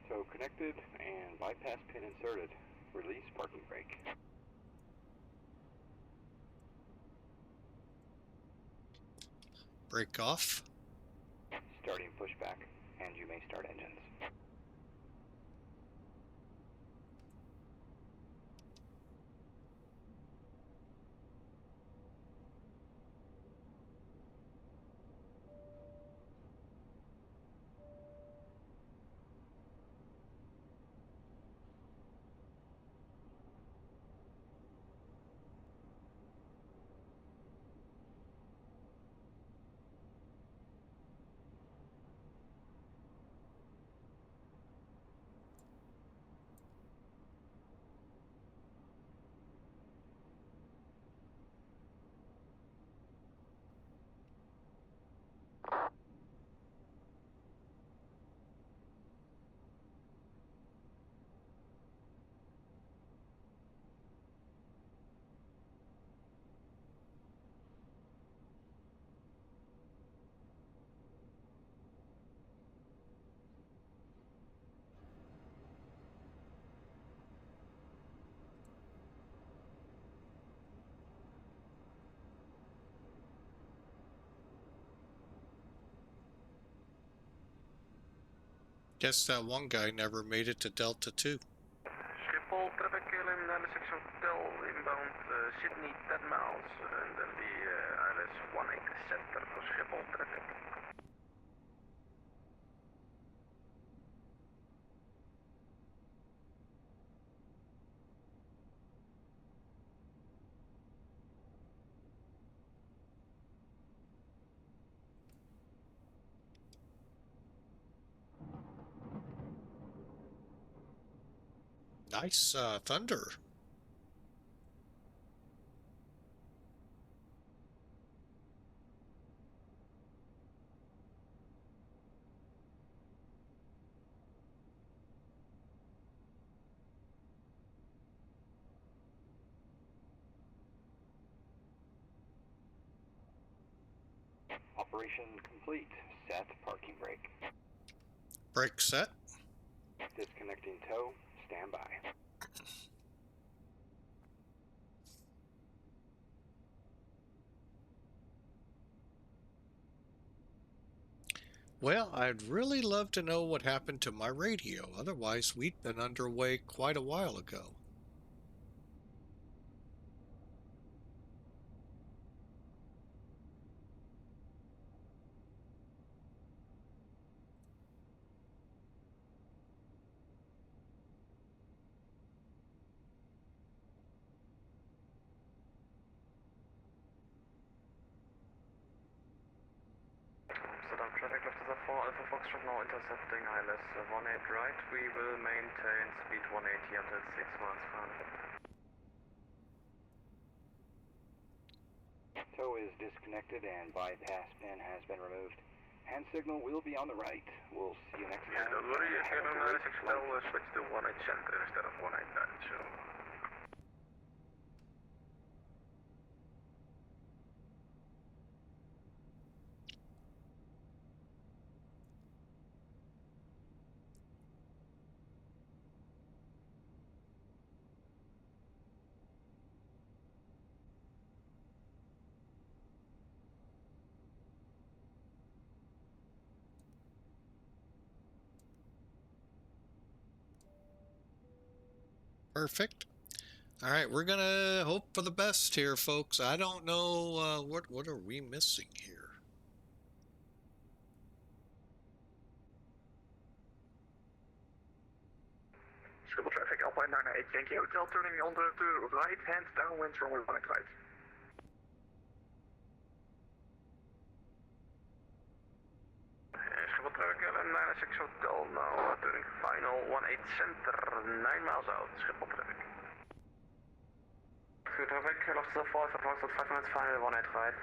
[SPEAKER 5] So connected and bypass pin inserted. Release parking brake.
[SPEAKER 1] Break off.
[SPEAKER 5] Starting pushback, and you may start engines.
[SPEAKER 1] Guess that one guy never made it to Delta 2.
[SPEAKER 6] Schiphol, traffic KLM 96 Hotel, inbound Sydney 10 miles, and then the ILS 18 center for Schiphol traffic.
[SPEAKER 1] Nice thunder.
[SPEAKER 5] Operation complete. Set parking brake.
[SPEAKER 1] Brake set.
[SPEAKER 5] Disconnecting tow. Stand by.
[SPEAKER 1] Well, I'd really love to know what happened to my radio. Otherwise, we'd been underway quite a while ago.
[SPEAKER 6] Amsterdam traffic left to the 4 Alpha Foxtrot now intercepting ILS 18 right. We will maintain speed 180 until 6 miles per hour.
[SPEAKER 5] Tow is disconnected and bypass pin has been removed. Hand signal will be on the right. We'll see you next time.
[SPEAKER 6] Don't worry,
[SPEAKER 5] Have a
[SPEAKER 6] KLM
[SPEAKER 5] great
[SPEAKER 6] 96
[SPEAKER 5] flight.
[SPEAKER 6] will switch to 18 center instead of 18 right, so...
[SPEAKER 1] Perfect. All right, we're gonna hope for the best here, folks. I don't know what are we missing here.
[SPEAKER 6] Schiphol traffic, Alpine 98, Yankee Hotel turning on the right hand downwind runway 18 right. Schiphol traffic, KLM 96 Hotel now turning final 18 center, 9 miles out, Schiphol traffic. Good traffic, left to the 4 for Foxtrot 5 minutes final 18 right.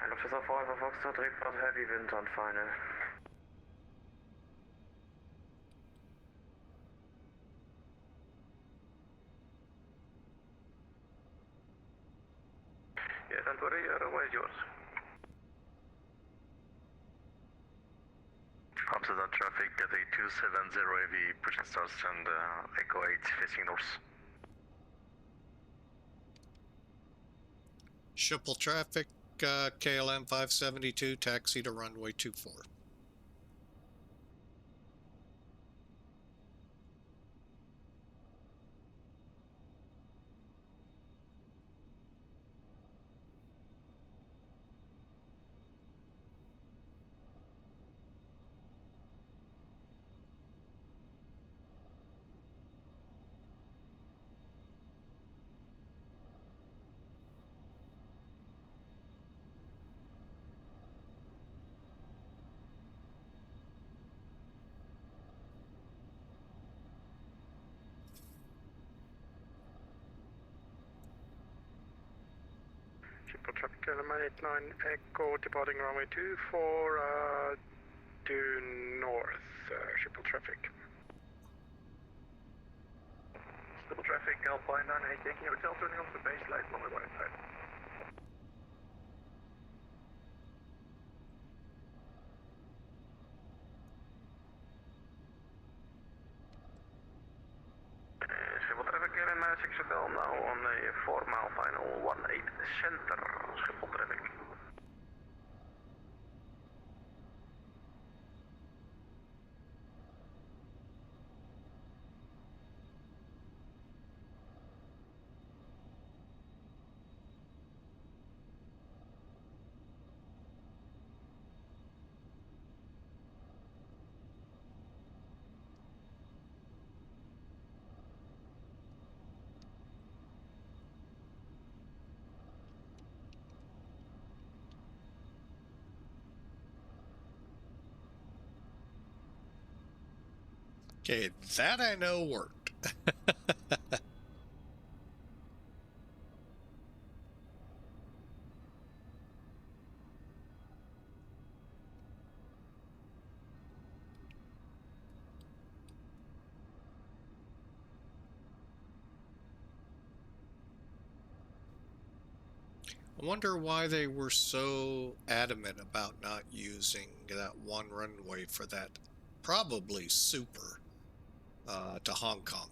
[SPEAKER 6] Left to the 4 for Foxtrot, report heavy wind on final. Yeah, don't worry, runway is yours.
[SPEAKER 9] Amsterdam traffic at a 270 AV, pushing stars and Echo 8 facing north.
[SPEAKER 1] Schiphol traffic, KLM 572, taxi to runway 24.
[SPEAKER 6] Schiphol traffic, KLM 89 Echo departing runway 24 due north, Schiphol traffic. Schiphol traffic, Alpine 98 Yankee Hotel turning off the base light runway 18 right. Schiphol traffic, KLM 96 Hotel now on a 4 mile final 18 center, Schiphol traffic.
[SPEAKER 1] Okay, that I know worked. I wonder why they were so adamant about not using that one runway for that probably super to Hong Kong.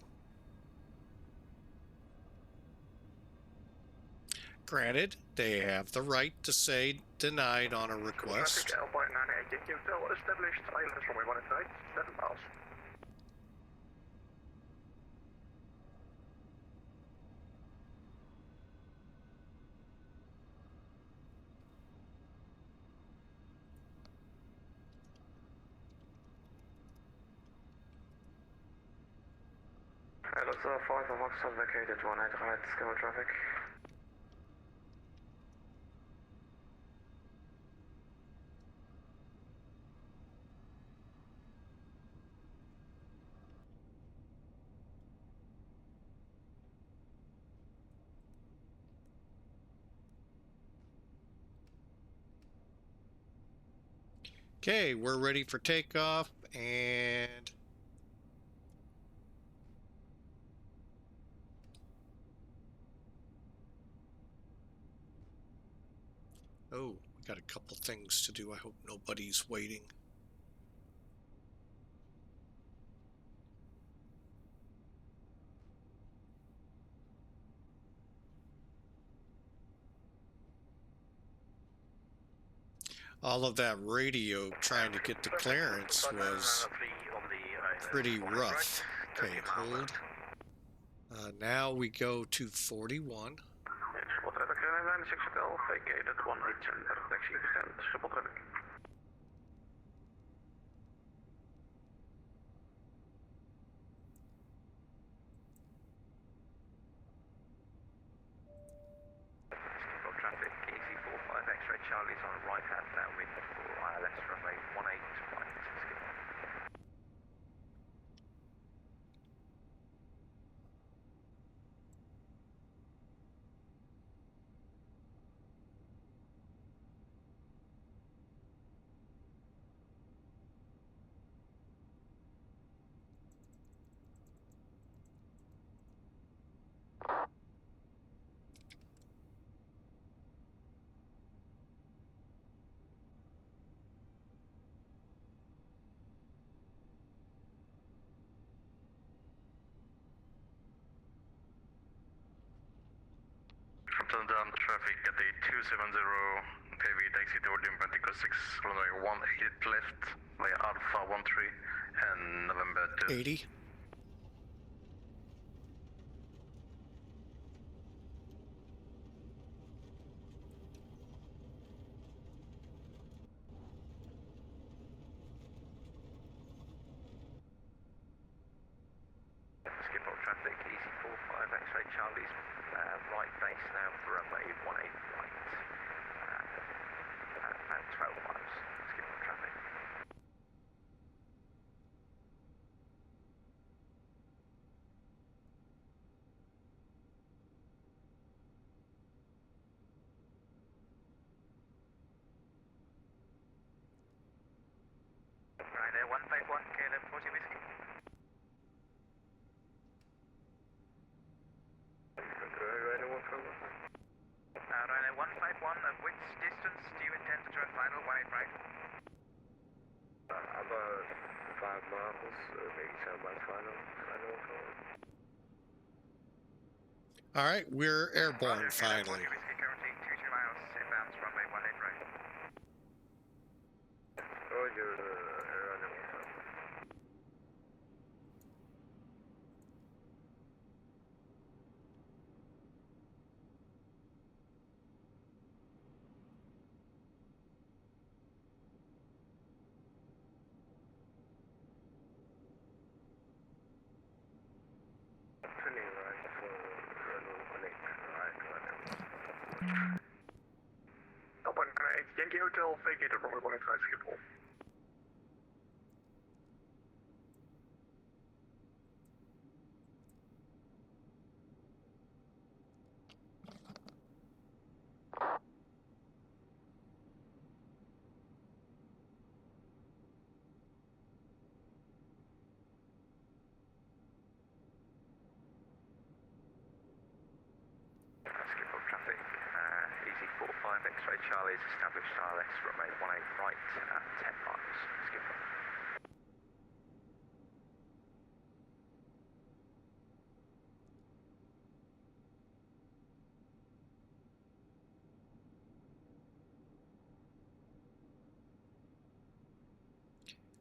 [SPEAKER 1] Granted, they have the right to say denied on a request.
[SPEAKER 6] Traffic L.98, Yankee Hotel established, ILS runway 185, 7 miles. LSO 5 of Maxwell vacated 18 right, schedule traffic.
[SPEAKER 1] Okay, we're ready for takeoff, and oh, we got a couple things to do. I hope nobody's waiting. All of that radio trying to get the clearance was pretty rough. Okay, hold. Now we go to 41.
[SPEAKER 6] Schiphol traffic, KLM 96 Hotel, vacated 18 center, taxi extend, Schiphol traffic. Schiphol traffic, KC45 X-ray Charlie's on the right hand downwind for ILS runway 18 right, Schiphol.
[SPEAKER 9] Amsterdam traffic at the 270 heavy taxi toward Impatico 6, runway 18 left via Alpha 13 and November 2.
[SPEAKER 1] 80.
[SPEAKER 6] Schiphol traffic, EC45 X-ray Charlie's right base now for runway 18 right. About 12 miles, Schiphol traffic. Ryanair 151, KLM 40 whiskey. Ryanair 151, at which distance do you intend to turn final 18 right?
[SPEAKER 2] About 5 miles, maybe 10 miles final.
[SPEAKER 1] All right, we're airborne
[SPEAKER 6] KLM
[SPEAKER 1] finally.
[SPEAKER 6] 40 whiskey, currently 22 miles, inbound runway 18 right.
[SPEAKER 2] Roger, Ryanair 151. Turning right for runway 18 right.
[SPEAKER 6] Open Yankee Hotel, vacated runway 18 right, Schiphol.
[SPEAKER 5] X-ray Charlie is established ILS runway 18 right at 10 miles. Schiphol.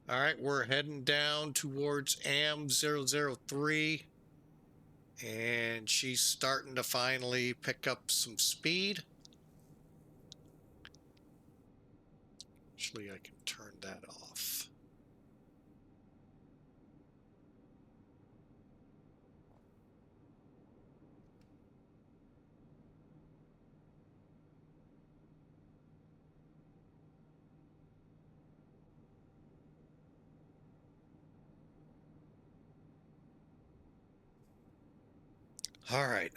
[SPEAKER 1] All right, we're heading down towards AM003, and she's starting to finally pick up some speed. Actually, I can turn that off. All right.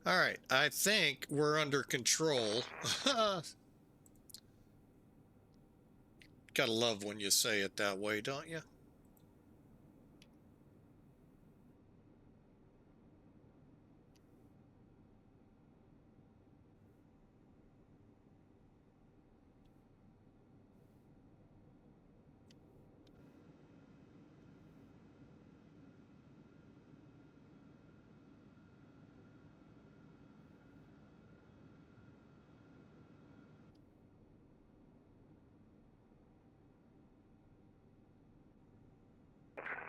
[SPEAKER 1] All right, I think we're under control. Gotta love when you say it that way, don't you?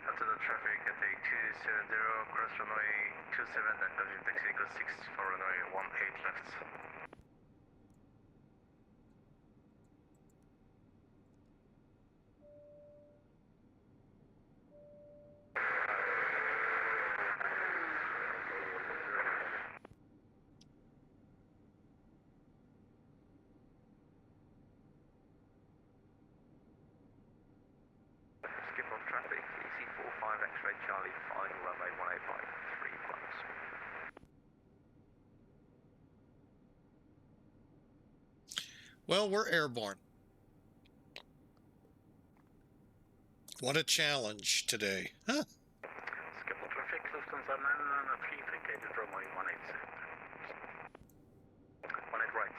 [SPEAKER 9] Altitude traffic at the 270 cross runway 27 and closing taxi equals 6 for runway 18 left.
[SPEAKER 5] Schiphol traffic, EC45 X-ray Charlie, final runway 185, 3 miles.
[SPEAKER 1] Well, we're airborne. What a challenge today. Huh?
[SPEAKER 6] Schiphol traffic, Lufthansa 903, vacated runway 18 right.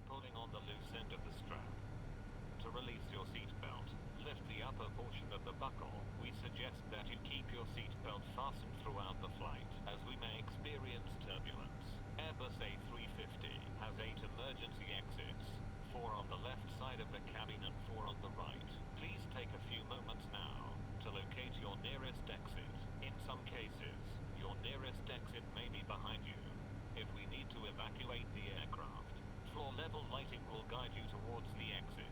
[SPEAKER 10] Pulling on the loose end of the strap. To release your seatbelt, lift the upper portion of the buckle. We suggest that you keep your seatbelt fastened throughout the flight, as we may experience turbulence. Airbus A350 has 8 emergency exits, 4 on the left side of the cabin and 4 on the right. Please take a few moments now to locate your nearest exit. In some cases, your nearest exit may be behind you. If we need to evacuate the aircraft, floor-level lighting will guide you towards the exit.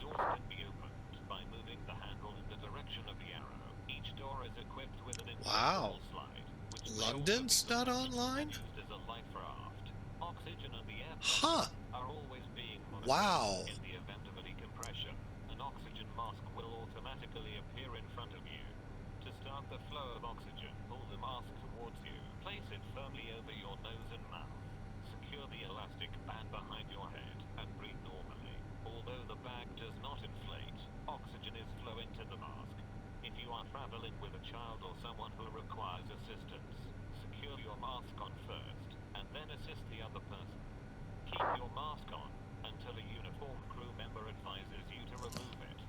[SPEAKER 10] Doors can be opened by moving the handle in the direction of the arrow. Each door is equipped with an
[SPEAKER 1] Wow.
[SPEAKER 10] slide, which
[SPEAKER 1] London's not online?
[SPEAKER 10] used as a life raft. Oxygen and the air
[SPEAKER 1] Huh.
[SPEAKER 10] are always being monitored.
[SPEAKER 1] Wow.
[SPEAKER 10] In the event of a decompression, an oxygen mask will automatically appear in front of you. To start the flow of oxygen, pull the mask towards you. Place it firmly over your nose and mouth. Secure the elastic band behind your head and breathe normally. Although the bag does not inflate, oxygen is flowing to the mask. If you are traveling with a child or someone who requires assistance, secure your mask on first and then assist the other person. Keep your mask on until a uniformed crew member advises you to remove it.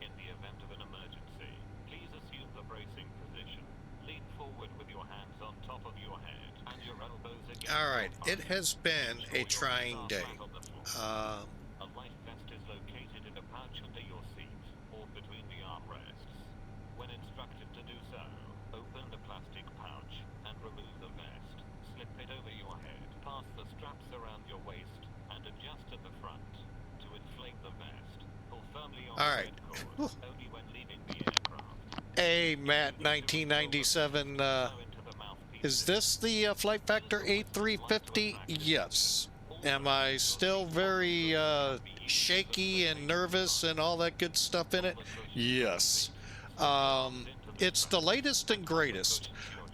[SPEAKER 10] In the event of an emergency, please assume the bracing position. Lean forward with your hands on top of your head and your elbows against.
[SPEAKER 1] All right, it has been a trying day.
[SPEAKER 10] A life vest is located in a pouch under your seat or between the armrests. When instructed to do so, open the plastic pouch and remove the vest. Slip it over your head, pass the straps around your waist, and adjust at the front. To inflate the vest, pull firmly on
[SPEAKER 1] All
[SPEAKER 10] the
[SPEAKER 1] right.
[SPEAKER 10] red cord. Only
[SPEAKER 1] Hey, Matt, 1997. Is this the Flight Factor A350? Yes. Am I still very shaky and nervous and all that good stuff in it? Yes. It's the latest and greatest.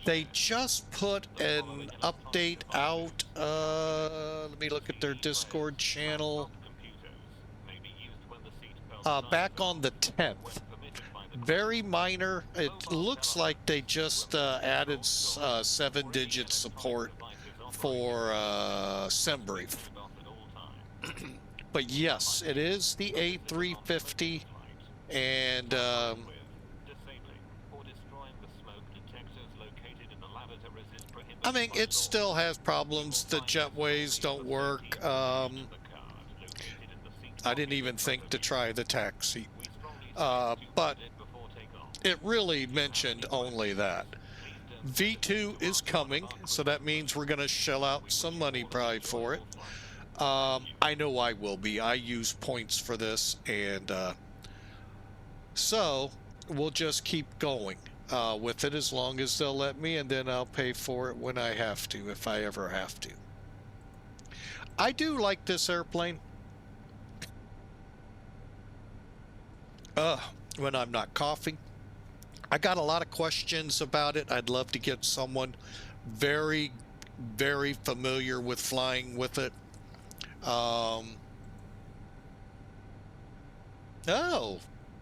[SPEAKER 1] They just put an update out. Let me look at their Discord channel. Back on the 10th. Very minor. It looks like they just added 7-digit support for SimBrief. But yes, it is the A350, and I mean, it still has problems. The jetways don't work. I didn't even think to try the taxi, but it really mentioned only that. V2 is coming, so that means we're going to shell out some money probably for it. I know I will be. I use points for this, and so we'll just keep going with it as long as they'll let me, and then I'll pay for it when I have to, if I ever have to. I do like this airplane. When I'm not coughing. I got a lot of questions about it. I'd love to get someone very, very familiar with flying with it. Oh,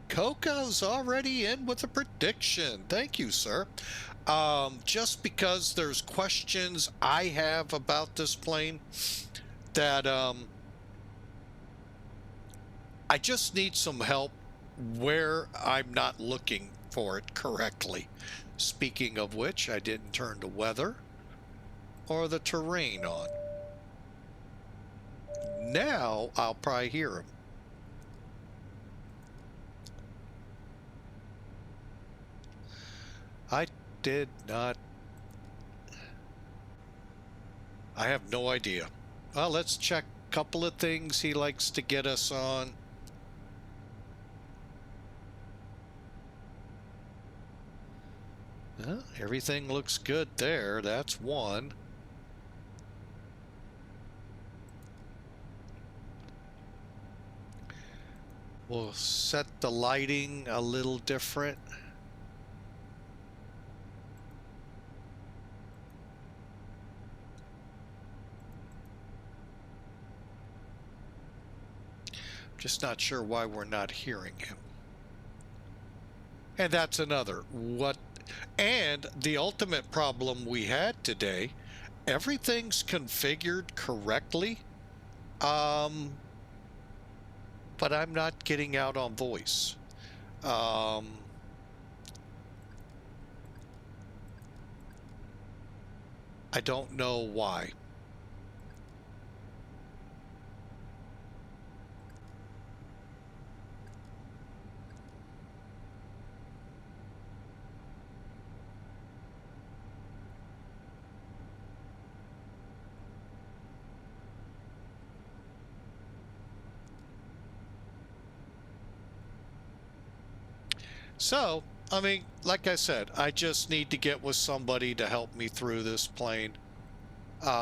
[SPEAKER 1] Coco's already in with a prediction. Thank you, sir. Just because there's questions I have about this plane that I just need some help where I'm not looking for it correctly. Speaking of which, I didn't turn the weather or the terrain on. Now I'll probably hear him. I did not. I have no idea. Well, let's check a couple of things he likes to get us on. Well, everything looks good there. That's one. We'll set the lighting a little different. Just not sure why we're not hearing him. And that's another. And the ultimate problem we had today, everything's configured correctly, but I'm not getting out on voice. I don't know why. So, I mean, like I said, I just need to get with somebody to help me through this plane.
[SPEAKER 10] Ladies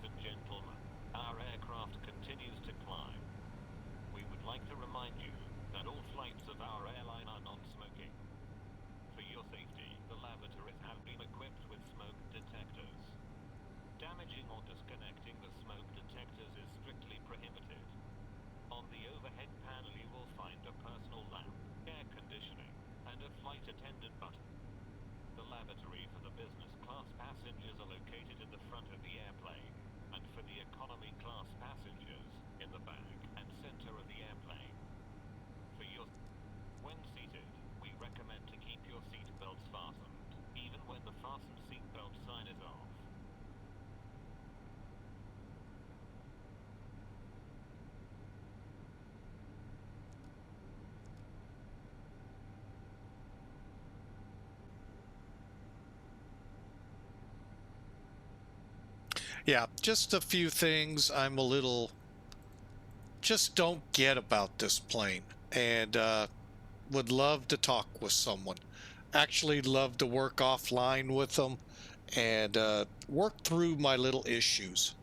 [SPEAKER 10] and gentlemen, our aircraft continues to climb. We would like to remind you that all flights of our airline are non-smoking. For your safety, the lavatories have been equipped with smoke detectors. Damaging or disconnecting the smoke detectors is strictly prohibited. On the overhead panel you will find a personal lamp, air conditioning, and a flight attendant button. The lavatory for the business class passengers are located in the front of the airplane, and for the economy class passengers, in the back and center of the airplane. When seated, we recommend to keep your seat belts fastened, even when the fasten seatbelt sign is off.
[SPEAKER 1] Yeah, just a few things I'm a little just don't get about this plane, and would love to talk with someone. Actually love to work offline with them and work through my little issues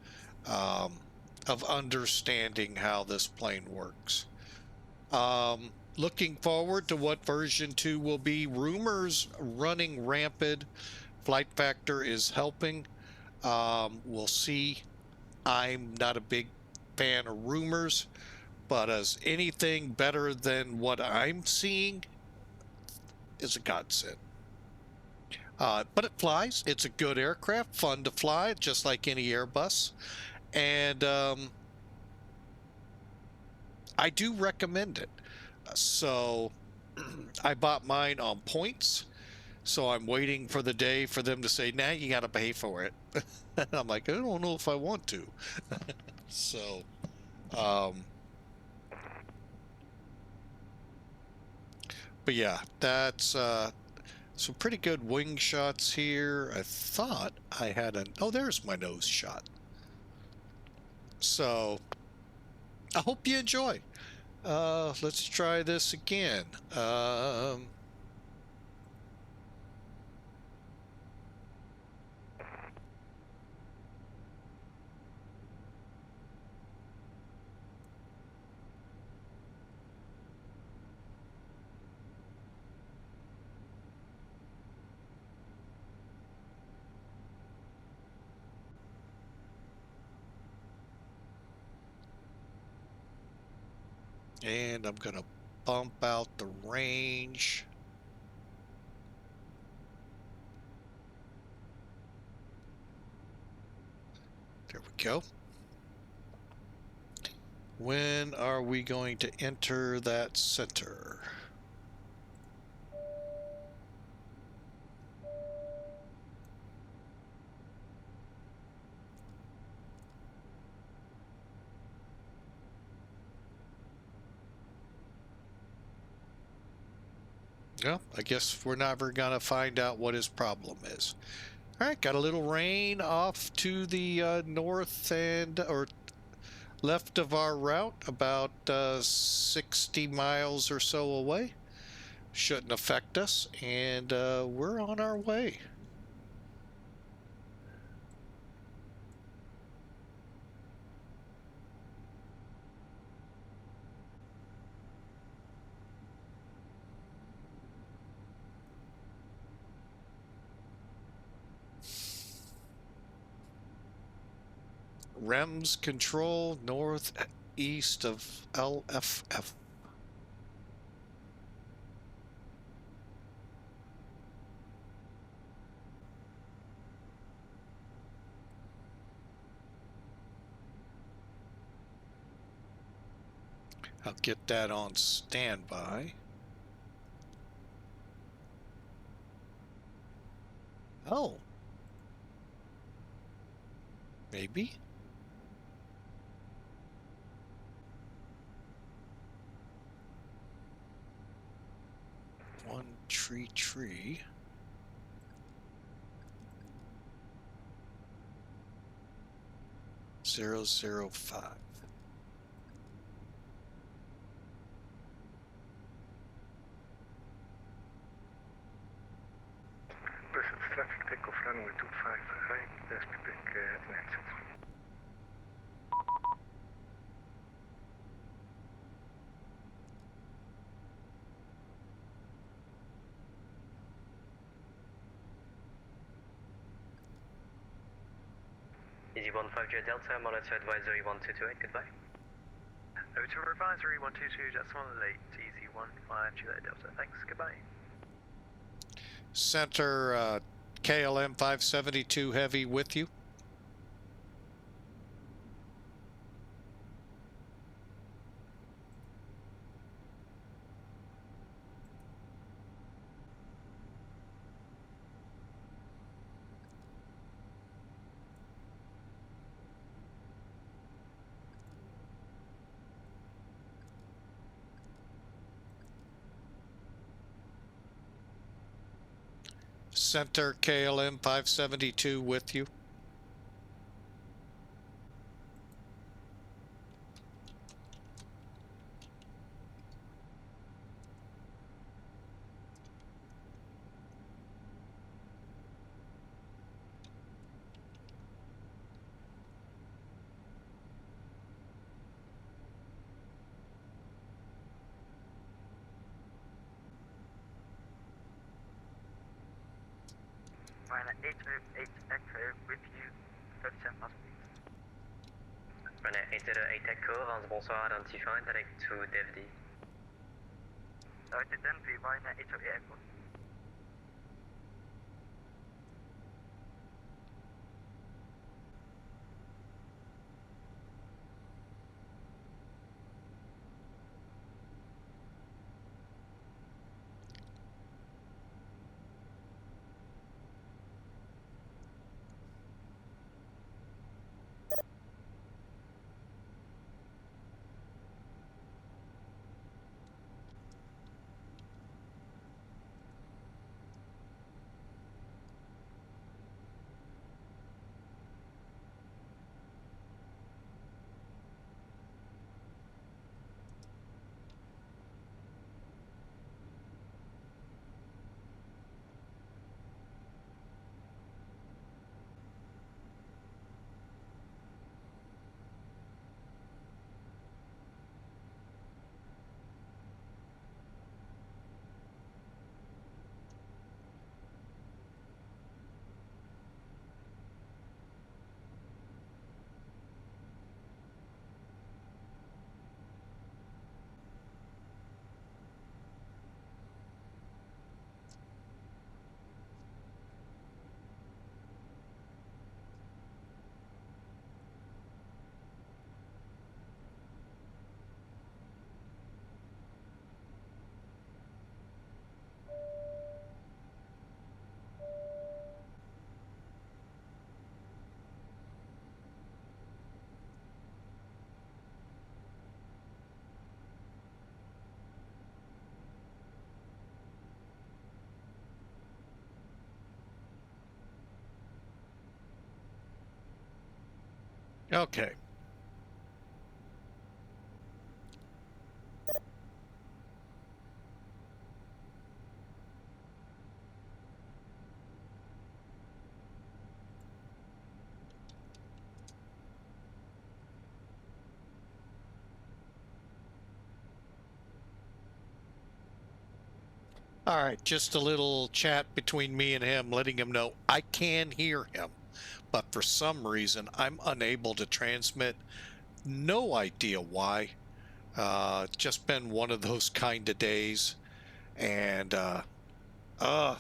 [SPEAKER 1] of understanding how this plane works. Looking forward to what version 2 will be. Rumors running rampant. Flight Factor is helping. We'll see. I'm not a big fan of rumors, but as anything better than what I'm seeing is a godsend. But it flies. It's a good aircraft, fun to fly, just like any Airbus. And I do recommend it. So I bought mine on points. So I'm waiting for the day for them to say, nah, you got to pay for it. And I'm like, I don't know if I want to. So, but yeah, that's some pretty good wing shots here. I thought I had oh, there's my nose shot. So I hope you enjoy. Let's try this again. And I'm going to bump out the range. There we go. When are we going to enter that center? Yeah, I guess we're never gonna find out what his problem is. All right, got a little rain off to the north and or left of our route, about 60 miles or so away. Shouldn't affect us, and we're on our way. REMS control northeast of LFF. I'll get that on standby. Oh. Maybe. One tree. 005.
[SPEAKER 3] Traffic takeoff runway 25 right, speedback at 96.
[SPEAKER 11] EZ15J Delta, monitor advisory 1228, goodbye.
[SPEAKER 6] Over advisory 122, just on late, EZ15J Delta, thanks, goodbye.
[SPEAKER 1] Center KLM 572 Heavy with you. Center KLM 572 with you.
[SPEAKER 6] Echo with you, 30 miles.
[SPEAKER 11] Runway 808 Echo, Hans bonsoir, identified, direct to DFD.
[SPEAKER 6] Direct to Denver, Ryanair 808 Echo.
[SPEAKER 1] Okay. All right, just a little chat between me and him, letting him know I can hear him, but for some reason I'm unable to transmit. No idea why. Just been one of those kind of days, and I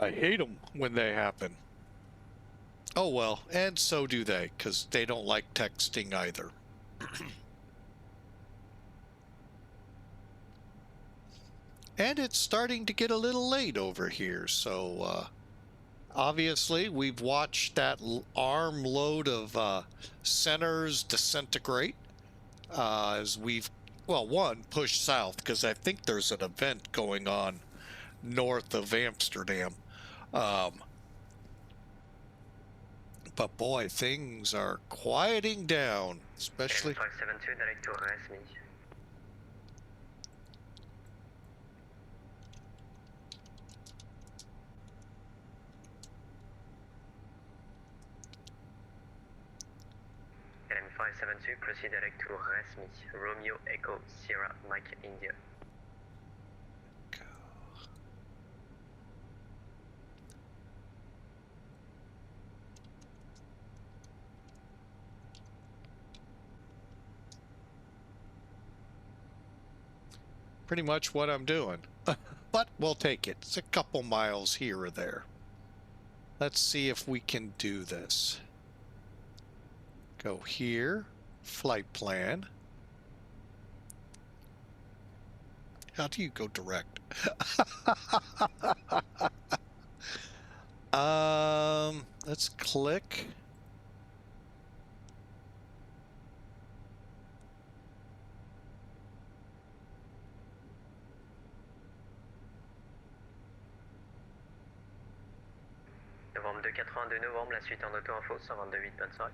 [SPEAKER 1] hate them when they happen. Oh well, and so do they, because they don't like texting either. And it's starting to get a little late over here, so obviously we've watched that armload of centers disintegrate as we've, well, one, pushed south, because I think there's an event going on north of Amsterdam. But boy, things are quieting down, especially...
[SPEAKER 11] 572, direct to RESMI. LM572, proceed direct to RESMI, Romeo Echo Sierra Mike India.
[SPEAKER 1] Pretty much what I'm doing, but we'll take it. It's a couple miles here or there. Let's see if we can do this. Go here, flight plan. How do you go direct? Let's click.
[SPEAKER 11] Novembre 282 novembre, la suite en auto-info, 122.8, bonne soirée.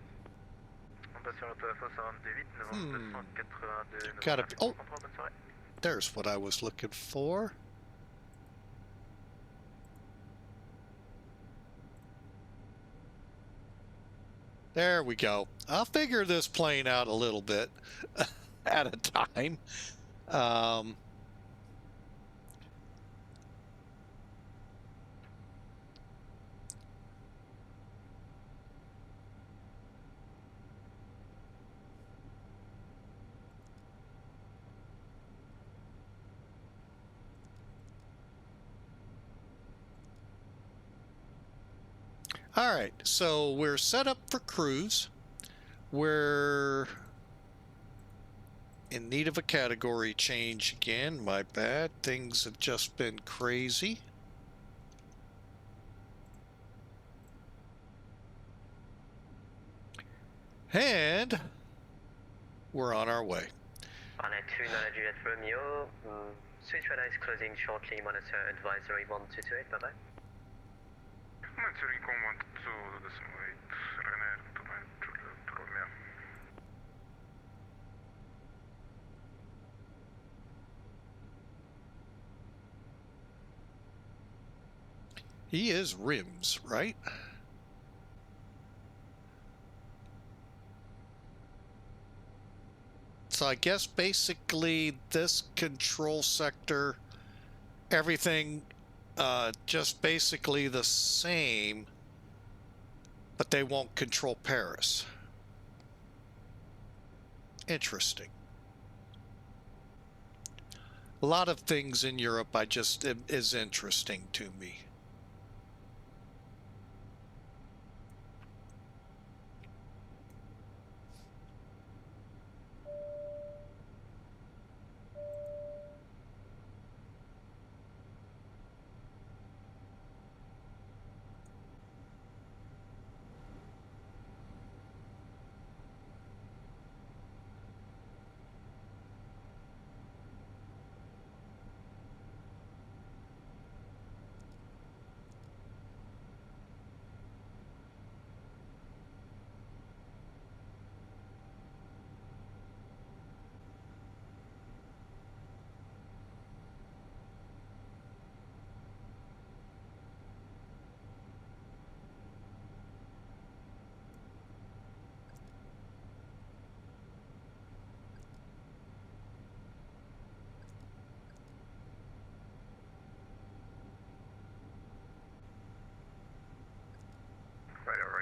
[SPEAKER 6] On passe sur l'auto-info, 122.8, novembre 282 novembre,
[SPEAKER 1] Gotta be, oh,
[SPEAKER 6] bonne soirée.
[SPEAKER 1] there's what I was looking for. There we go. I'll figure this plane out a little bit at a time. All right, so we're set up for cruise. We're in need of a category change again. My bad. Things have just been crazy. And we're on our way.
[SPEAKER 11] Runway 29 Juliet Romeo, switch radar is closing shortly, monitor advisory 1228, bye-bye.
[SPEAKER 4] Monitoring com 12.8, Ryanair 29 Juliet Romeo.
[SPEAKER 1] He is rims, right? So I guess basically this control sector, everything just basically the same, but they won't control Paris. Interesting. A lot of things in Europe is interesting to me.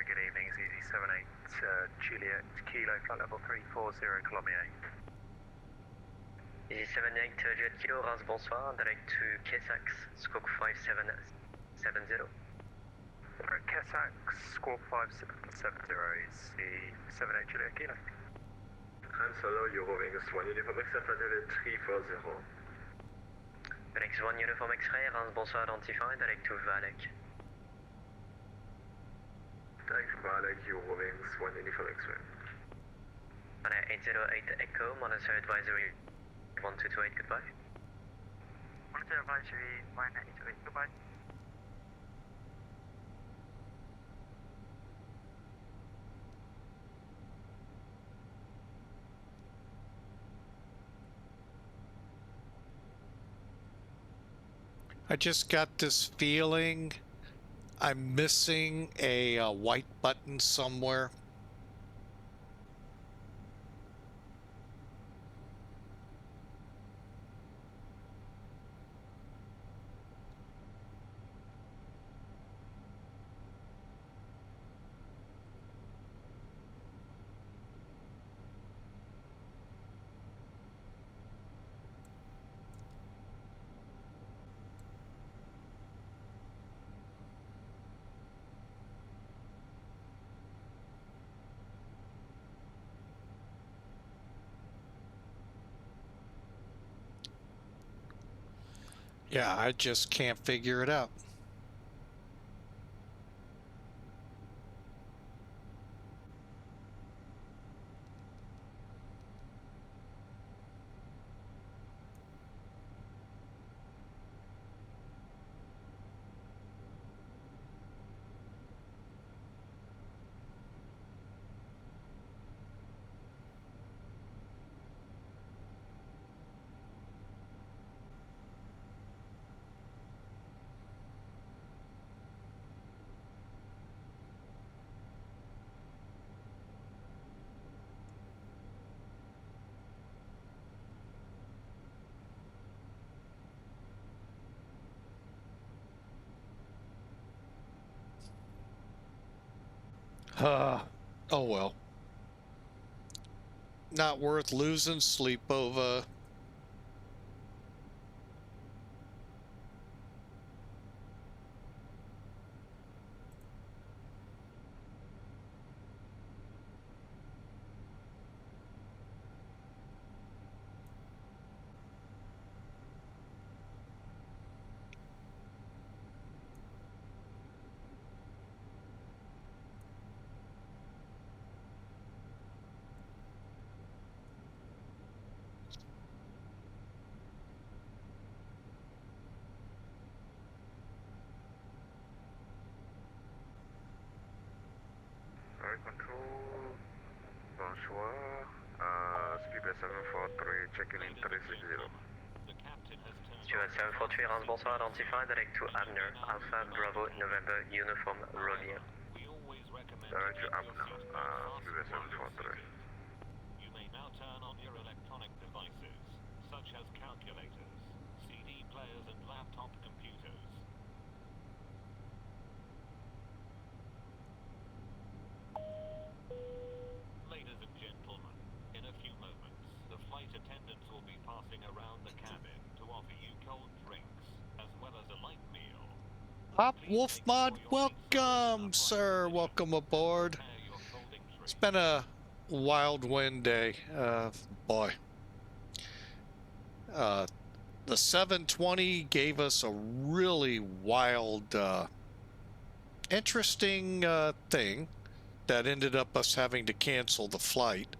[SPEAKER 8] Good evening, it's Easy 78 Juliet Kilo, flight level 340, Colombia 8.
[SPEAKER 11] Easy 78 Juliet Kilo, Reims, bonsoir, direct to KSAK, squawk 5770.
[SPEAKER 8] KSAK, squawk 5770 is the 78 Juliet Kilo.
[SPEAKER 12] Han Solo, Eurowings 1 Uniform X-ray, flight level 340.
[SPEAKER 11] Alex 1 Uniform X-ray, Reims, bonsoir, identify, direct to Valek.
[SPEAKER 12] Direct from Valek, Eurowings 1 Uniform X-ray.
[SPEAKER 11] 808 Echo, monitor advisory 1228, goodbye.
[SPEAKER 13] Monitor advisory 1928, goodbye.
[SPEAKER 1] I just got this feeling I'm missing a white button somewhere. Yeah, I just can't figure it out. Oh well. Not worth losing sleep over.
[SPEAKER 14] bonsoir. Speedbird 743, checking in 360.
[SPEAKER 11] Stuart 743, rounds bonsoir, identified, direct to Abner, Alpha Bravo November Uniform Romeo.
[SPEAKER 14] Direct to Abner, Speedbird 743.
[SPEAKER 10] You may now turn on your electronic devices, such as calculators, CD players and laptop computers. Ladies and gentlemen, in a few moments, the flight attendants will be passing around the cabin to offer you cold drinks, as well as a light meal.
[SPEAKER 1] Pop Wolfmod, welcome, sir. Welcome aboard. It's been a wild wind day. Boy. The 720 gave us a really wild, interesting thing that ended up us having to cancel the flight.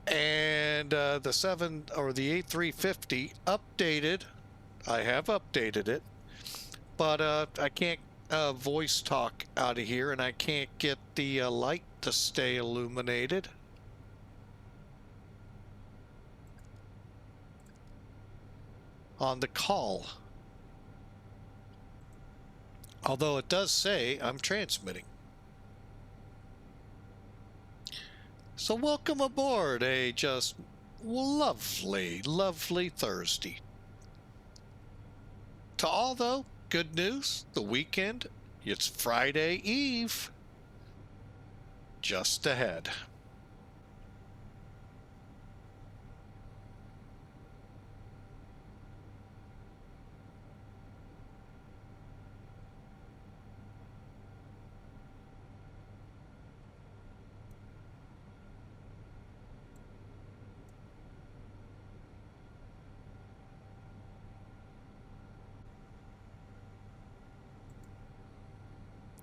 [SPEAKER 1] And the A350 updated. I have updated it, but I can't voice talk out of here, and I can't get the light to stay illuminated. On the call. Although it does say I'm transmitting. So welcome aboard a just lovely, lovely Thursday. To all, though, good news, the weekend, it's Friday Eve, just ahead.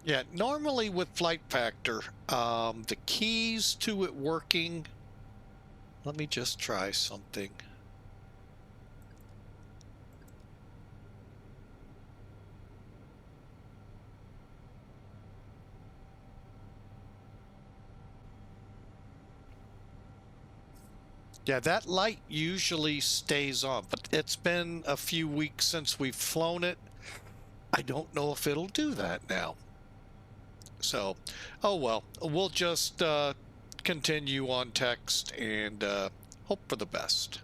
[SPEAKER 1] Yeah, normally with Flight Factor, the keys to it working, let me just try something. Yeah, that light usually stays on, but it's been a few weeks since we've flown it. I don't know if it'll do that now. So, oh well, we'll just continue on text and hope for the best.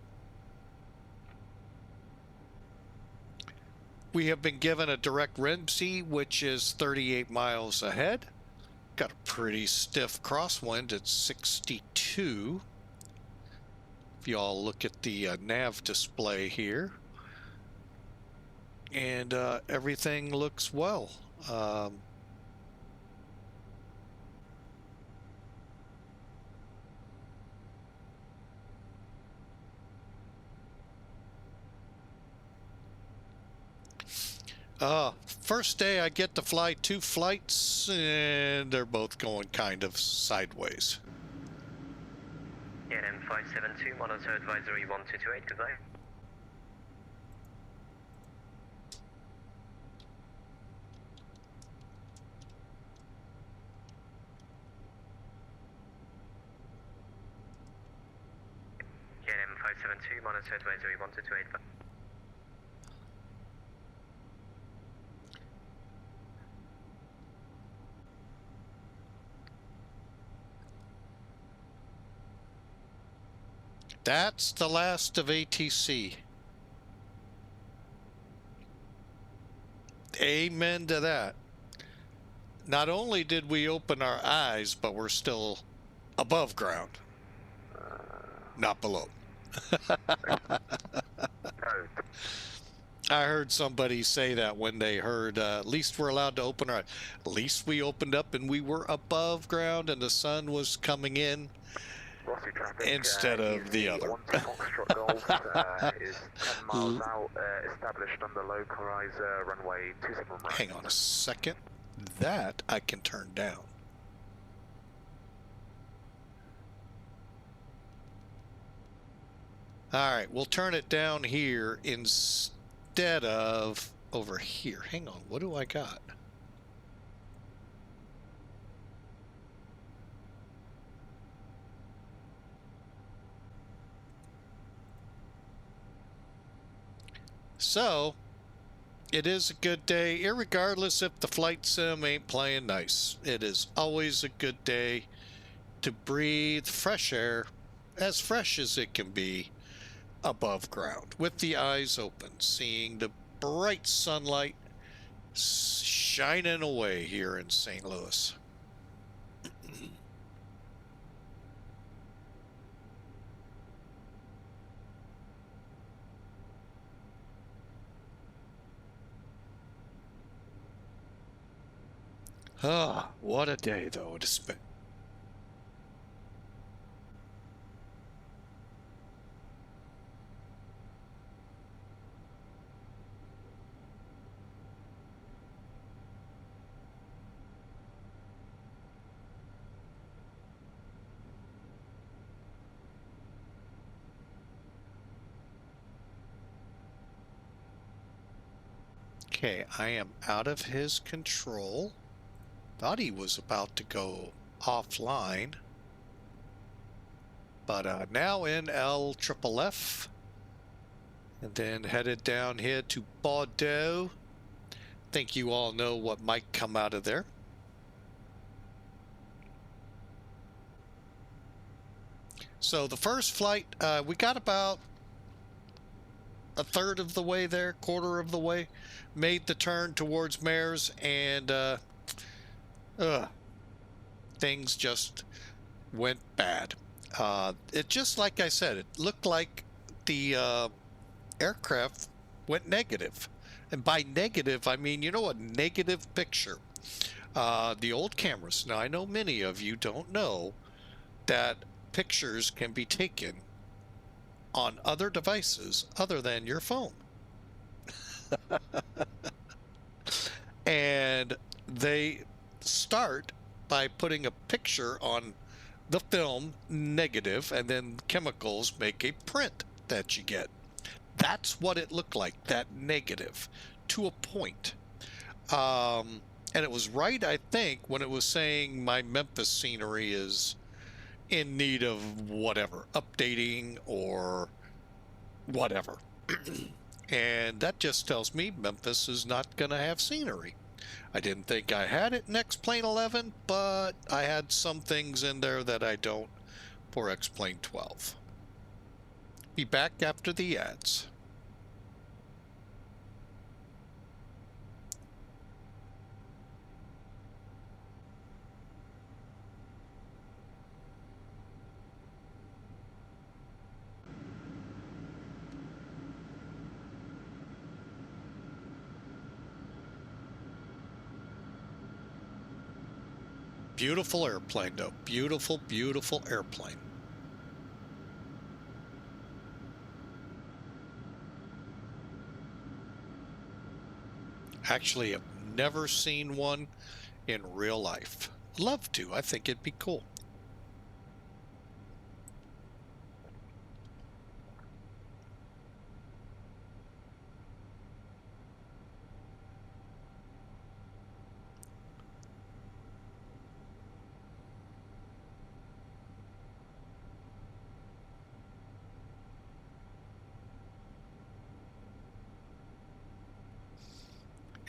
[SPEAKER 1] We have been given a direct RESMI, which is 38 miles ahead. Got a pretty stiff crosswind at 62. If you all look at the nav display here. And everything looks well. First day I get to fly 2 flights and they're both going kind of sideways.
[SPEAKER 11] ELM 572, monitor advisory 1228, goodbye. ELM 572, monitor advisory 1228, bye.
[SPEAKER 1] That's the last of ATC. Amen to that. Not only did we open our eyes, but we're still above ground. Not below. I heard somebody say that when they heard, at least we're allowed to open our eyes. At least we opened up and we were above ground and the sun was coming in.
[SPEAKER 14] Traffic,
[SPEAKER 1] instead of the other.
[SPEAKER 14] Foxtrot Golf is 10 miles out, established on the localized runway 27 right.
[SPEAKER 1] Hang on a second. That I can turn down. All right, we'll turn it down here instead of over here. Hang on, what do I got? So, it is a good day, irregardless if the flight sim ain't playing nice. It is always a good day to breathe fresh air, as fresh as it can be, above ground, with the eyes open, seeing the bright sunlight shining away here in St. Louis. Ah, what a day, though, it has been. Okay, I am out of his control. Thought he was about to go offline. But now in LFFF. And then headed down here to Bordeaux. Think you all know what might come out of there. So the first flight, we got about a third of the way there, quarter of the way, made the turn towards Mares, and things just went bad. It just, like I said, it looked like the aircraft went negative. And by negative, I mean, you know, a negative picture. The old cameras. Now, I know many of you don't know that pictures can be taken on other devices other than your phone. And they start by putting a picture on the film negative, and then chemicals make a print that you get. That's what it looked like, that negative, to a point. And it was right, I think, when it was saying my Memphis scenery is in need of whatever, updating or whatever. And that just tells me Memphis is not going to have scenery. I didn't think I had it in X-Plane 11, but I had some things in there that I don't for X-Plane 12. Be back after the ads. Beautiful airplane, though. Beautiful, beautiful airplane. Actually, I've never seen one in real life. Love to. I think it'd be cool.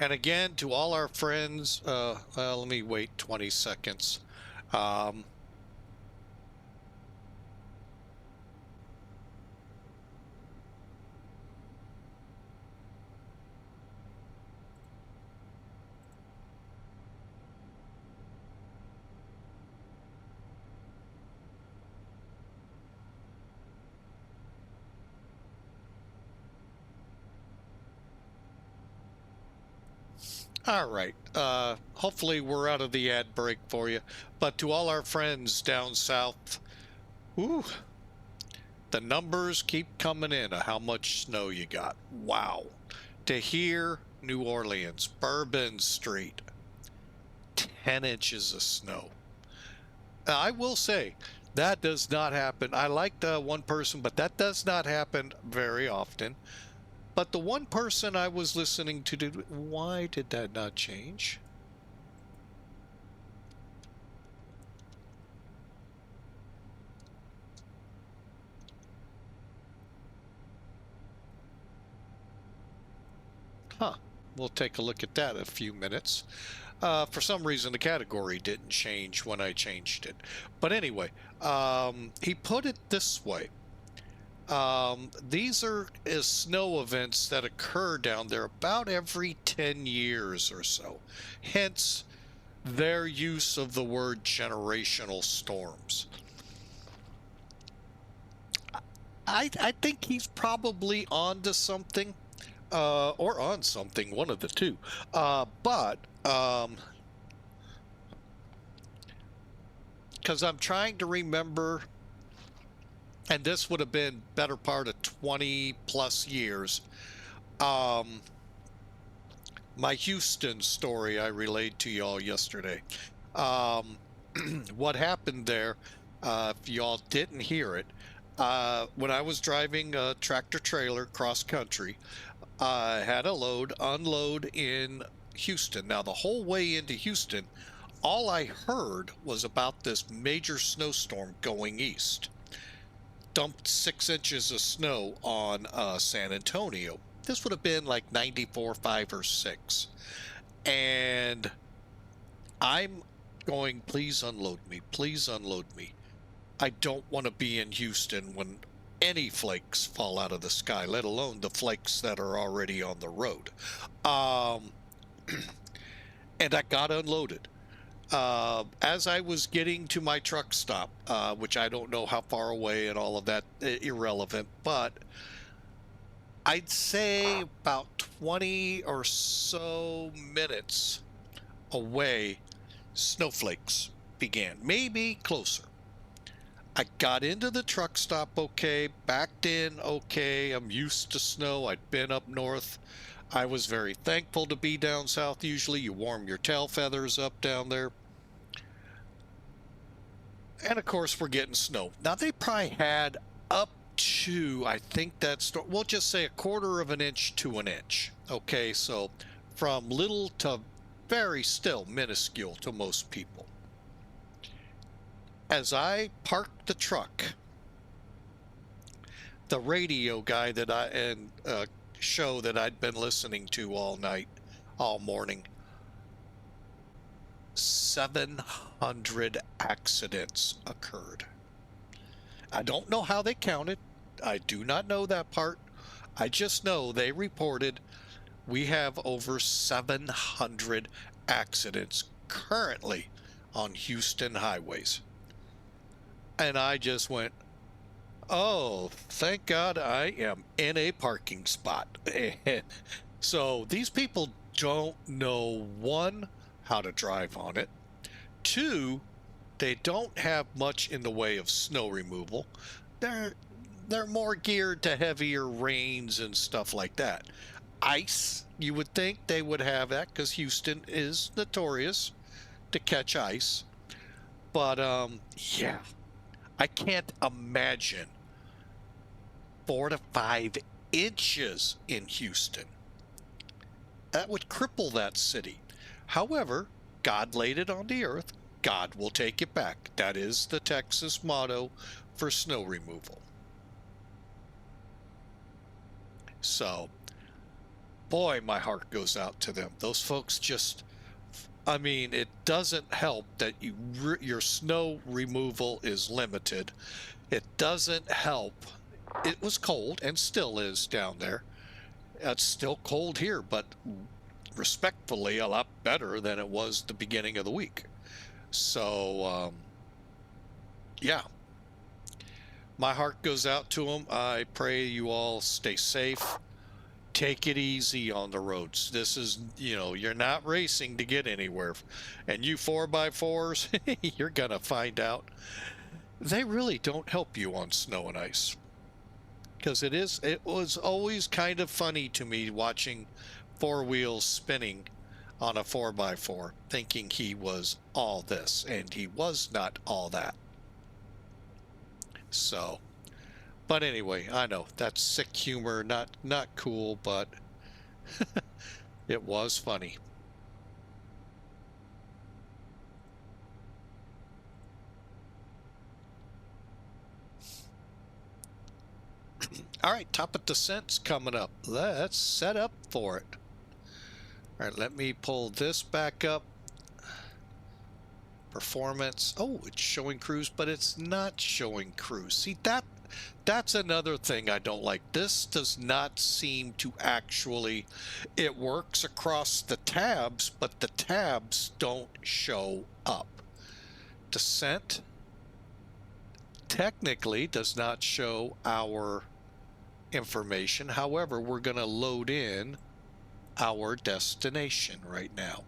[SPEAKER 1] And again, to all our friends, let me wait 20 seconds. All right. Hopefully we're out of the ad break for you. But to all our friends down south, ooh, the numbers keep coming in of how much snow you got. Wow. To hear New Orleans, Bourbon Street, 10 inches of snow. Now, I will say, that does not happen. I liked one person, but that does not happen very often. But the one person I was listening to, why did that not change? Huh. We'll take a look at that in a few minutes. For some reason, the category didn't change when I changed it. But anyway, he put it this way. These are snow events that occur down there about every 10 years or so. Hence, their use of the word generational storms. I think he's probably on to something, or on something, one of the two. But because I'm trying to remember, and this would have been better part of 20 plus years, my Houston story I relayed to y'all yesterday. What happened there, if y'all didn't hear it, when I was driving a tractor trailer cross country, I had a unload in Houston. Now, the whole way into Houston, all I heard was about this major snowstorm going east. Dumped 6 inches of snow on San Antonio. This would have been like 94, 5, or 6. And I'm going, please unload me. Please unload me. I don't want to be in Houston when any flakes fall out of the sky, let alone the flakes that are already on the road. And I got unloaded. As I was getting to my truck stop, which I don't know how far away and all of that, irrelevant, but I'd say about 20 or so minutes away, snowflakes began, maybe closer. I got into the truck stop okay, backed in okay. I'm used to snow. I'd been up north. I was very thankful to be down south. Usually you warm your tail feathers up down there. And of course we're getting snow. Now they probably had up to, I think we'll just say 1/4 of an inch to an inch. Okay, so from little to very still minuscule to most people. As I parked the truck, the radio guy show that I'd been listening to all morning, 700 accidents occurred. I don't know how they counted. I do not know that part. I just know they reported we have over 700 accidents currently on Houston highways. And I just went, oh, thank God I am in a parking spot. So these people don't know, 1, how to drive on it. 2, they don't have much in the way of snow removal. They're more geared to heavier rains and stuff like that. Ice, you would think they would have that because Houston is notorious to catch ice. But yeah, I can't imagine 4 to 5 inches in Houston. That would cripple that city. However, God laid it on the earth. God will take it back. That is the Texas motto for snow removal. So, boy, my heart goes out to them. Those folks just, I mean, it doesn't help that your snow removal is limited. It doesn't help. It was cold and still is down there. It's still cold here, but respectfully, a lot better than it was the beginning of the week. So, yeah. My heart goes out to them. I pray you all stay safe. Take it easy on the roads. This is, you're not racing to get anywhere. And you 4x4s, you're going to find out they really don't help you on snow and ice. Because it was always kind of funny to me watching 4 wheels spinning on a 4x4, thinking he was all this, and he was not all that. So, but anyway, I know that's sick humor, not cool, but it was funny. All right, top of descent's coming up. Let's set up for it. All right, let me pull this back up. Performance. Oh, it's showing cruise, but it's not showing cruise. See, that's another thing I don't like. This does not seem to actually, it works across the tabs, but the tabs don't show up. Descent technically does not show our information. However, we're going to load in our destination right now.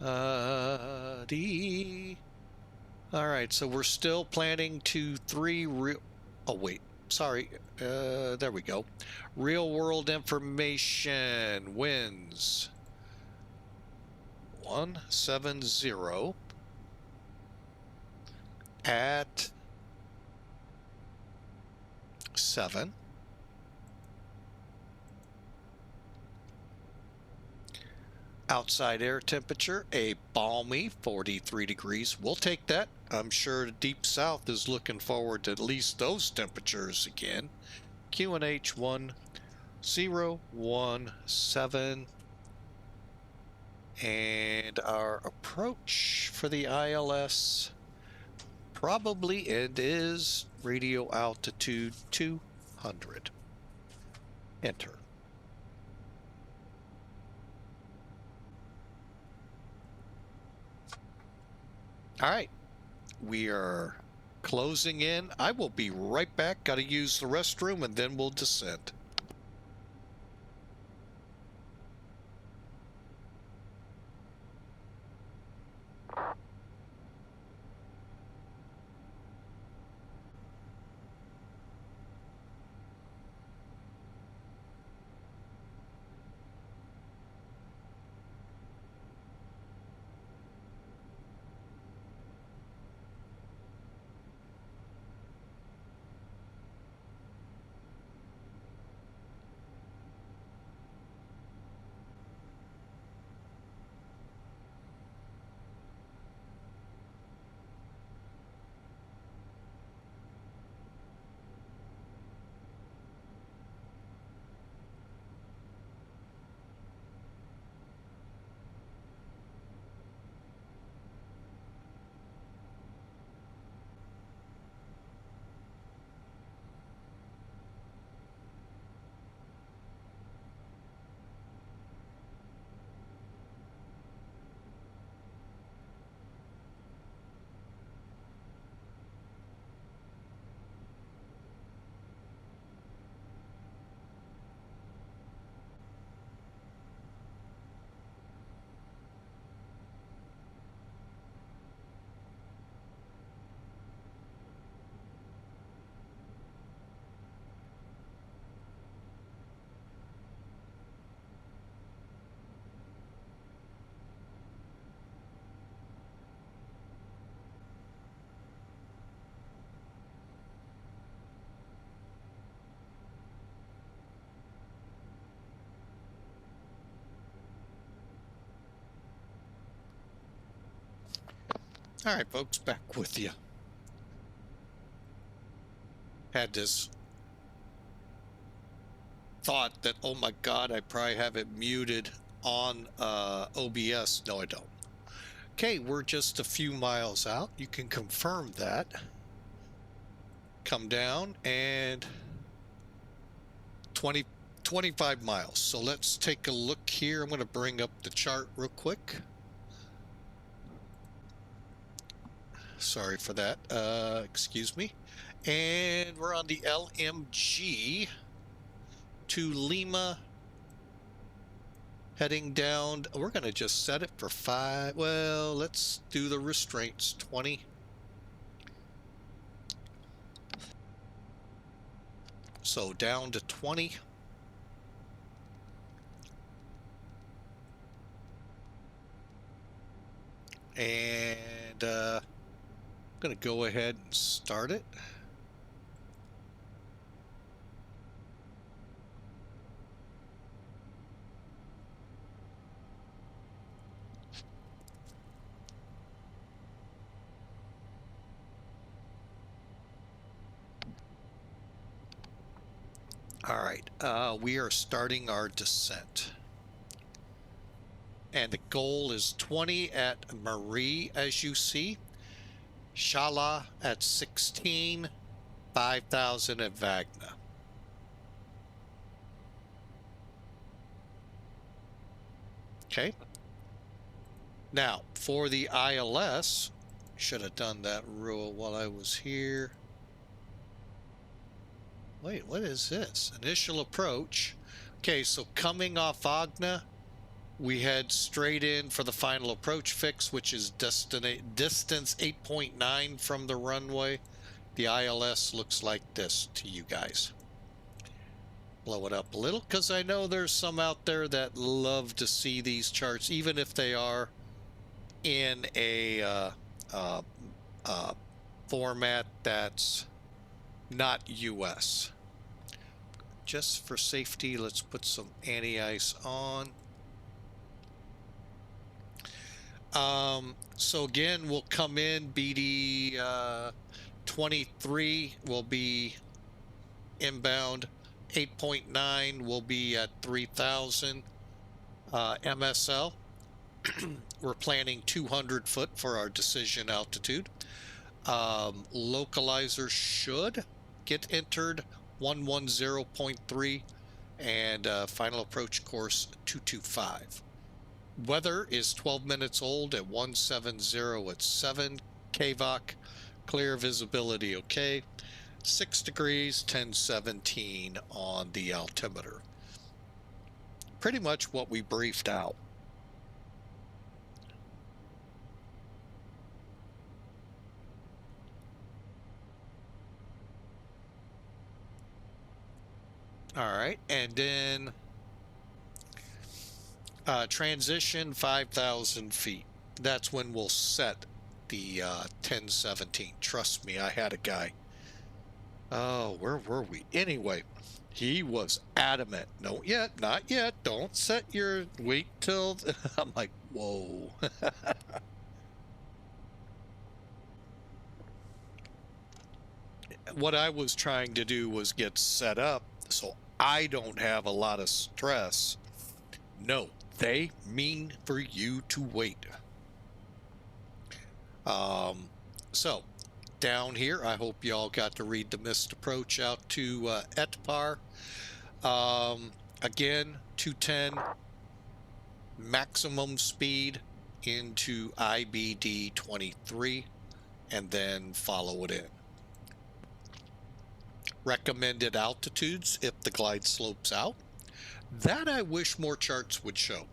[SPEAKER 1] All right, so we're still planning to oh wait, sorry, there we go. Real world information wins 170 at 7. Outside air temperature, a balmy 43 degrees. We'll take that. I'm sure the Deep South is looking forward to at least those temperatures again. QNH 1017. And our approach for the ILS probably it is radio altitude 200. Enter. All right, we are closing in. I will be right back. Got to use the restroom and then we'll descend. All right, folks, back with you. Had this thought that, oh my God, I probably have it muted on OBS. No, I don't. Okay, we're just a few miles out. You can confirm that. Come down and 25 miles. So let's take a look here. I'm going to bring up the chart real quick. Sorry for that. Excuse me. And we're on the LMG to Lima, heading down. We're going to just set it for 5. Well, let's do the restraints. 20. So down to 20. And I'm going to go ahead and start it. All right, we are starting our descent. And the goal is 20 at Marie, as you see. Shala at 16, 5,000 at Wagner. Okay. Now, for the ILS, should have done that rule while I was here. Wait, what is this? Initial approach. Okay, so coming off ROKNE, we head straight in for the final approach fix, which is distance 8.9 from the runway. The ILS looks like this to you guys. Blow it up a little, because I know there's some out there that love to see these charts, even if they are in a format that's not US. Just for safety, let's put some anti-ice on. So again, we'll come in, BD 23 will be inbound, 8.9 will be at 3,000 MSL. We're planning 200 foot for our decision altitude. Localizer should get entered 110.3 and final approach course 225. Weather is 12 minutes old at 170 at 7 KVOC. Clear visibility okay. 6 degrees, 1017 on the altimeter. Pretty much what we briefed out. All right, and then transition 5,000 feet. That's when we'll set the 1017. Trust me, I had a guy. Oh, where were we? Anyway, he was adamant. No, yet, not yet. Don't set your, wait till, I'm like, whoa. What I was trying to do was get set up so I don't have a lot of stress. No, they mean for you to wait. So down here, I hope y'all got to read the missed approach out to Etpar. Again, 210 maximum speed into IBD 23 and then follow it in. Recommended altitudes if the glide slopes out. That I wish more charts would show.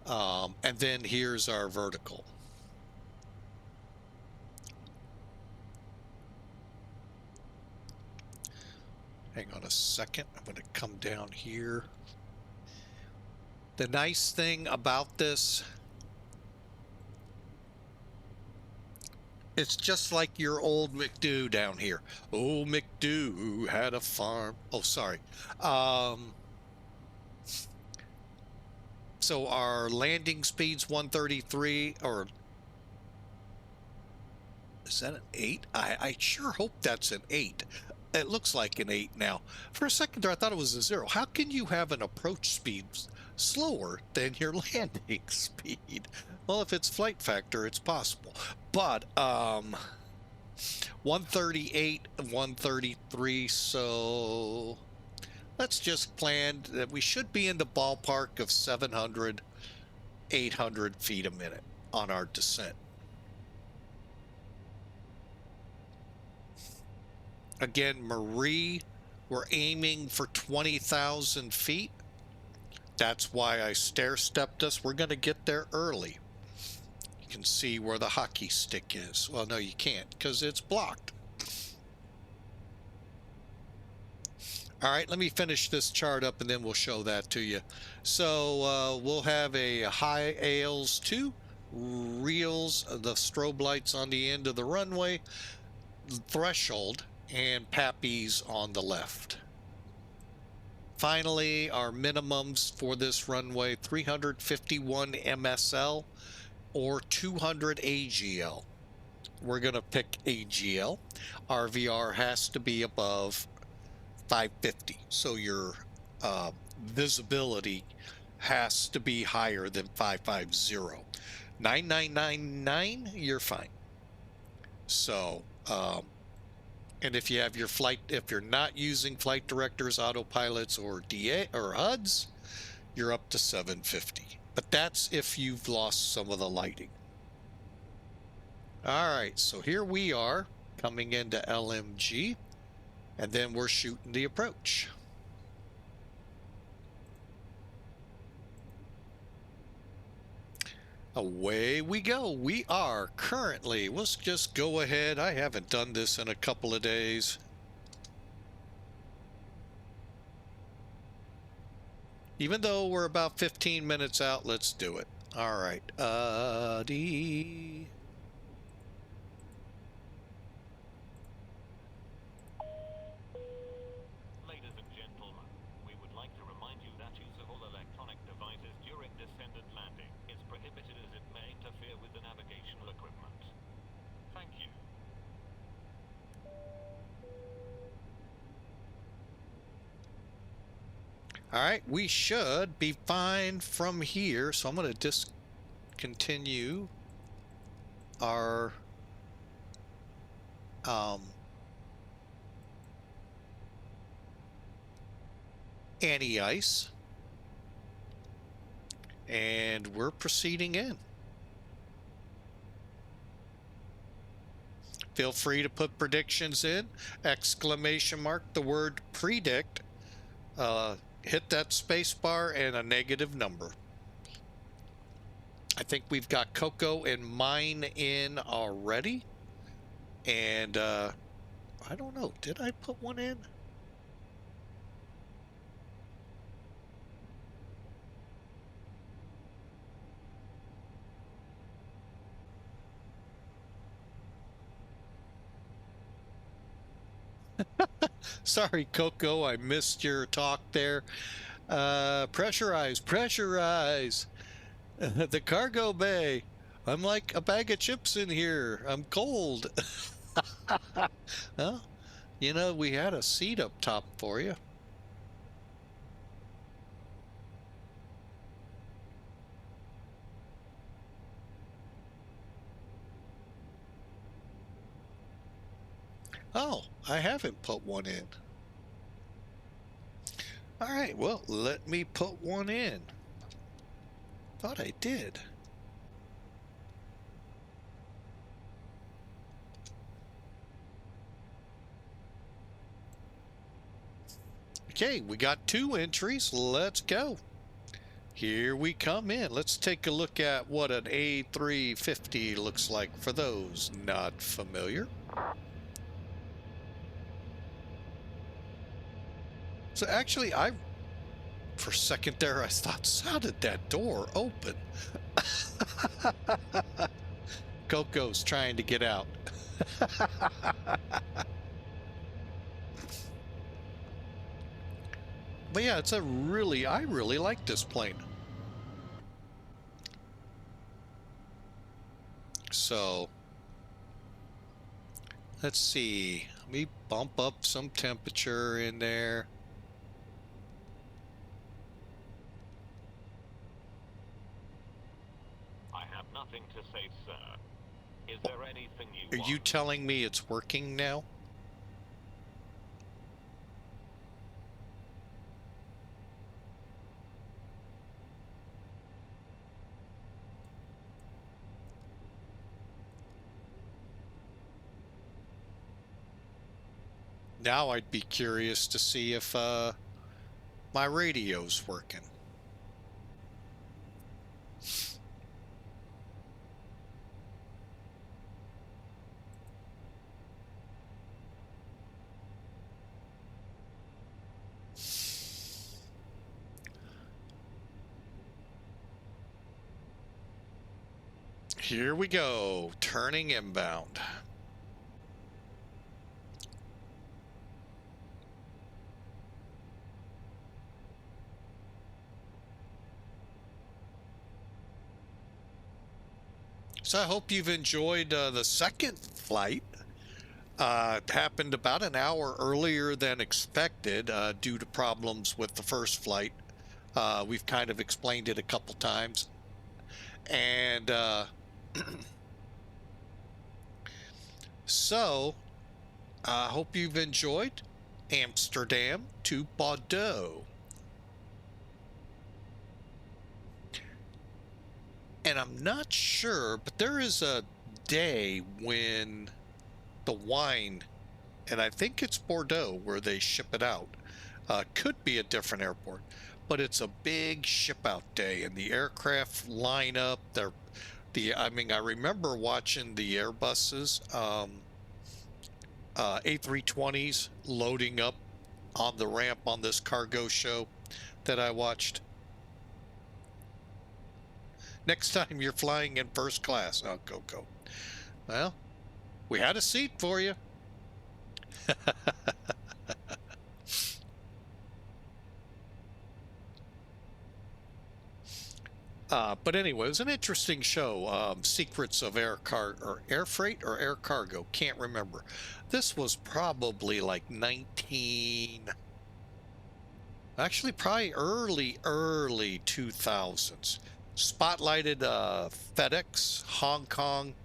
[SPEAKER 1] And then here's our vertical. Hang on a second. I'm going to come down here. The nice thing about this, it's just like your old McDo down here. Old McDo had a farm. Oh, sorry. So our landing speed's 133, or is that an 8? I sure hope that's an 8. It looks like an 8 now. For a second there, I thought it was a 0. How can you have an approach speed slower than your landing speed? Well, if it's flight factor, it's possible. But 138, 133, so let's just plan that we should be in the ballpark of 700, 800 feet a minute on our descent. Again, Marie, we're aiming for 20,000 feet. That's why I stair-stepped us. We're going to get there early. You can see where the hockey stick is. Well, no, you can't because it's blocked. All right, let me finish this chart up and then we'll show that to you. So we'll have a high AILs 2, reels, the strobe lights on the end of the runway, threshold, and PAPIs on the left. Finally, our minimums for this runway, 351 MSL or 200 AGL. We're going to pick AGL. RVR has to be above 550. So your visibility has to be higher than 550. 9999, you're fine. So, and if you have your flight, if you're not using flight directors, autopilots, or DA or HUDs, you're up to 750. But that's if you've lost some of the lighting. All right, so here we are coming into LMG, and then we're shooting the approach. Away we go. We are currently, let's just go ahead. I haven't done this in a couple of days. Even though we're about 15 minutes out, let's do it. All right.
[SPEAKER 10] Ladies and gentlemen, we would like to remind you that use of all electronic devices during descent and landing is prohibited as it may interfere with the navigational equipment. Thank you.
[SPEAKER 1] All right, we should be fine from here. So I'm going to discontinue our anti-ice, and we're proceeding in. Feel free to put predictions in, exclamation mark, the word predict, hit that space bar and a negative number. I think we've got Coco and mine in already. And I don't know, did I put one in? Sorry, Coco, I missed your talk there. Pressurize, pressurize. The cargo bay. I'm like a bag of chips in here. I'm cold. Well, you know, we had a seat up top for you. Oh, I haven't put one in. All right, well, let me put one in. Thought I did. Okay, we got 2 entries. Let's go. Here we come in. Let's take a look at what an A350 looks like for those not familiar. So actually, for a second there, I thought, how did that door open? Coco's trying to get out. But yeah, it's I really like this plane. So, let's see. Let me bump up some temperature in there.
[SPEAKER 10] I have nothing to say, sir. Is there anything you
[SPEAKER 1] Are you telling me it's working now? Now I'd be curious to see if my radio's working. Here we go, turning inbound. So I hope you've enjoyed the second flight happened about an hour earlier than expected due to problems with the first flight. We've kind of explained it a couple times. And so I hope you've enjoyed Amsterdam to Bordeaux. And I'm not sure, but there is a day when the wine, and I think it's Bordeaux where they ship it out, could be a different airport, but it's a big ship out day, and the aircraft line up. I remember watching the Airbuses, A320s loading up on the ramp on this cargo show that I watched. Next time you're flying in first class, oh, go. Well, we had a seat for you. But anyway, it was an interesting show. Secrets of air freight or air cargo. Can't remember. This was probably like probably early 2000s. Spotlighted FedEx, Hong Kong,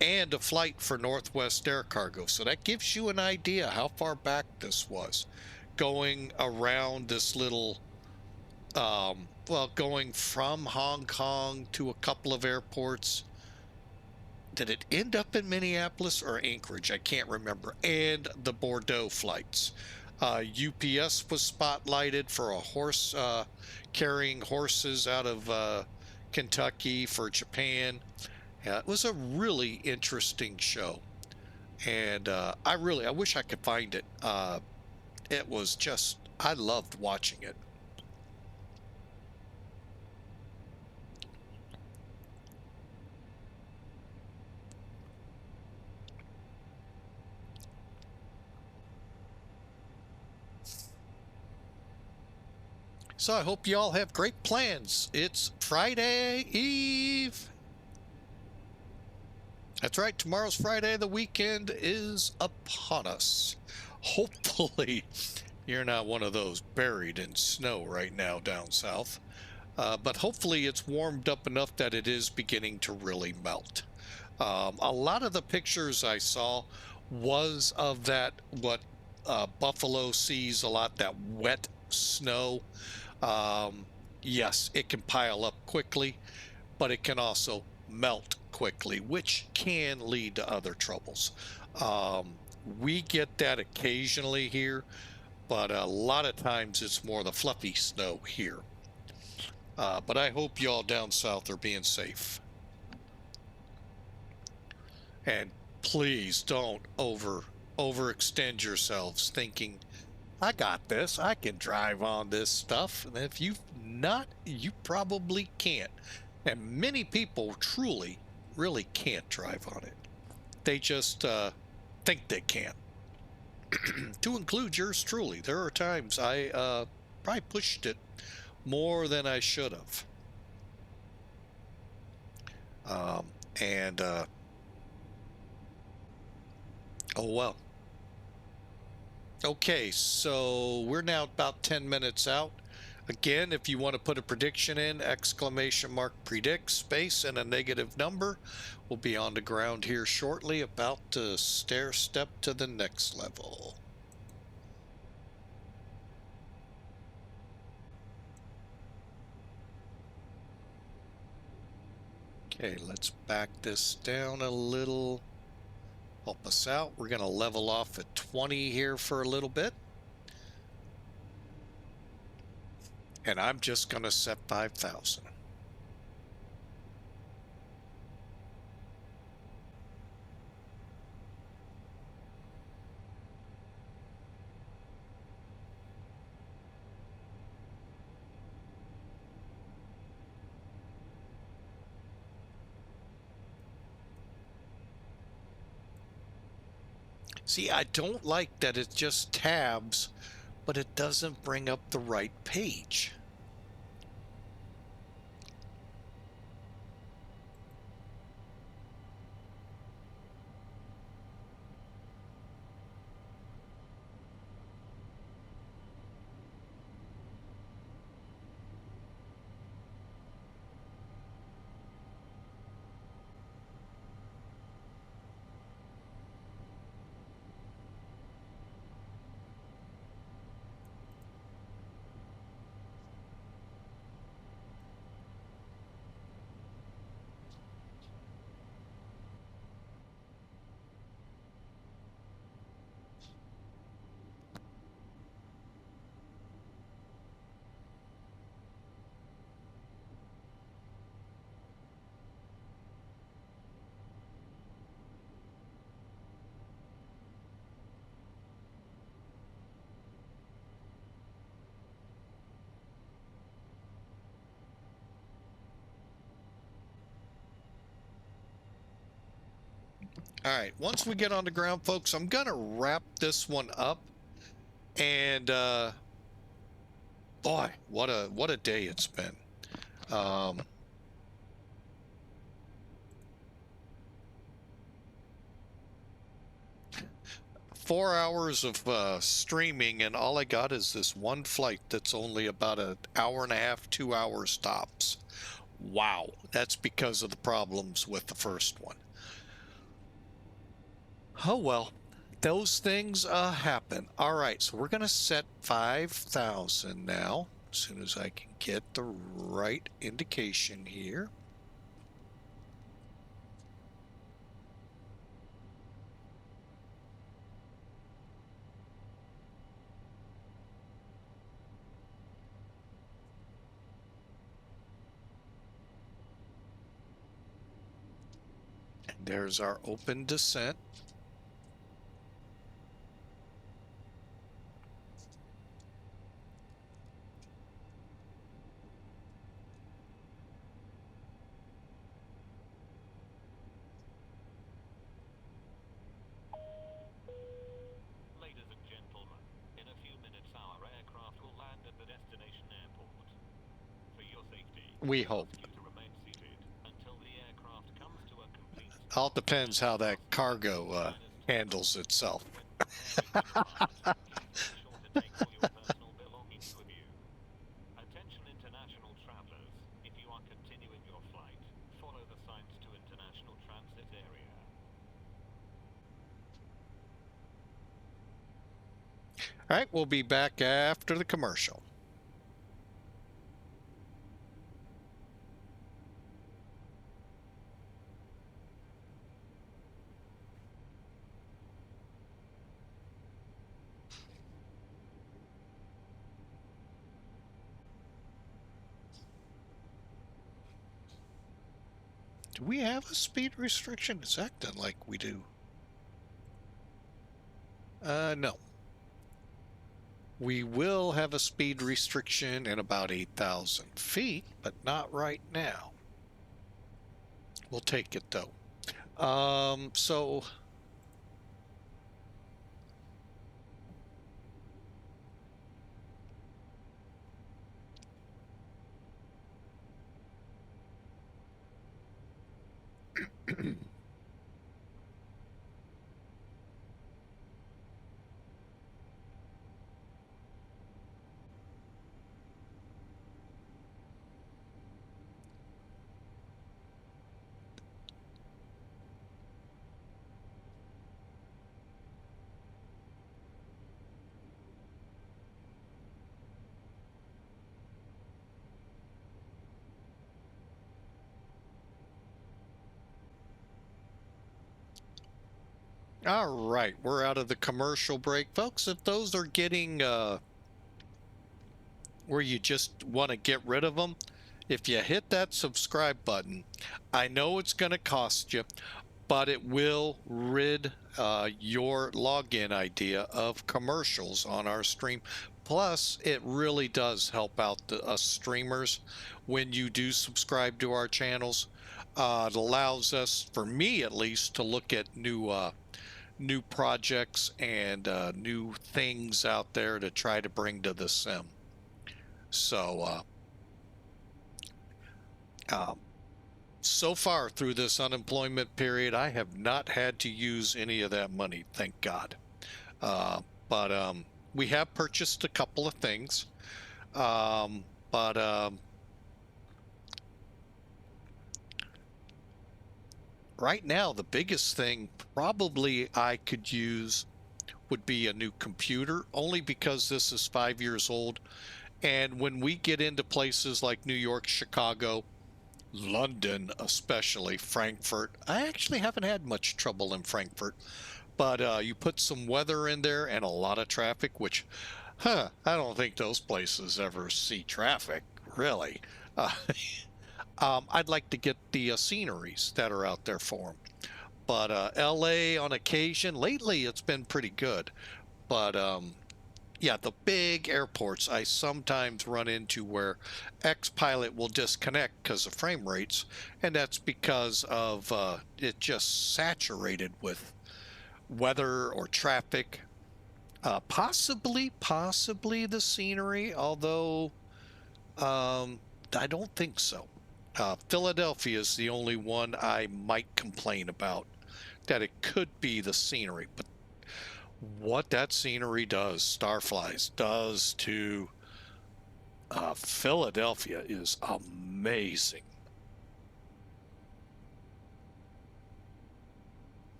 [SPEAKER 1] and a flight for Northwest Air Cargo. So that gives you an idea how far back this was. Going around this little, going from Hong Kong to a couple of airports. Did it end up in Minneapolis or Anchorage? I can't remember. And the Bordeaux flights. UPS was spotlighted for a horse, carrying horses out of Kentucky for Japan. Yeah, it was a really interesting show, and I wish I could find it. It was just, I loved watching it. So I hope you all have great plans. It's Friday Eve. That's right, tomorrow's Friday. The weekend is upon us. Hopefully, you're not one of those buried in snow right now down south. But hopefully it's warmed up enough that it is beginning to really melt. A lot of the pictures I saw was of that, what Buffalo sees a lot, that wet snow. Yes, it can pile up quickly, but it can also melt quickly, which can lead to other troubles. We get that occasionally here, but a lot of times it's more the fluffy snow here. But I hope y'all down south are being safe. And please don't overextend yourselves thinking, I got this, I can drive on this stuff. And if you've not, you probably can't. And many people truly, really can't drive on it. They just think they can. To include yours truly. There are times I probably pushed it more than I should have. Oh well. Okay, so we're now about 10 minutes out. Again, if you want to put a prediction in, exclamation mark predict, space, and a negative number. We'll be on the ground here shortly, about to stair step to the next level. Okay, let's back this down a little. Help us out. We're going to level off at 20 here for a little bit. And I'm just going to set 5,000. See, I don't like that it just tabs, but it doesn't bring up the right page. All right, once we get on the ground, folks, I'm gonna wrap this one up. And boy, what a day it's been. 4 hours of streaming, and all I got is this one flight that's only about an hour and a half, 2 hour stops. Wow, that's because of the problems with the first one. Oh well, those things happen. All right, so we're gonna set 5,000 now, as soon as I can get the right indication here. There's our open descent.
[SPEAKER 10] Ladies and gentlemen, in a few minutes our aircraft will land at the destination airport. For your safety,
[SPEAKER 1] We hope.
[SPEAKER 10] you to remain seated until the aircraft comes to a complete
[SPEAKER 1] All depends how that cargo handles itself.
[SPEAKER 10] Attention international travelers, if you are continuing your flight, follow the signs to international transit area.
[SPEAKER 1] All right, we'll be back after the commercial. Do we have a speed restriction? It's acting like we do. No. We will have a speed restriction in about 8,000 feet, but not right now. We'll take it though. So all right, we're out of the commercial break, folks. If those are getting where you just want to get rid of them, if you hit that subscribe button, I know it's going to cost you, but it will rid your login idea of commercials on our stream. Plus, it really does help out us streamers when you do subscribe to our channels. It allows us, for me at least, to look at new projects and new things out there to try to bring to the sim. So so far through this unemployment period, I have not had to use any of that money, thank God. But we have purchased a couple of things. Right now, the biggest thing probably I could use would be a new computer, only because this is 5 years old. And when we get into places like New York, Chicago, London, especially Frankfurt, I actually haven't had much trouble in Frankfurt, but you put some weather in there and a lot of traffic, which, I don't think those places ever see traffic, really. I'd like to get the sceneries that are out there for them. But LA on occasion, lately it's been pretty good. But yeah, the big airports, I sometimes run into where X-Pilot will disconnect because of frame rates, and that's because of it just saturated with weather or traffic. Possibly the scenery, although I don't think so. Philadelphia is the only one I might complain about, that it could be the scenery, but what that scenery does, Starflies does to Philadelphia is amazing.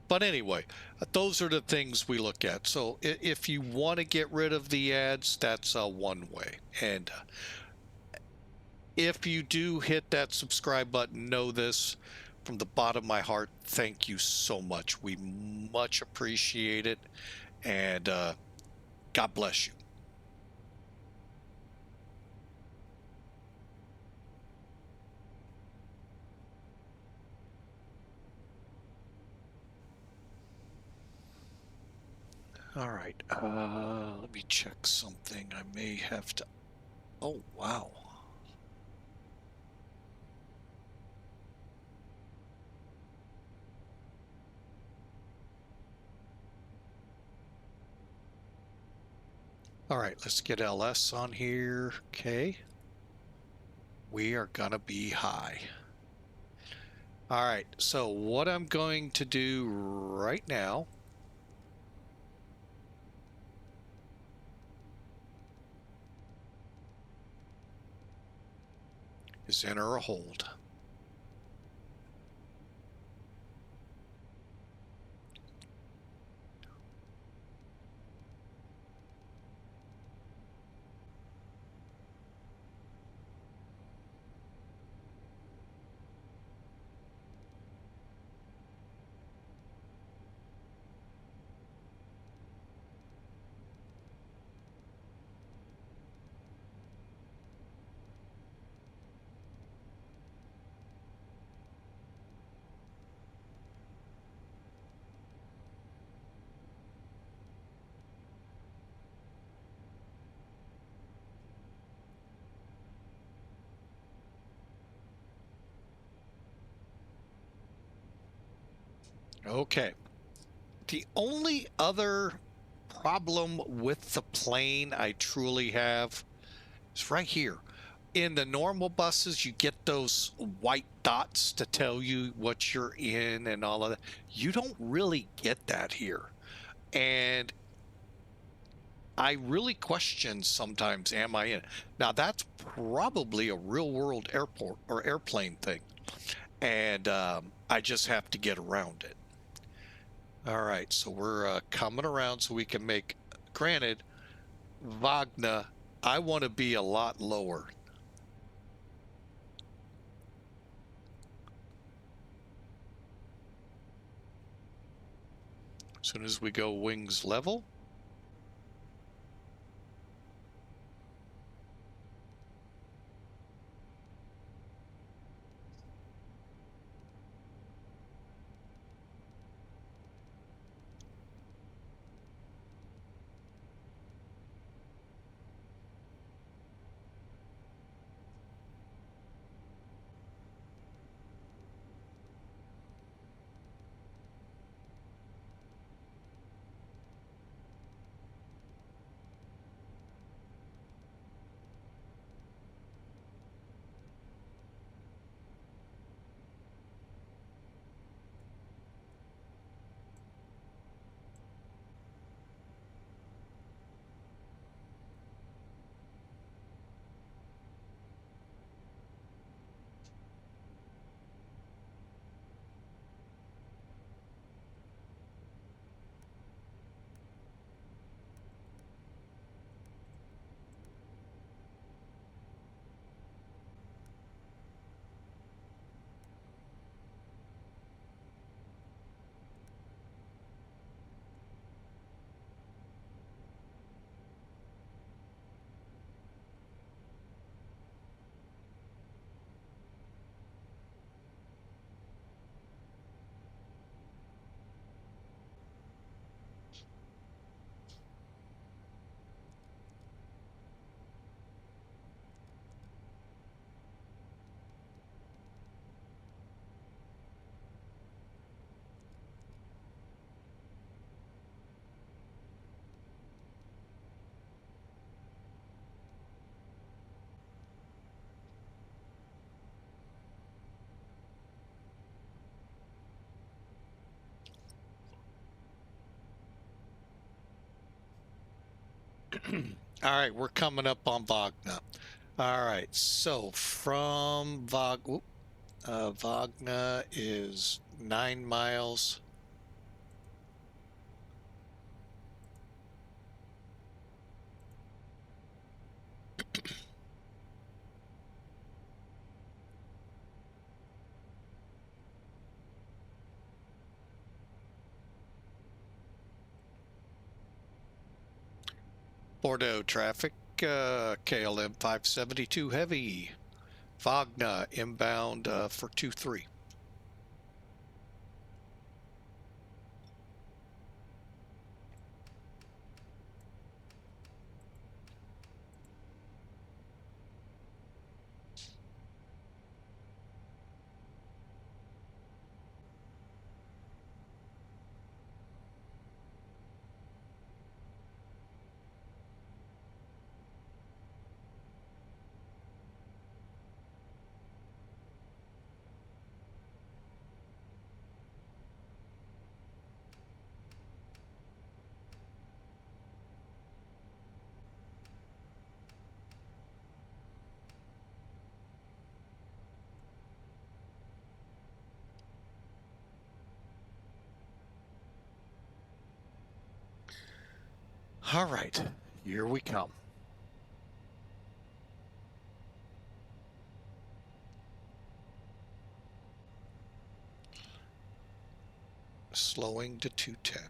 [SPEAKER 1] But anyway, those are the things we look at. So if you want to get rid of the ads, that's one way. And if you do hit that subscribe button, know this from the bottom of my heart, thank you so much. We much appreciate it. And God bless you. All right, let me check something. I may have to, oh, wow. All right, let's get LS on here. Okay. We are gonna be high. All right, so what I'm going to do right now is enter a hold. Okay. The only other problem with the plane I truly have is right here. In the normal buses, you get those white dots to tell you what you're in and all of that. You don't really get that here. And I really question sometimes, am I in? Now, that's probably a real world airport or airplane thing. And I just have to get around it. All right, so we're coming around so we can make, granted, Wagner, I want to be a lot lower. As soon as we go wings level. All right, we're coming up on ROKNE. All right, so from ROKNE is 9 miles. Bordeaux traffic, KLM 572 heavy. ROKNE inbound for 23. All right, here we come. Slowing to 210.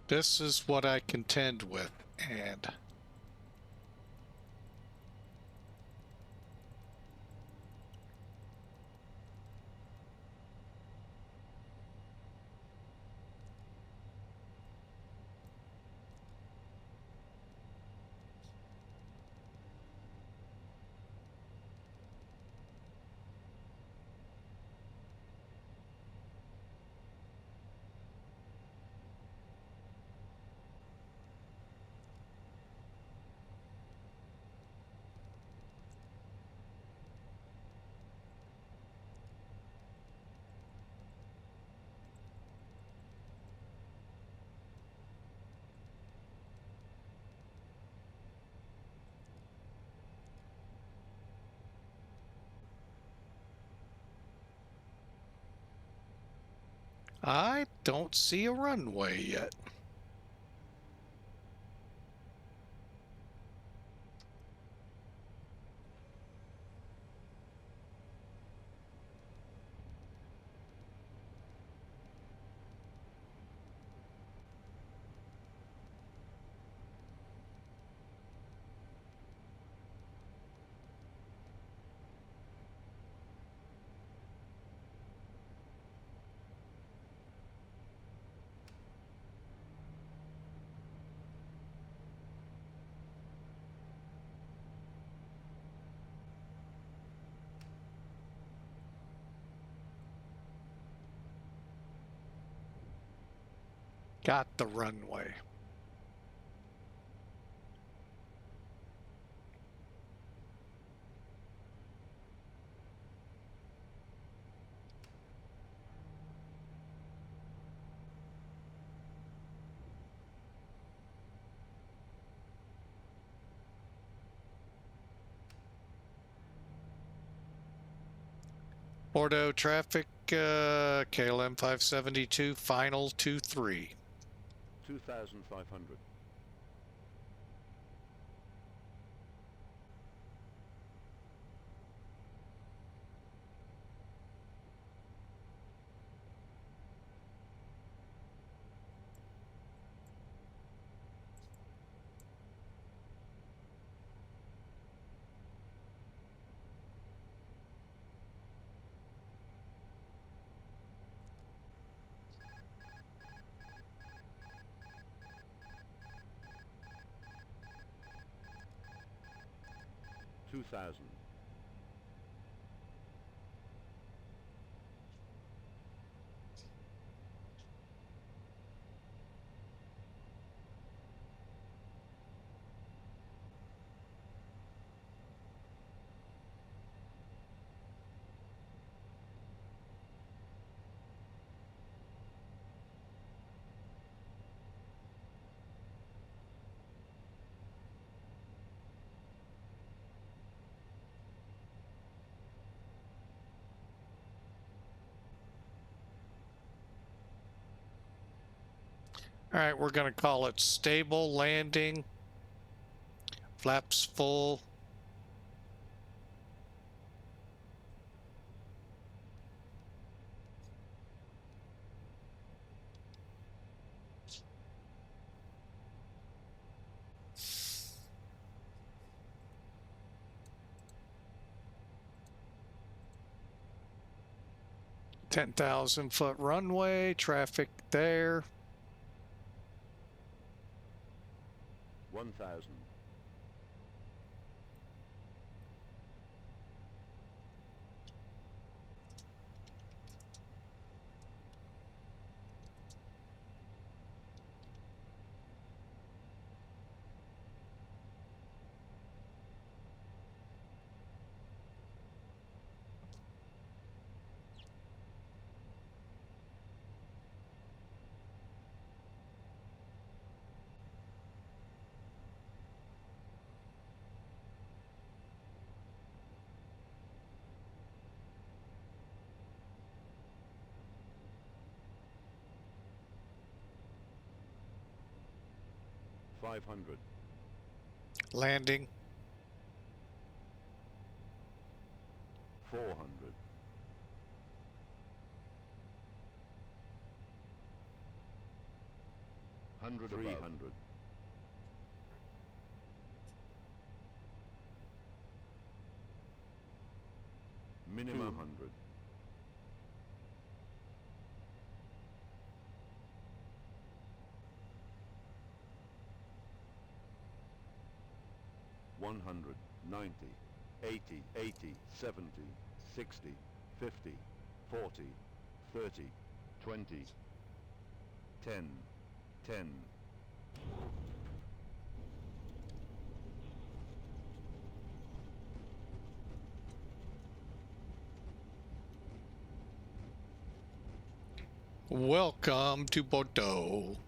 [SPEAKER 1] This is what I contend with, and I don't see a runway yet. Got the runway. Bordeaux traffic, KLM 572, final 23.
[SPEAKER 15] 2,500. $2,000.
[SPEAKER 1] All right, we're going to call it stable landing. Flaps full. $10,000-foot runway, traffic there.
[SPEAKER 15] 1,000. $500.
[SPEAKER 1] Landing.
[SPEAKER 15] 400. $100. 300. Minimum 200. $100, 90, 80, 80, 70, 60, 50, 40, 30, 20, 10, 10.
[SPEAKER 1] Welcome to Bordeaux.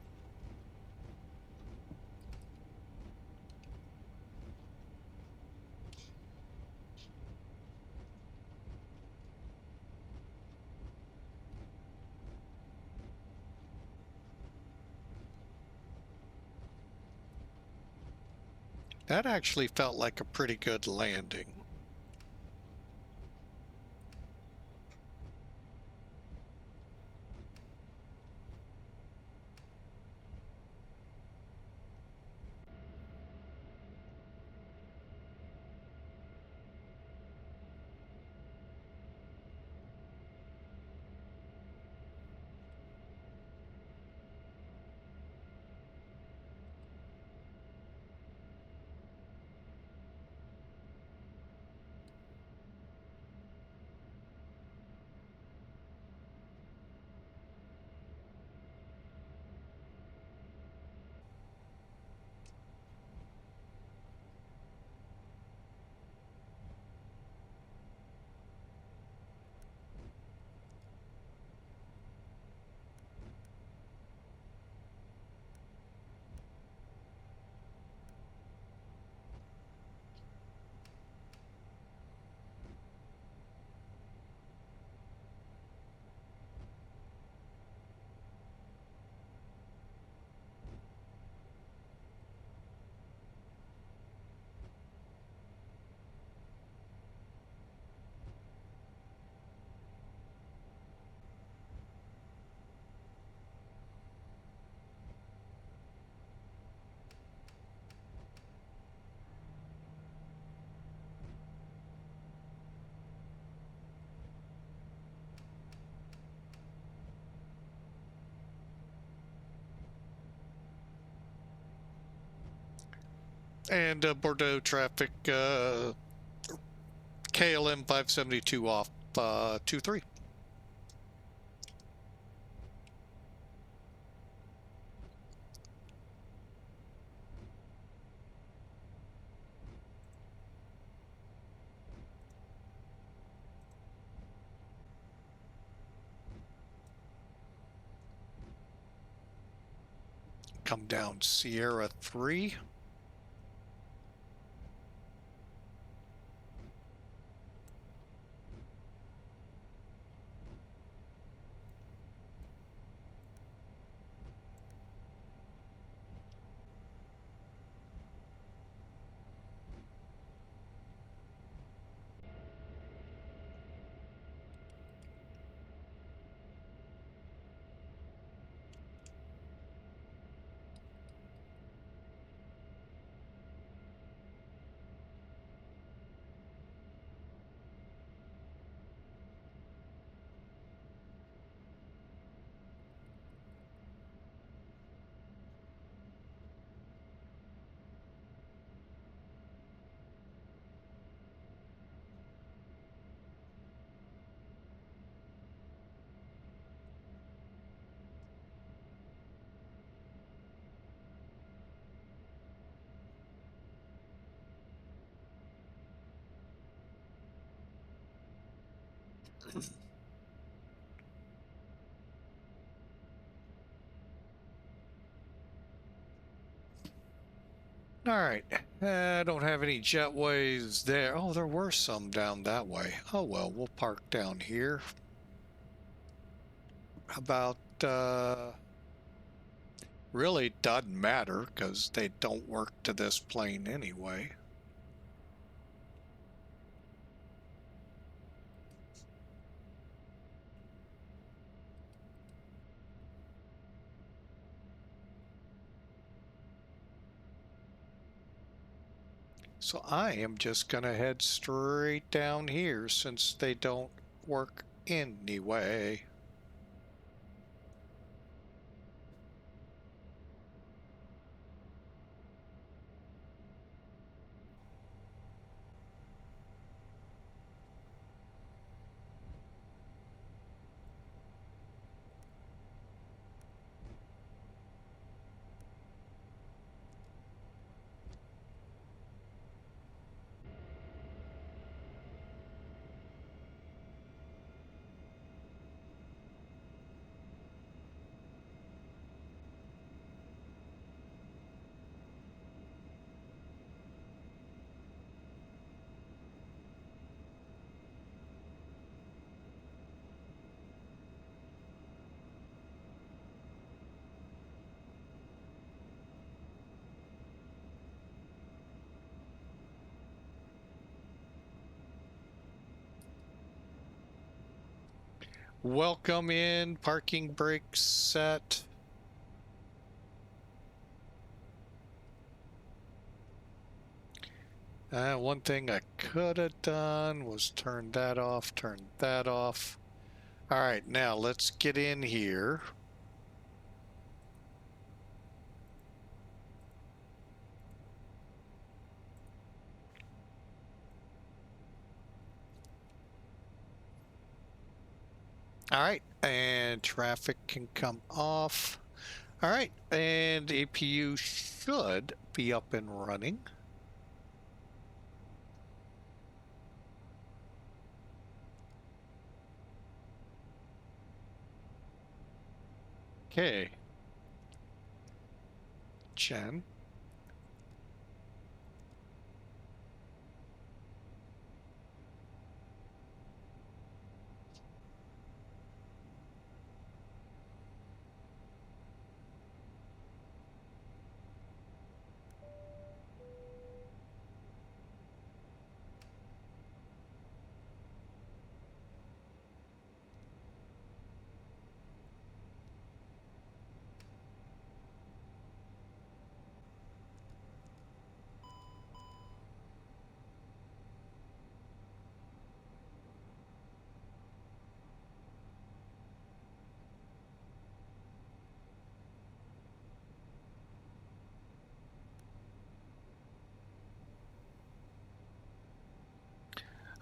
[SPEAKER 1] That actually felt like a pretty good landing. And Bordeaux traffic, KLM 572 off 23. Come down Sierra 3. All right, I don't have any jetways there. Oh, there were some down that way. Oh well, we'll park down here. About really doesn't matter because they don't work to this plane anyway. So I am just gonna head straight down here since they don't work anyway. Welcome in, parking brakes set. One thing I could have done was turn that off, turn that off. All right, now let's get in here. All right, and traffic can come off. All right, and APU should be up and running. Okay. Jen.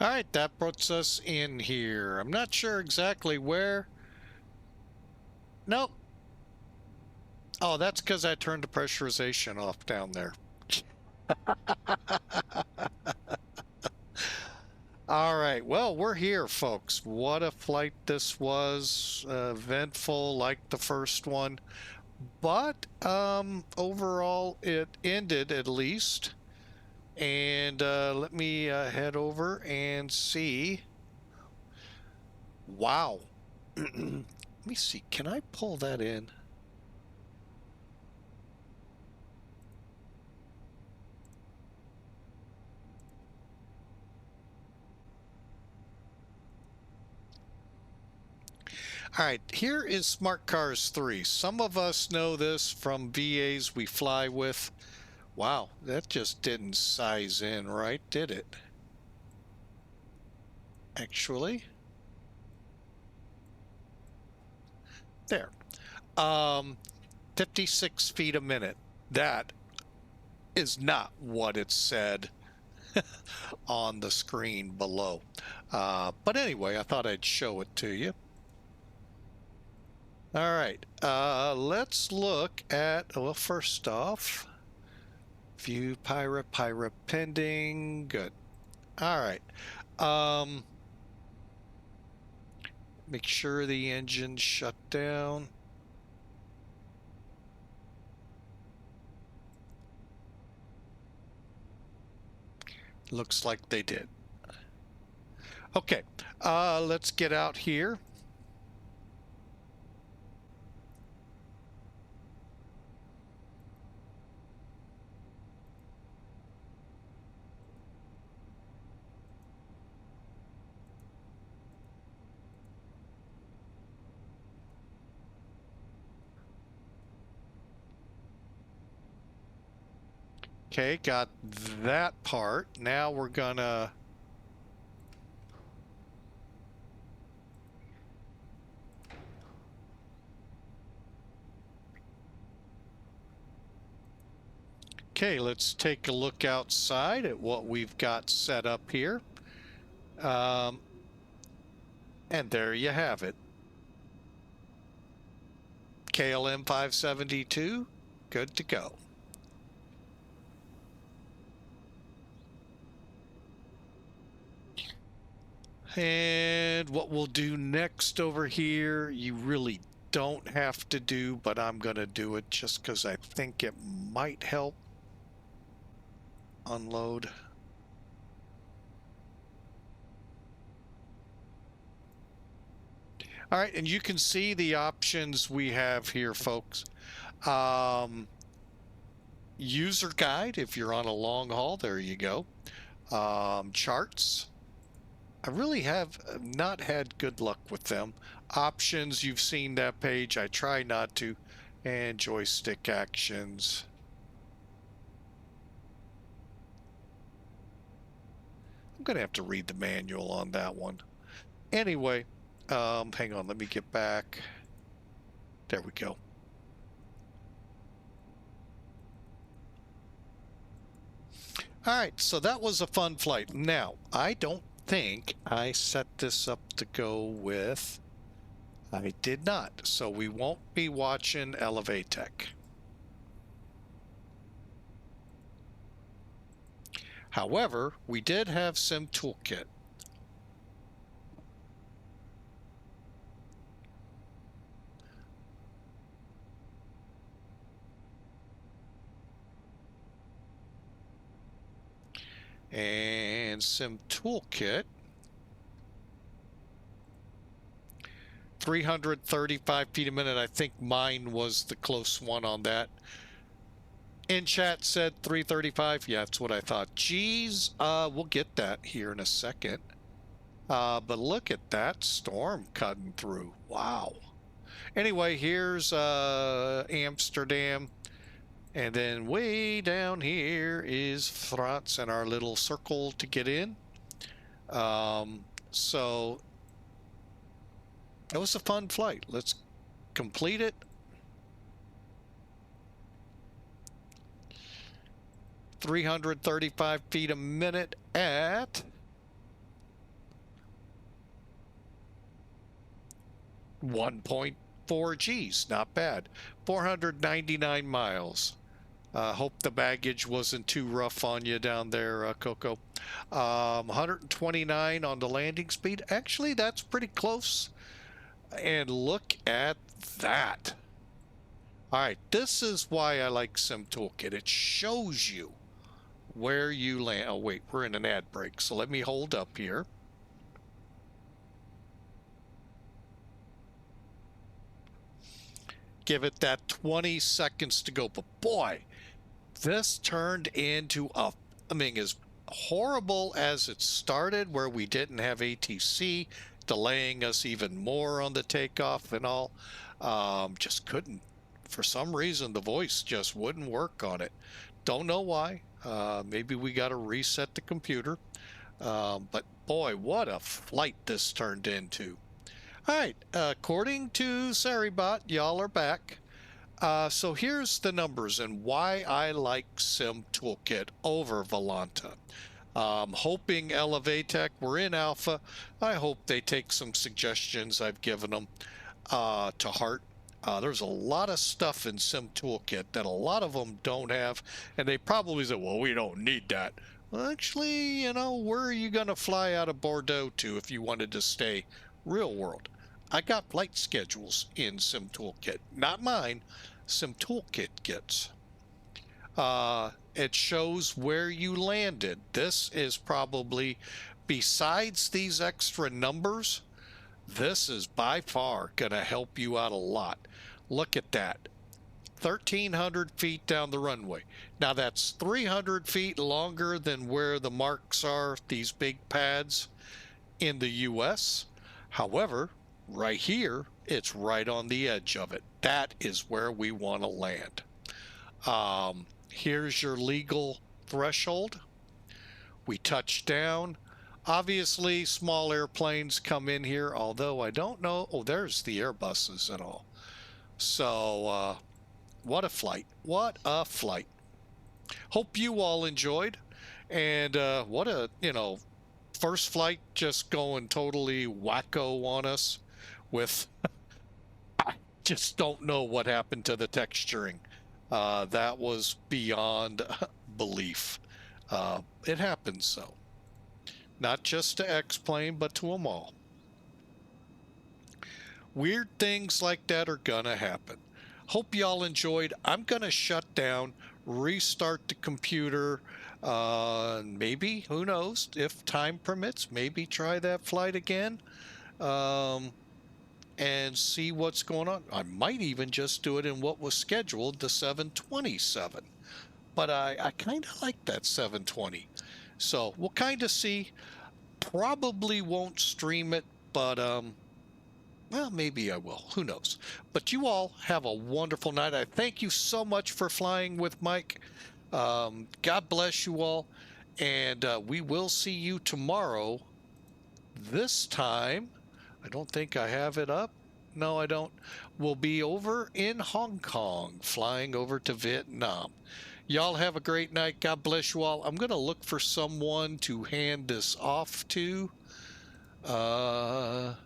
[SPEAKER 1] All right, that puts us in here. I'm not sure exactly where. Nope. Oh, that's because I turned the pressurization off down there. All right, well, we're here, folks. What a flight this was. Eventful like the first one. But overall, it ended at least. And let me head over and see. Wow. Let me see. Can I pull that in? All right, here is Smart Cars 3. Some of us know this from VAs we fly with. Wow, that just didn't size in right, did it? Actually. There. 56 feet a minute. That is not what it said on the screen below. But anyway, I thought I'd show it to you. All right, let's look at, well, first off, view pirate pending, good. All right, make sure the engine's shut down. Looks like they did. Okay, let's get out here. Okay, got that part. Now we're gonna okay, let's take a look outside at what we've got set up here. And there you have it. KLM 572, good to go. And what we'll do next over here, you really don't have to do, but I'm going to do it just because I think it might help. Unload. All right, and you can see the options we have here, folks. User guide, if you're on a long haul, there you go. Charts. I really have not had good luck with them. Options, you've seen that page. I try not to. And joystick actions. I'm going to have to read the manual on that one. Anyway, hang on, let me get back. There we go. All right, so that was a fun flight. Now, I don't think I set this up to go with... I did not, so we won't be watching Elevatech. However, we did have Sim Toolkit. And Sim Toolkit, 335 feet a minute. I think mine was the close one on that. In chat said 335. Yeah, that's what I thought. Geez, we'll get that here in a second. But look at that storm cutting through. Wow. Anyway, here's Amsterdam. And then way down here is France and our little circle to get in. So it was a fun flight. Let's complete it. ...335 feet a minute at... ...1.4 Gs. Not bad. 499 miles. Hope the baggage wasn't too rough on you down there, Coco. 129 on the landing speed. Actually, that's pretty close. And look at that. All right, this is why I like Sim Toolkit. It shows you where you land. Oh, wait, we're in an ad break, so let me hold up here. Give it that 20 seconds to go. But boy, this turned into a, I mean, as horrible as it started, where we didn't have ATC, delaying us even more on the takeoff and all, just couldn't. For some reason, the voice just wouldn't work on it. Don't know why. Maybe we got to reset the computer. But boy, what a flight this turned into. All right, according to Saribot, y'all are back. So here's the numbers and why I like Sim Toolkit over Volanta. Hoping Elevatech, we're in alpha. I hope they take some suggestions I've given them to heart. There's a lot of stuff in Sim Toolkit that a lot of them don't have, and they probably say, well, we don't need that. Well, actually, you know, where are you going to fly out of Bordeaux to if you wanted to stay real world? I got flight schedules in Sim Toolkit. Not mine. Sim Toolkit gets. It shows where you landed. This is probably, besides these extra numbers, this is by far going to help you out a lot. Look at that. 1,300 feet down the runway. Now that's 300 feet longer than where the marks are, these big pads in the US. However, right here, it's right on the edge of it. That is where we want to land. Here's your legal threshold. We touch down. Obviously, small airplanes come in here, although I don't know. Oh, there's the Airbuses and all. So, what a flight. What a flight. Hope you all enjoyed. And what a, you know, first flight just going totally wacko on us with... I just don't know what happened to the texturing. That was beyond belief. It happens so. Not just to X-Plane, but to them all. Weird things like that are gonna happen. Hope y'all enjoyed. I'm gonna shut down, restart the computer, maybe, who knows, if time permits, maybe try that flight again, and see what's going on. I might even just do it in what was scheduled, the 727. But I kind of like that 720. So we'll kind of see. probably won't stream it, but well, maybe I will. Who knows? But you all have a wonderful night. I thank you so much for flying with Mike. God bless you all, and we will see you tomorrow. This time, I don't think I have it up. No, I don't. We'll be over in Hong Kong, flying over to Vietnam. Y'all have a great night. God bless you all. I'm going to look for someone to hand this off to. And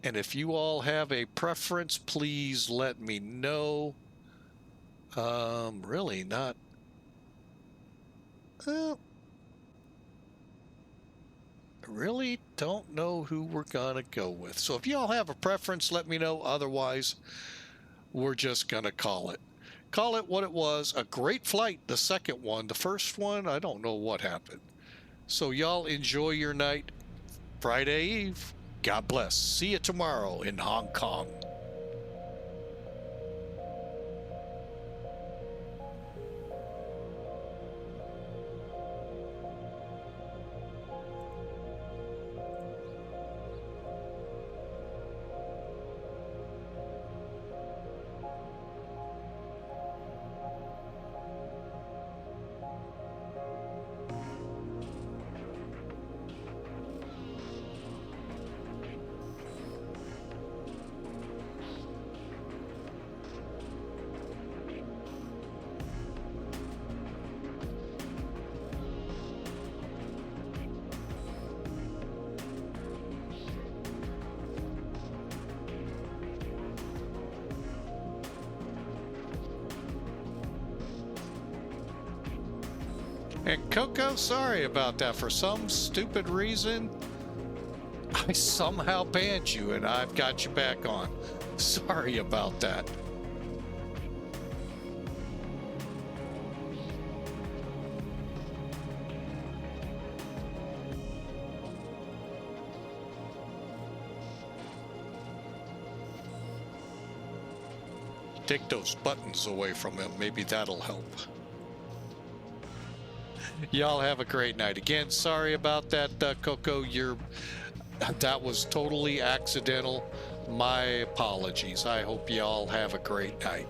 [SPEAKER 1] if you all have a preference, please let me know. Really not. I really don't know who we're going to go with. So if y'all have a preference, let me know. Otherwise, we're just going to call it. Call it what it was. A great flight, the second one. The first one, I don't know what happened. So y'all enjoy your night. Friday Eve. God bless. See you tomorrow in Hong Kong. And Coco, sorry about that. For some stupid reason, I somehow banned you and I've got you back on. Sorry about that. Take those buttons away from him. Maybe that'll help. Y'all have a great night. Again, sorry about that, Coco. That was totally accidental. My apologies. I hope y'all have a great night.